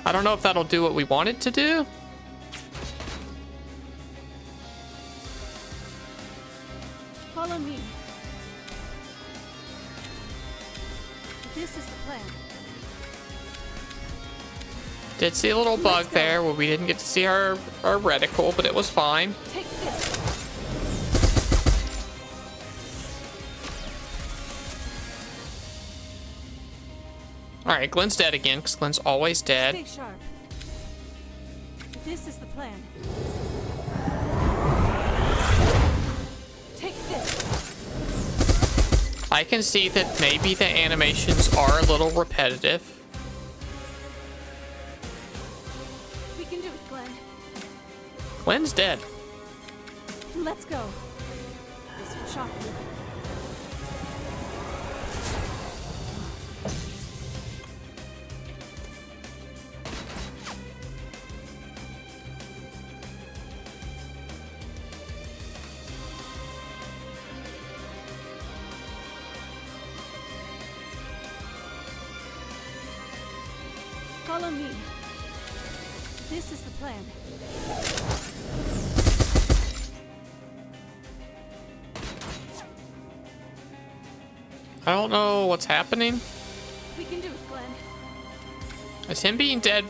I don't know if that'll do what we want it to do. Follow me. This is the plan. Did see a little bug Let's go. there where we didn't get to see our reticle, but it was fine. Take this. Alright, Glenn's dead again, because Glenn's always dead. Stay sharp. This is the plan. Take this. I can see that maybe the animations are a little repetitive. Gwen's dead. Let's go. This will shock you. Follow me. This is the plan. I don't know what's happening. We can do it, Glenn. Is him being dead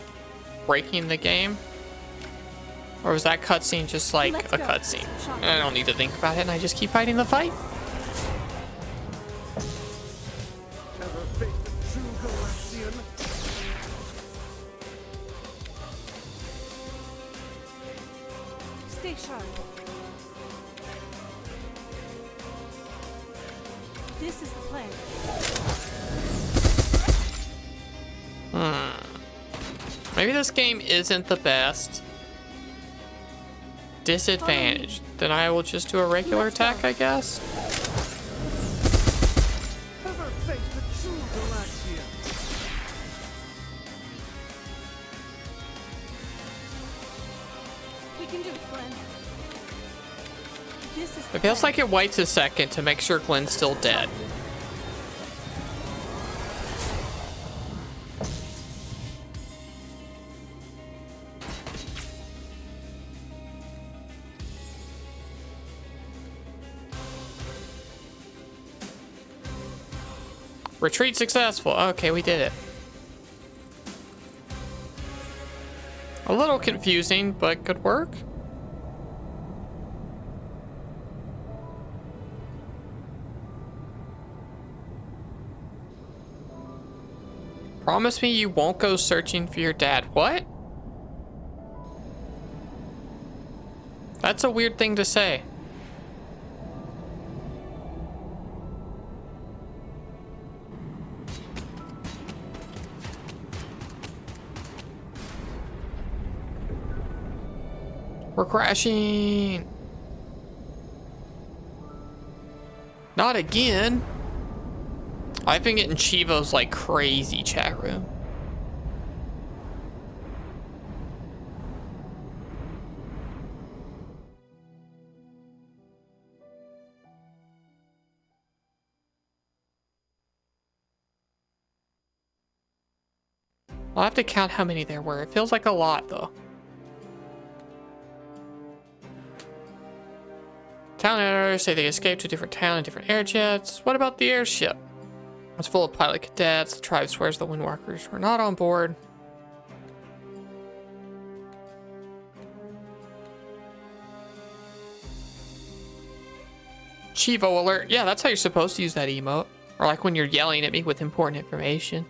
breaking the game? Or was that cutscene just like Let's a go. cutscene? Shot. And I don't need to think about it and I just keep fighting the fight? Ever face the true Galaxian? Stay sharp. This is the plan. Maybe this game isn't the best. Disadvantaged. Then I will just do a regular Let's go. attack, I guess. Ever face the true Galaxian? We can do it, Glenn. This is the It feels plan. like it waits a second to make sure Glenn's still dead. Retreat successful. Okay, we did it. A little confusing, but good work. Promise me you won't go searching for your dad. What? That's a weird thing to say. We're crashing. Not again. I've been getting Chivos like crazy, chat room. I'll have to count how many there were. It feels like a lot, though. Town editors say they escaped to a different town in different air jets. What about the airship? It's full of pilot cadets. The tribe swears the Windwalkers were not on board. Chivo alert. Yeah, that's how you're supposed to use that emote. Or like when you're yelling at me with important information.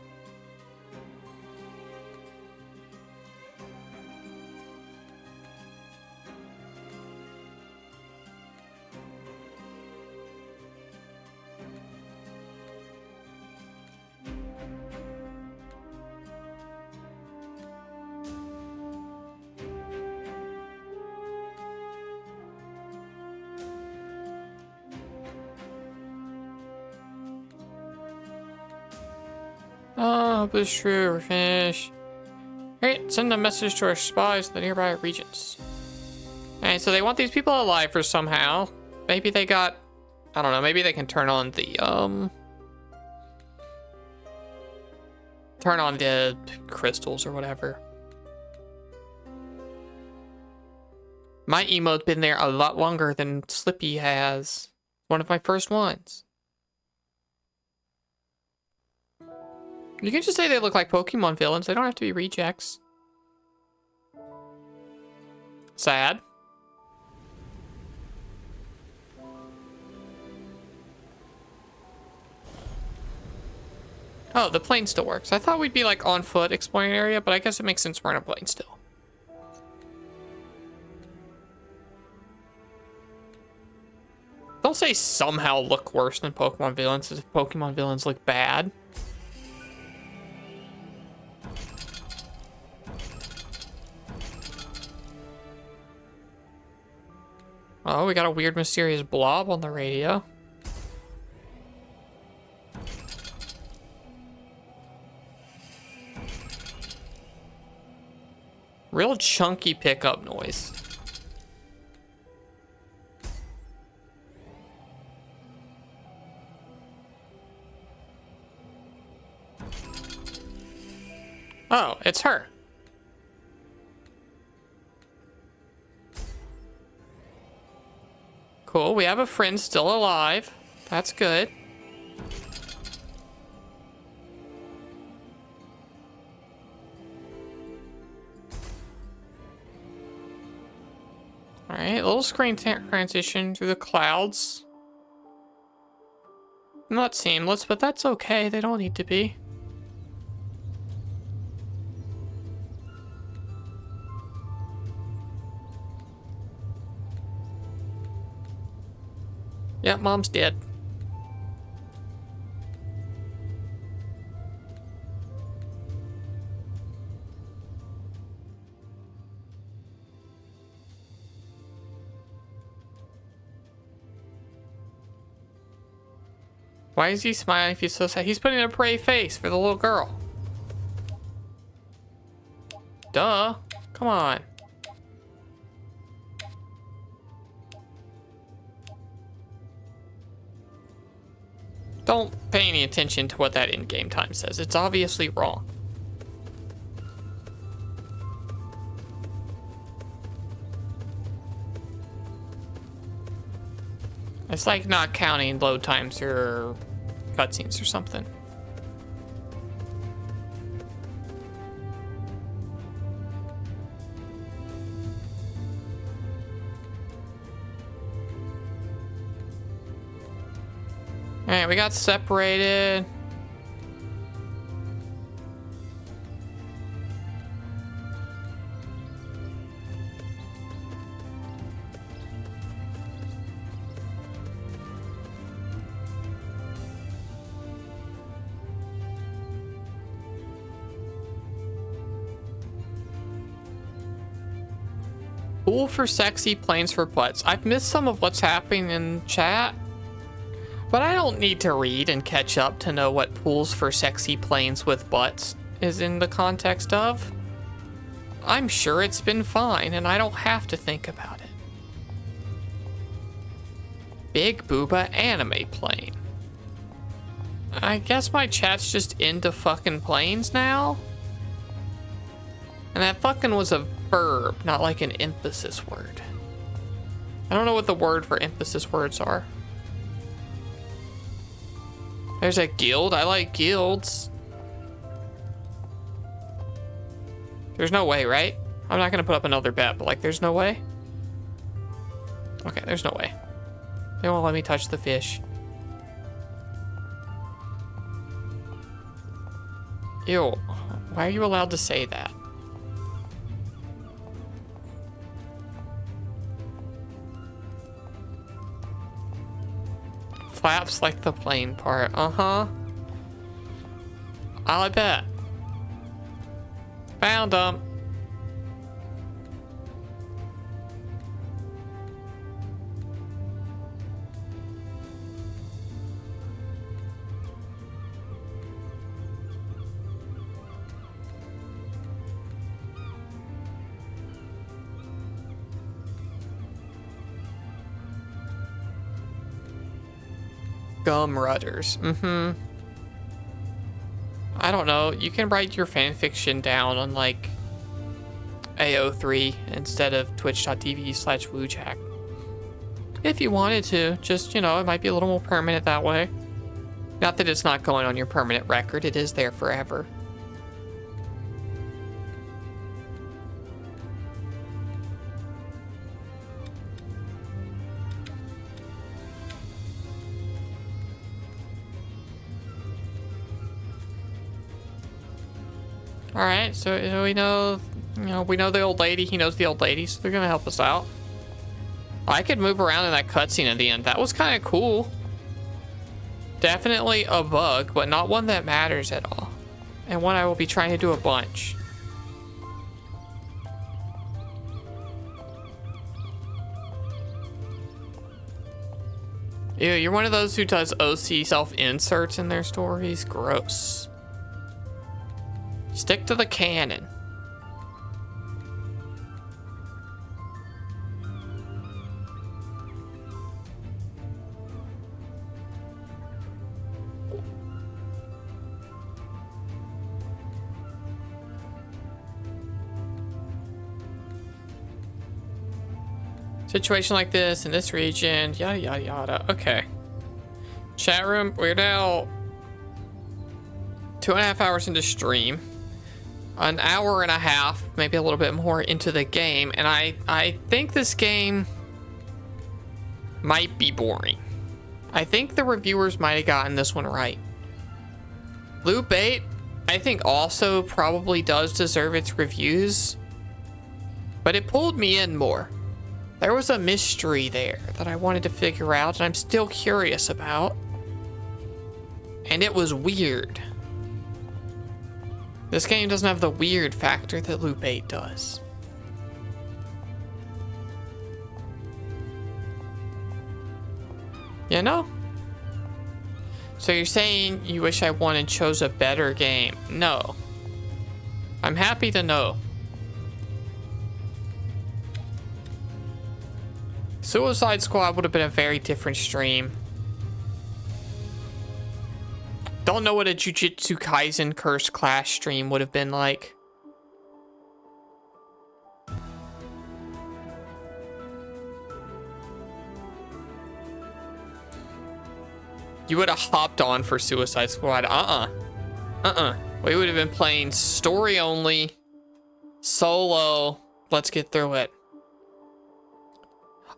Oh, but it's true, we're finished. Alright, send a message to our spies in the nearby regions. Alright, so they want these people alive for somehow. Maybe they got, I don't know, maybe they can turn on the crystals or whatever. My emote's been there a lot longer than Slippy has. One of my first ones. You can just say they look like Pokemon villains. They don't have to be rejects. Sad. Oh, the plane still works. I thought we'd be like on foot exploring an area, but I guess it makes sense we're in a plane still. Don't say somehow look worse than Pokemon villains as if Pokemon villains look bad. Oh, we got a weird mysterious blob on the radio. Real chunky pickup noise. Oh, it's her. Cool, we have a friend still alive. That's good. Alright, little screen transition through the clouds. Not seamless, but that's okay. They don't need to be. Yep, mom's dead. Why is he smiling if he's so sad? He's putting a brave face for the little girl. Duh. Come on. Don't pay any attention to what that in-game time says. It's obviously wrong. It's like not counting load times or cutscenes or something. Alright, we got separated. Pool for sexy, planes for butts. I've missed some of what's happening in chat, but I don't need to read and catch up to know what pools for sexy planes with butts is in the context of. I'm sure it's been fine and I don't have to think about it. Big booba anime plane. I guess my chat's just into fucking planes now? And that fucking was a verb, not like an emphasis word. I don't know what the word for emphasis words are. There's a guild. I like guilds. There's no way, right? I'm not gonna put up another bet, but like, there's no way? Okay, there's no way. They won't let me touch the fish. Ew. Why are you allowed to say that? Flaps like the plane part. Uh-huh. I bet. Found them. Gum rudders. Mm-hmm. I don't know. You can write your fanfiction down on like AO3 instead of twitch.tv/wujak. If you wanted to, just, you know, it might be a little more permanent that way. Not that it's not going on your permanent record, it is there forever. Alright, so we know, we know the old lady, he knows the old lady, so they're gonna help us out. I could move around in that cutscene at the end. That was kind of cool. Definitely a bug, but not one that matters at all. And one I will be trying to do a bunch. Ew, you're one of those who does OC self-inserts in their stories? Gross. Stick to the canon. Situation like this in this region, yada yada yada. Okay. Chat room, we're now 2.5 hours into stream. An hour and a half, maybe a little bit more into the game, and I think this game might be boring. I think the reviewers might have gotten this one right. Loot Bait, I think also probably does deserve its reviews, but it pulled me in more. There was a mystery there that I wanted to figure out, and I'm still curious about. And it was weird. This game doesn't have the weird factor that Loot Bait does. You know? So you're saying you wish I won and chose a better game? No. I'm happy to know. Suicide Squad would have been a very different stream. Don't know what a Jujutsu Kaisen Cursed Clash stream would have been like. You would have hopped on for Suicide Squad. We would have been playing story only, solo. Let's get through it.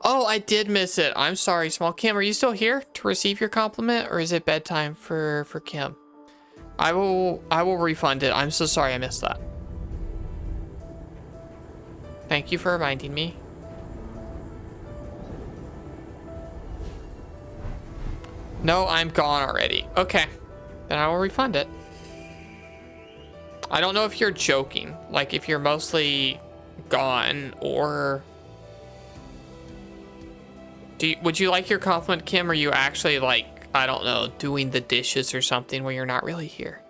Oh, I did miss it. I'm sorry, Small Kim. Are you still here to receive your compliment, or is it bedtime for Kim? I will refund it. I'm so sorry I missed that. Thank you for reminding me. No, I'm gone already. Okay, then I will refund it. I don't know if you're joking, like if you're mostly gone, or would you like your compliment, Kim? Or are you actually, like, I don't know, doing the dishes or something where you're not really here?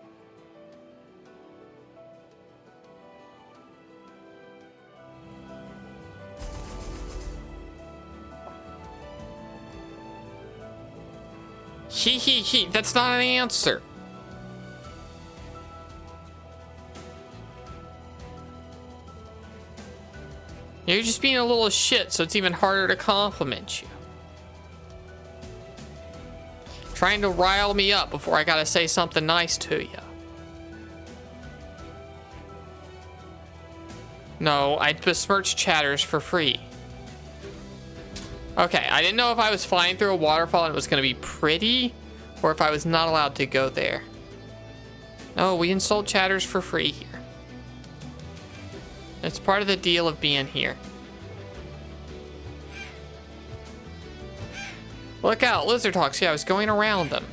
He, that's not an answer. You're just being a little shit, so it's even harder to compliment you. Trying to rile me up before I gotta say something nice to you. No, I besmirch chatters for free. Okay, I didn't know if I was flying through a waterfall and it was gonna be pretty, or if I was not allowed to go there. No, we insult chatters for free here. It's part of the deal of being here. Look out, lizard hawks. Yeah, I was going around them.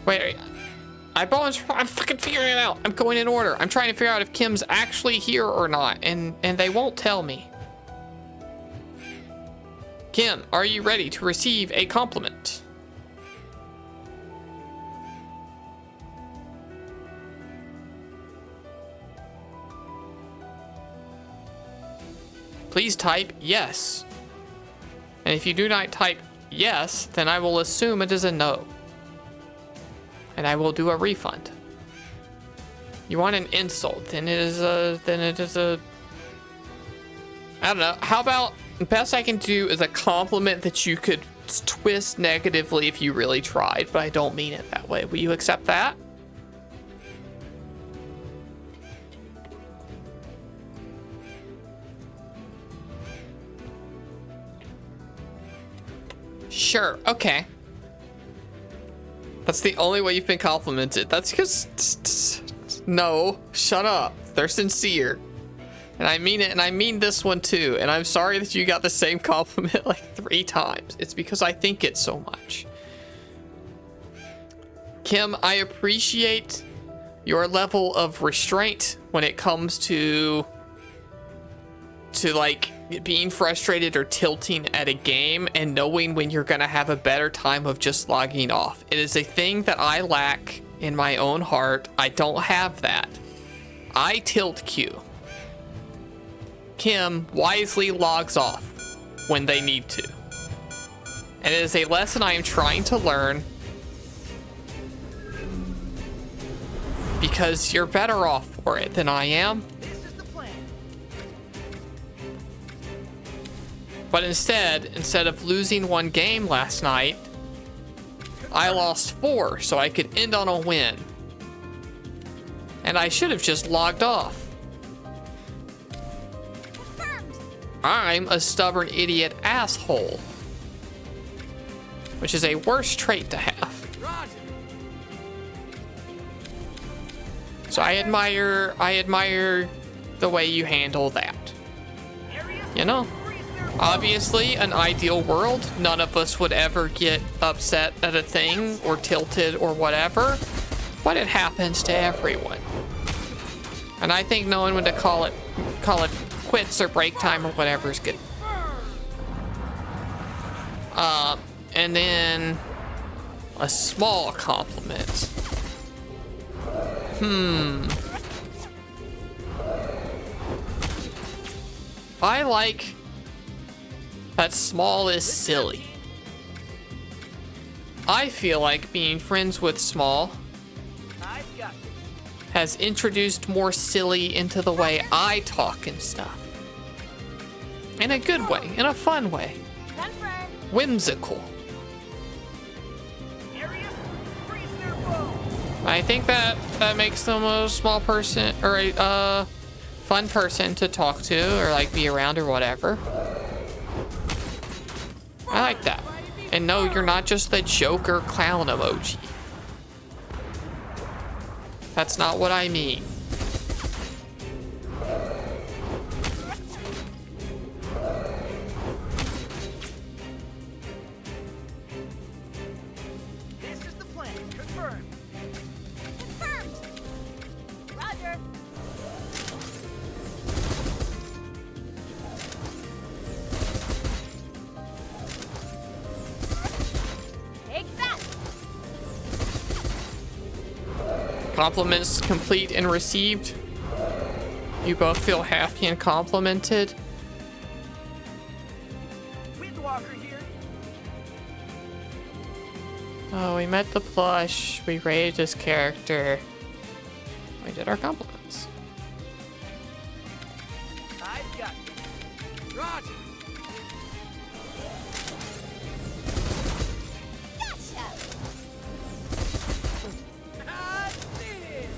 Wait, I'm fucking figuring it out. I'm going in order. I'm trying to figure out if Kim's actually here or not, and they won't tell me. Kim, are you ready to receive a compliment? Please type yes. And if you do not type yes, then I will assume it is a no. And I will do a refund. You want an insult, then it is a I don't know. How about the best I can do is a compliment that you could twist negatively if you really tried, but I don't mean it that way. Will you accept that? Sure, okay. That's the only way you've been complimented. That's just... No, shut up. They're sincere. And I mean it, and I mean this one too. And I'm sorry that you got the same compliment like 3 times. It's because I think it so much. Kim, I appreciate your level of restraint when it comes to like being frustrated or tilting at a game and knowing when you're gonna have a better time of just logging off. It is a thing that I lack in my own heart. I don't have that. I tilt queue. Kim wisely logs off when they need to. And it is a lesson I am trying to learn, because you're better off for it than I am. This is the plan. But instead of losing one game last night, I lost 4 so I could end on a win. And I should have just logged off. Confirmed. I'm a stubborn idiot asshole. Which is a worse trait to have. Roger. So I admire the way you handle that. Area You know? freeze their foe. Obviously, an ideal world, none of us would ever get upset at a thing or tilted or whatever, but it happens to everyone. And I think knowing when to call it quits or break time or whatever is good. And then a small compliment. I like that Small is silly. I feel like being friends with Small I've got this. has introduced more silly into the way I talk and stuff. In a good way, in a fun way. Confirmed. Whimsical. Area freeze their foe. I think that makes them a small person or a fun person to talk to or like be around or whatever. I like that. And no, you're not just the Joker clown emoji. That's not what I mean. This is the plan. Confirmed. Confirmed. Roger. Take that. Compliments complete and received. You both feel happy and complimented. Windwalker here. Oh, we met the plush. We rated his character. We did our compliments. I've got this. Roger. Gotcha. That's it.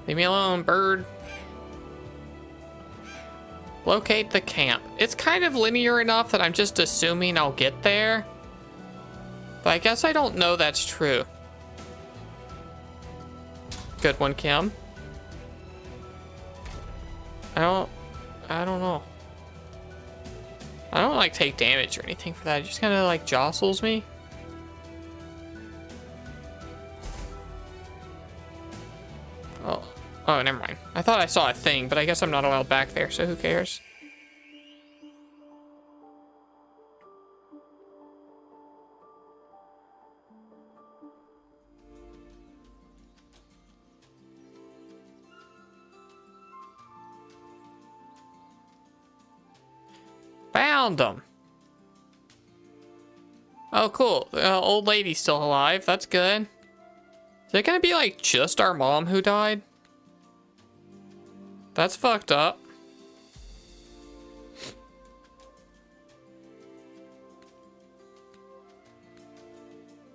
Leave me alone, bird. Locate the camp. It's kind of linear enough that I'm just assuming I'll get there. But I guess I don't know that's true. Good one, Kim. I don't know. I don't like take damage or anything for that. It just kind of like jostles me. Oh, never mind. I thought I saw a thing, but I guess I'm not allowed back there, so who cares? Found them. Oh, cool. The old lady's still alive. That's good. Is it gonna be like just our mom who died? That's fucked up.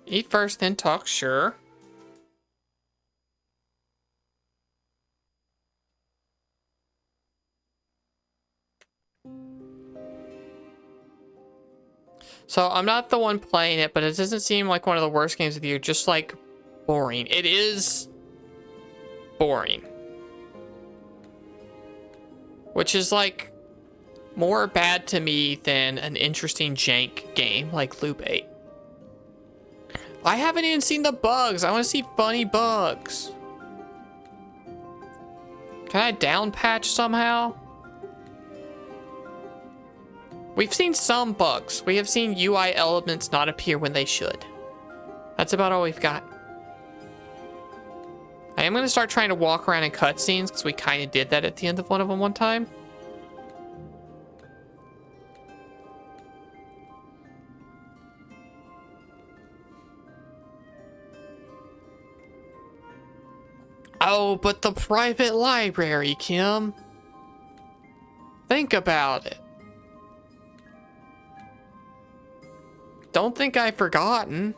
Eat first, then talk, sure. So I'm not the one playing it, but it doesn't seem like one of the worst games of the year, just like boring. It is boring. Which is like more bad to me than an interesting jank game like Loop 8. I haven't even seen the bugs. I want to see funny bugs. Can I down patch somehow? We've seen some bugs. We have seen UI elements not appear when they should. That's about all we've got. I am going to start trying to walk around in cutscenes because we kind of did that at the end of one of them one time. Oh, but the private library, Kim. Think about it. Don't think I've forgotten.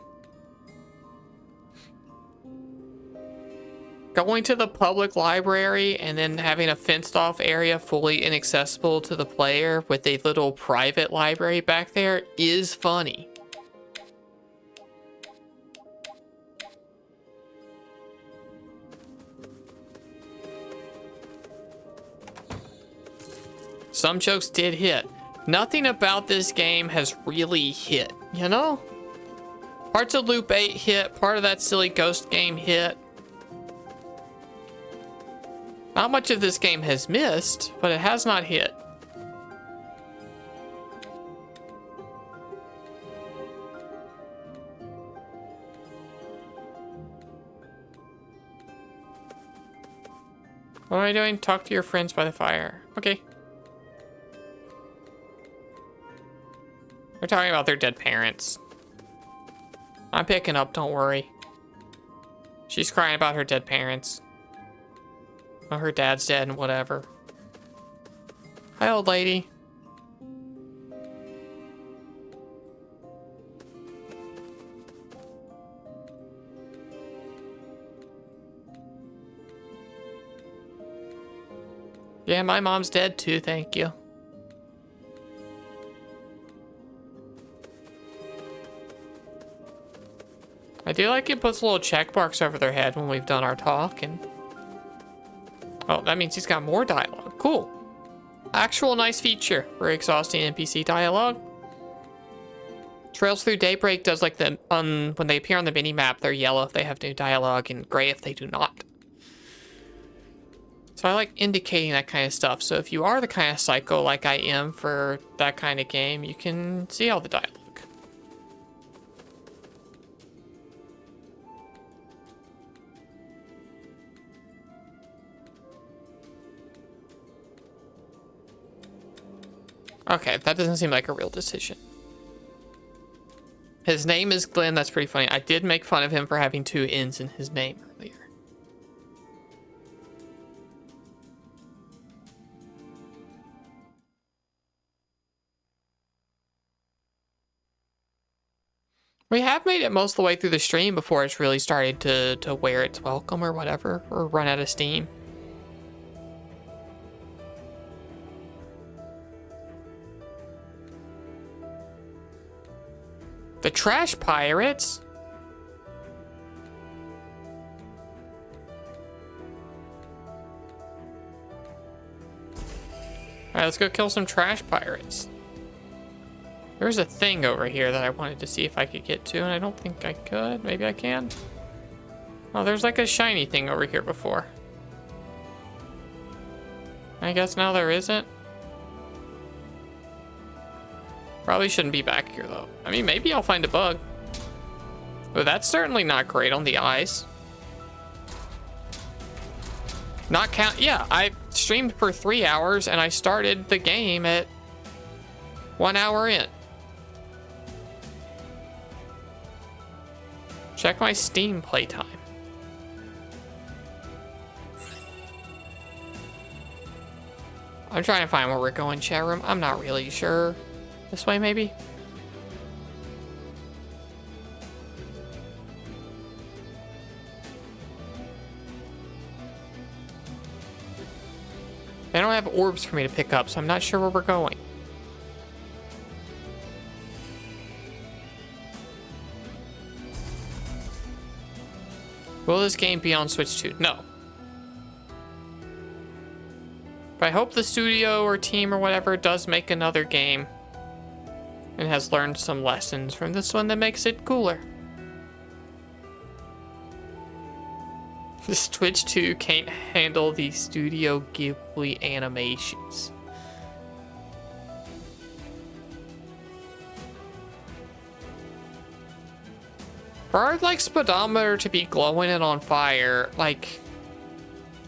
Going to the public library and then having a fenced off area fully inaccessible to the player with a little private library back there is funny. Some jokes did hit. Nothing about this game has really hit, you know? Parts of Loop 8 hit, part of that silly ghost game hit. Not much of this game has missed, but it has not hit. What am I doing? Talk to your friends by the fire. Okay. We're talking about their dead parents. I'm picking up, don't worry. She's crying about her dead parents. Oh, her dad's dead and whatever. Hi, old lady. Yeah, my mom's dead too, thank you. I do like it puts little check marks over their head when we've done our talk, and... Oh, that means he's got more dialogue. Cool. Actual nice feature for exhausting NPC dialogue. Trails Through Daybreak does like the... when they appear on the mini-map, they're yellow if they have new dialogue and gray if they do not. So I like indicating that kind of stuff. So if you are the kind of psycho like I am for that kind of game, you can see all the dialogue. Okay, that doesn't seem like a real decision. His name is Glenn. That's pretty funny. I did make fun of him for having two N's in his name earlier. We have made it most of the way through the stream before it's really started to wear its welcome or whatever, or run out of steam. The trash pirates? Alright, let's go kill some trash pirates. There's a thing over here that I wanted to see if I could get to, and I don't think I could. Maybe I can. Oh, there's like a shiny thing over here before. I guess now there isn't. Probably shouldn't be back here, though. I mean, maybe I'll find a bug. Oh, that's certainly not great on the eyes. Not count... Yeah, I streamed for 3 hours, and I started the game at 1 hour in. Check my Steam playtime. I'm trying to find where we're going, chat room. I'm not really sure. This way, maybe? They don't have orbs for me to pick up, so I'm not sure where we're going. Will this game be on Switch 2? No. But I hope the studio or team or whatever does make another game and has learned some lessons from this one that makes it cooler. This Twitch 2 can't handle the Studio Ghibli animations. For our, like, speedometer to be glowing and on fire, like,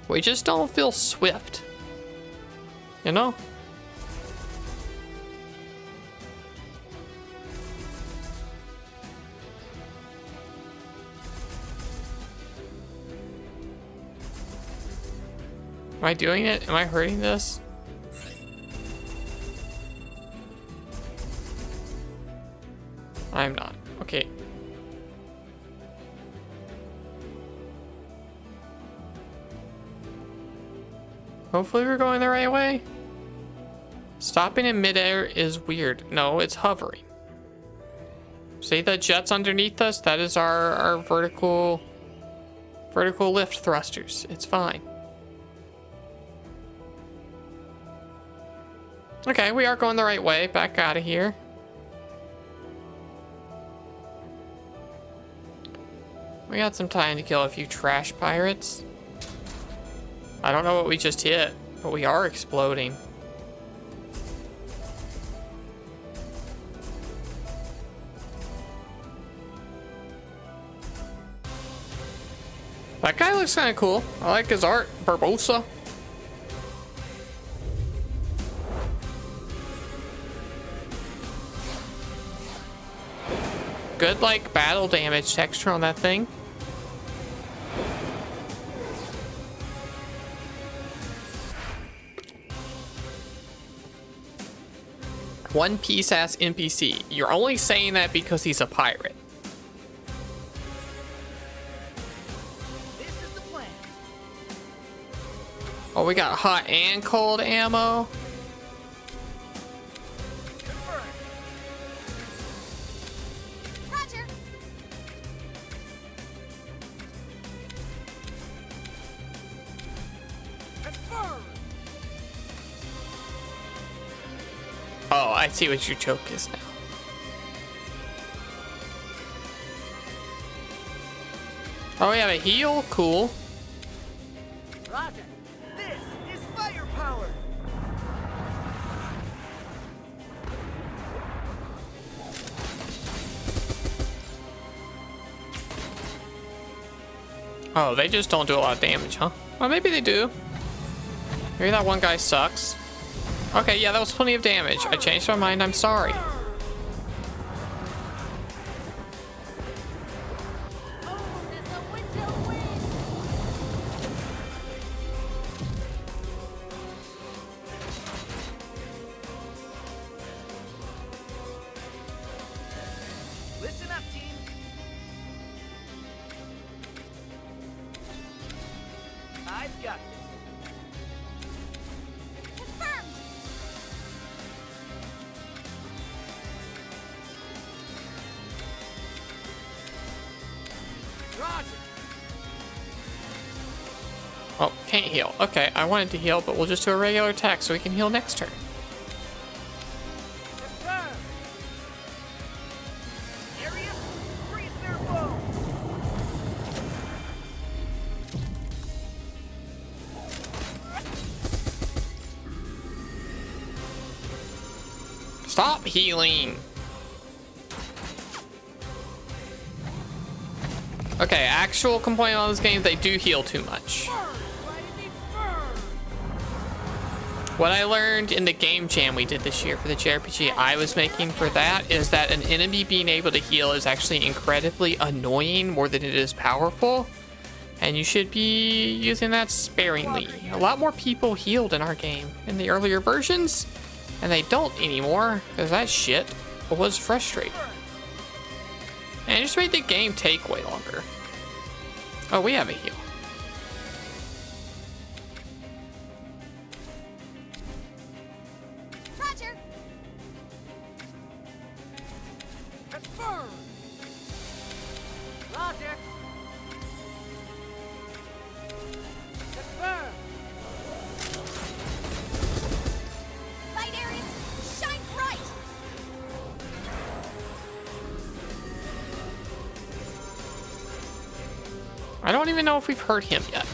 we just don't feel swift. You know? Am I doing it? Am I hurting this? I'm not. Okay. Hopefully we're going the right way. Stopping in midair is weird. No, it's hovering. See the jets underneath us? That is our vertical lift thrusters. It's fine. Okay, we are going the right way. Back out of here. We got some time to kill a few trash pirates. I don't know what we just hit, but we are exploding. That guy looks kind of cool. I like his art. Barbosa. Good, like, battle damage texture on that thing. One Piece ass NPC. You're only saying that because he's a pirate. This is the plan. Oh, we got hot and cold ammo. Confirmed. Roger. Confirmed. Oh, I see what your choke is now. Oh, we have a heal? Cool. Roger. This is firepower. Oh, they just don't do a lot of damage, huh? Well, maybe they do. Maybe that one guy sucks. Okay, yeah, that was plenty of damage. I changed my mind. I'm sorry. Oh, there's a winter wind. Listen up, team. I've got this. Confirmed. Roger. Oh, can't heal. Okay, I wanted to heal, but we'll just do a regular attack so we can heal next turn. Confirmed. Area, freeze their bow. Stop healing. Okay, actual complaint on this game, they do heal too much. What I learned in the game jam we did this year for the JRPG I was making for that is that an enemy being able to heal is actually incredibly annoying more than it is powerful. And you should be using that sparingly. A lot more people healed in our game in the earlier versions, and they don't anymore because that shit was frustrating. And it just made the game take way longer. Oh, we have a heal. Roger. Confirmed. Roger. Confirmed. Light areas, shine bright. I don't even know if we've hurt him yet.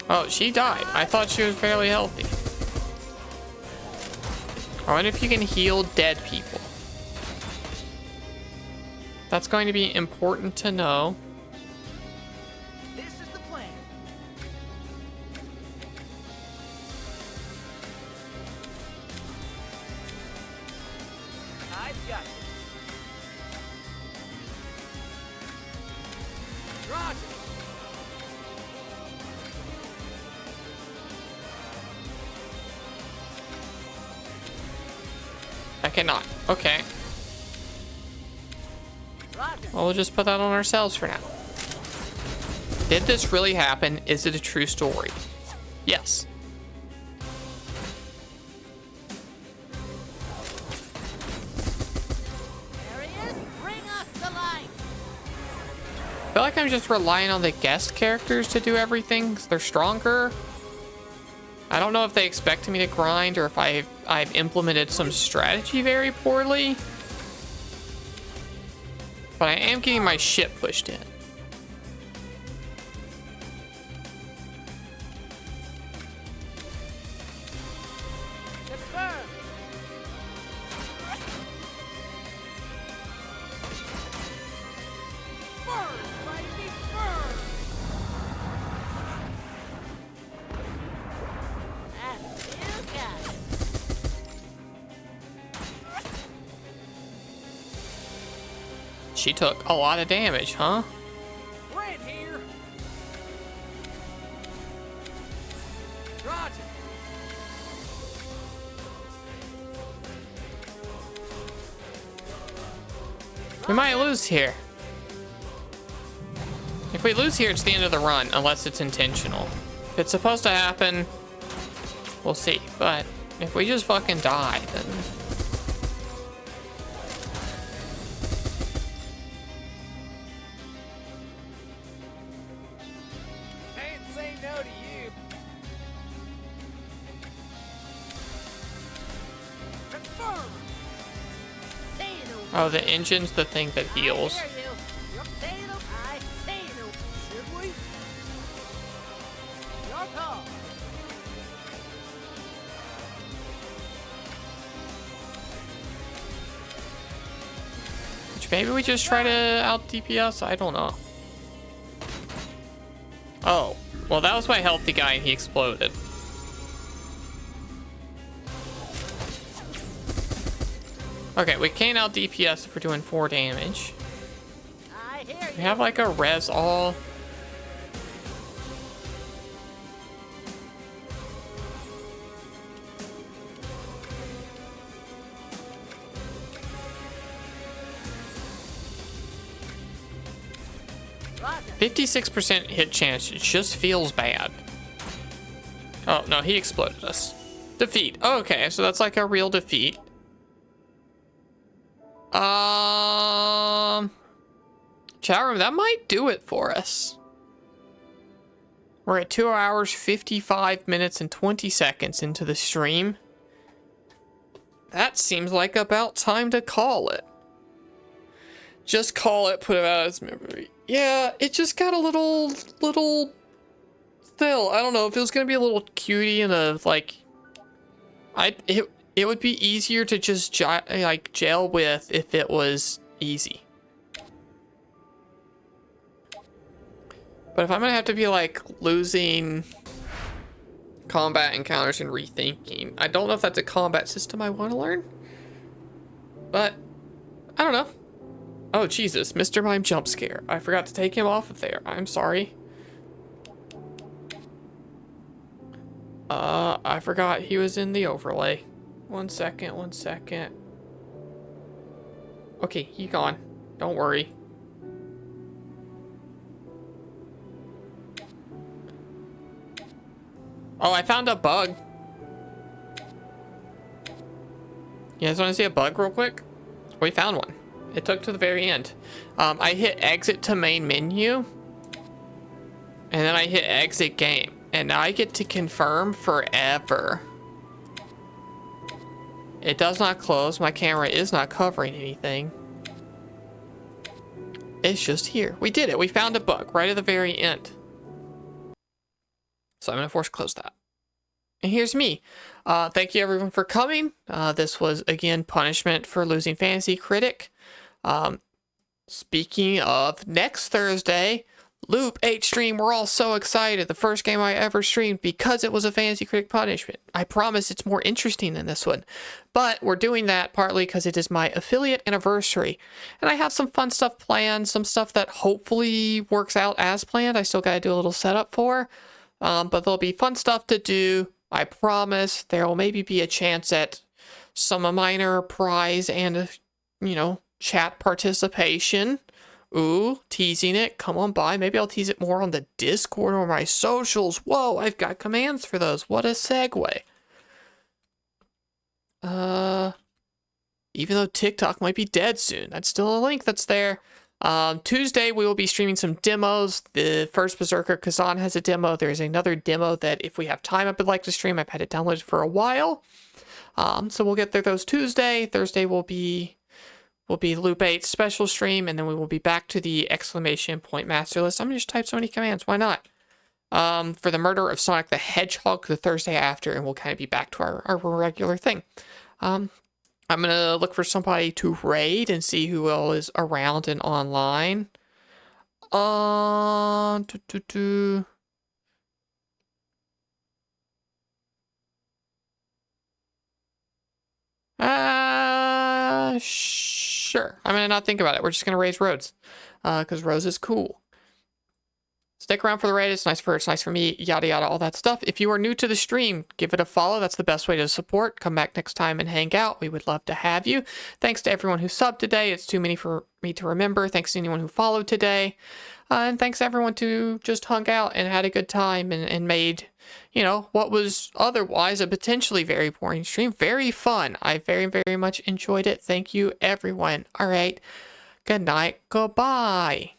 Oh, she died. I thought she was fairly healthy. I wonder if you can heal dead people. That's going to be important to know. This is the plan. I've got this. Roger. I cannot. Okay. Roger. Well, we'll just put that on ourselves for now. Did this really happen? Is it a true story? Yes. There he is. Bring us the light. I feel like I'm just relying on the guest characters to do everything because they're stronger. I don't know if they expect me to grind or if I've implemented some strategy very poorly. But I am getting my ship pushed in. Let's burn. Burn, baby, burn. That's you guys. She took a lot of damage, huh? Brent here. Roger. We might lose here. If we lose here, it's the end of the run, unless it's intentional. If it's supposed to happen, we'll see. But if we just fucking die, then... Can't say no to you. Confirm. Say no. Oh, the engine's the thing that heals. I hear you. You're saying no. I say no. Should we? Your call. Which maybe we just try to out DPS? I don't know. Oh, well that was my healthy guy and he exploded. Okay, we can't out DPS if we're doing 4 damage. I hear We you. have like a res all. Roger. 56% hit chance. It just feels bad. Oh, no, he exploded us. Defeat. Okay, so that's like a real defeat. Chat room, that might do it for us. We're at 2 hours, 55 minutes, and 20 seconds into the stream. That seems like about time to call it. Just call it, put it out as memory. Yeah, it just got a little still. I don't know if it was gonna be a little cutie and a like. It would be easier to just jail with if it was easy. But if I'm gonna have to be like losing combat encounters and rethinking, I don't know if that's a combat system I want to learn. But I don't know. Oh Jesus, Mr. Mime jump scare. I forgot to take him off of there. I'm sorry. I forgot he was in the overlay. One second. Okay, he gone. Don't worry. Oh, I found a bug. You guys want to see a bug real quick? We found one. It took to the very end. I hit exit to main menu. And then I hit exit game. And now I get to confirm forever. It does not close. My camera is not covering anything. It's just here. We did it. We found a book right at the very end. So I'm going to force close that. And here's me. Thank you everyone for coming. This was, again, punishment for losing Fantasy Critic. Speaking of next Thursday, Loop 8 stream. We're all so excited. The first game I ever streamed because it was a Fantasy Critic punishment. I promise it's more interesting than this one. But we're doing that partly because it is my affiliate anniversary. And I have some fun stuff planned. Some stuff that hopefully works out as planned. I still got to do a little setup for. But there'll be fun stuff to do. I promise there will maybe be a chance at some minor prize and, chat participation. Ooh, teasing it. Come on by. Maybe I'll tease it more on the Discord or my socials. Whoa, I've got commands for those. What a segue. Even though TikTok might be dead soon, that's still a link that's there. Tuesday, we will be streaming some demos. The first Berserker Kazan has a demo. There's another demo that if we have time, I would like to stream. I've had it downloaded for a while. So we'll get there those Tuesday. Thursday will be Loop 8 special stream, and then we will be back to the exclamation point master list. I'm going to just type so many commands. Why not? For the murder of Sonic the Hedgehog the Thursday after, and we'll kind of be back to our regular thing. I'm going to look for somebody to raid and see who else is around and online. Sure. I'm going to not think about it. We're just going to raise Rhodes. Because Rose is cool. Stick around for the raid. It's nice for me, yada yada, all that stuff. If you are new to the stream, give it a follow. That's the best way to support. Come back next time and hang out. We would love to have you. Thanks to everyone who subbed today. It's too many for me to remember. Thanks to anyone who followed today. And thanks to everyone who just hung out and had a good time and made, what was otherwise a potentially very boring stream very fun. I very, very much enjoyed it. Thank you, everyone. All right. Good night. Goodbye.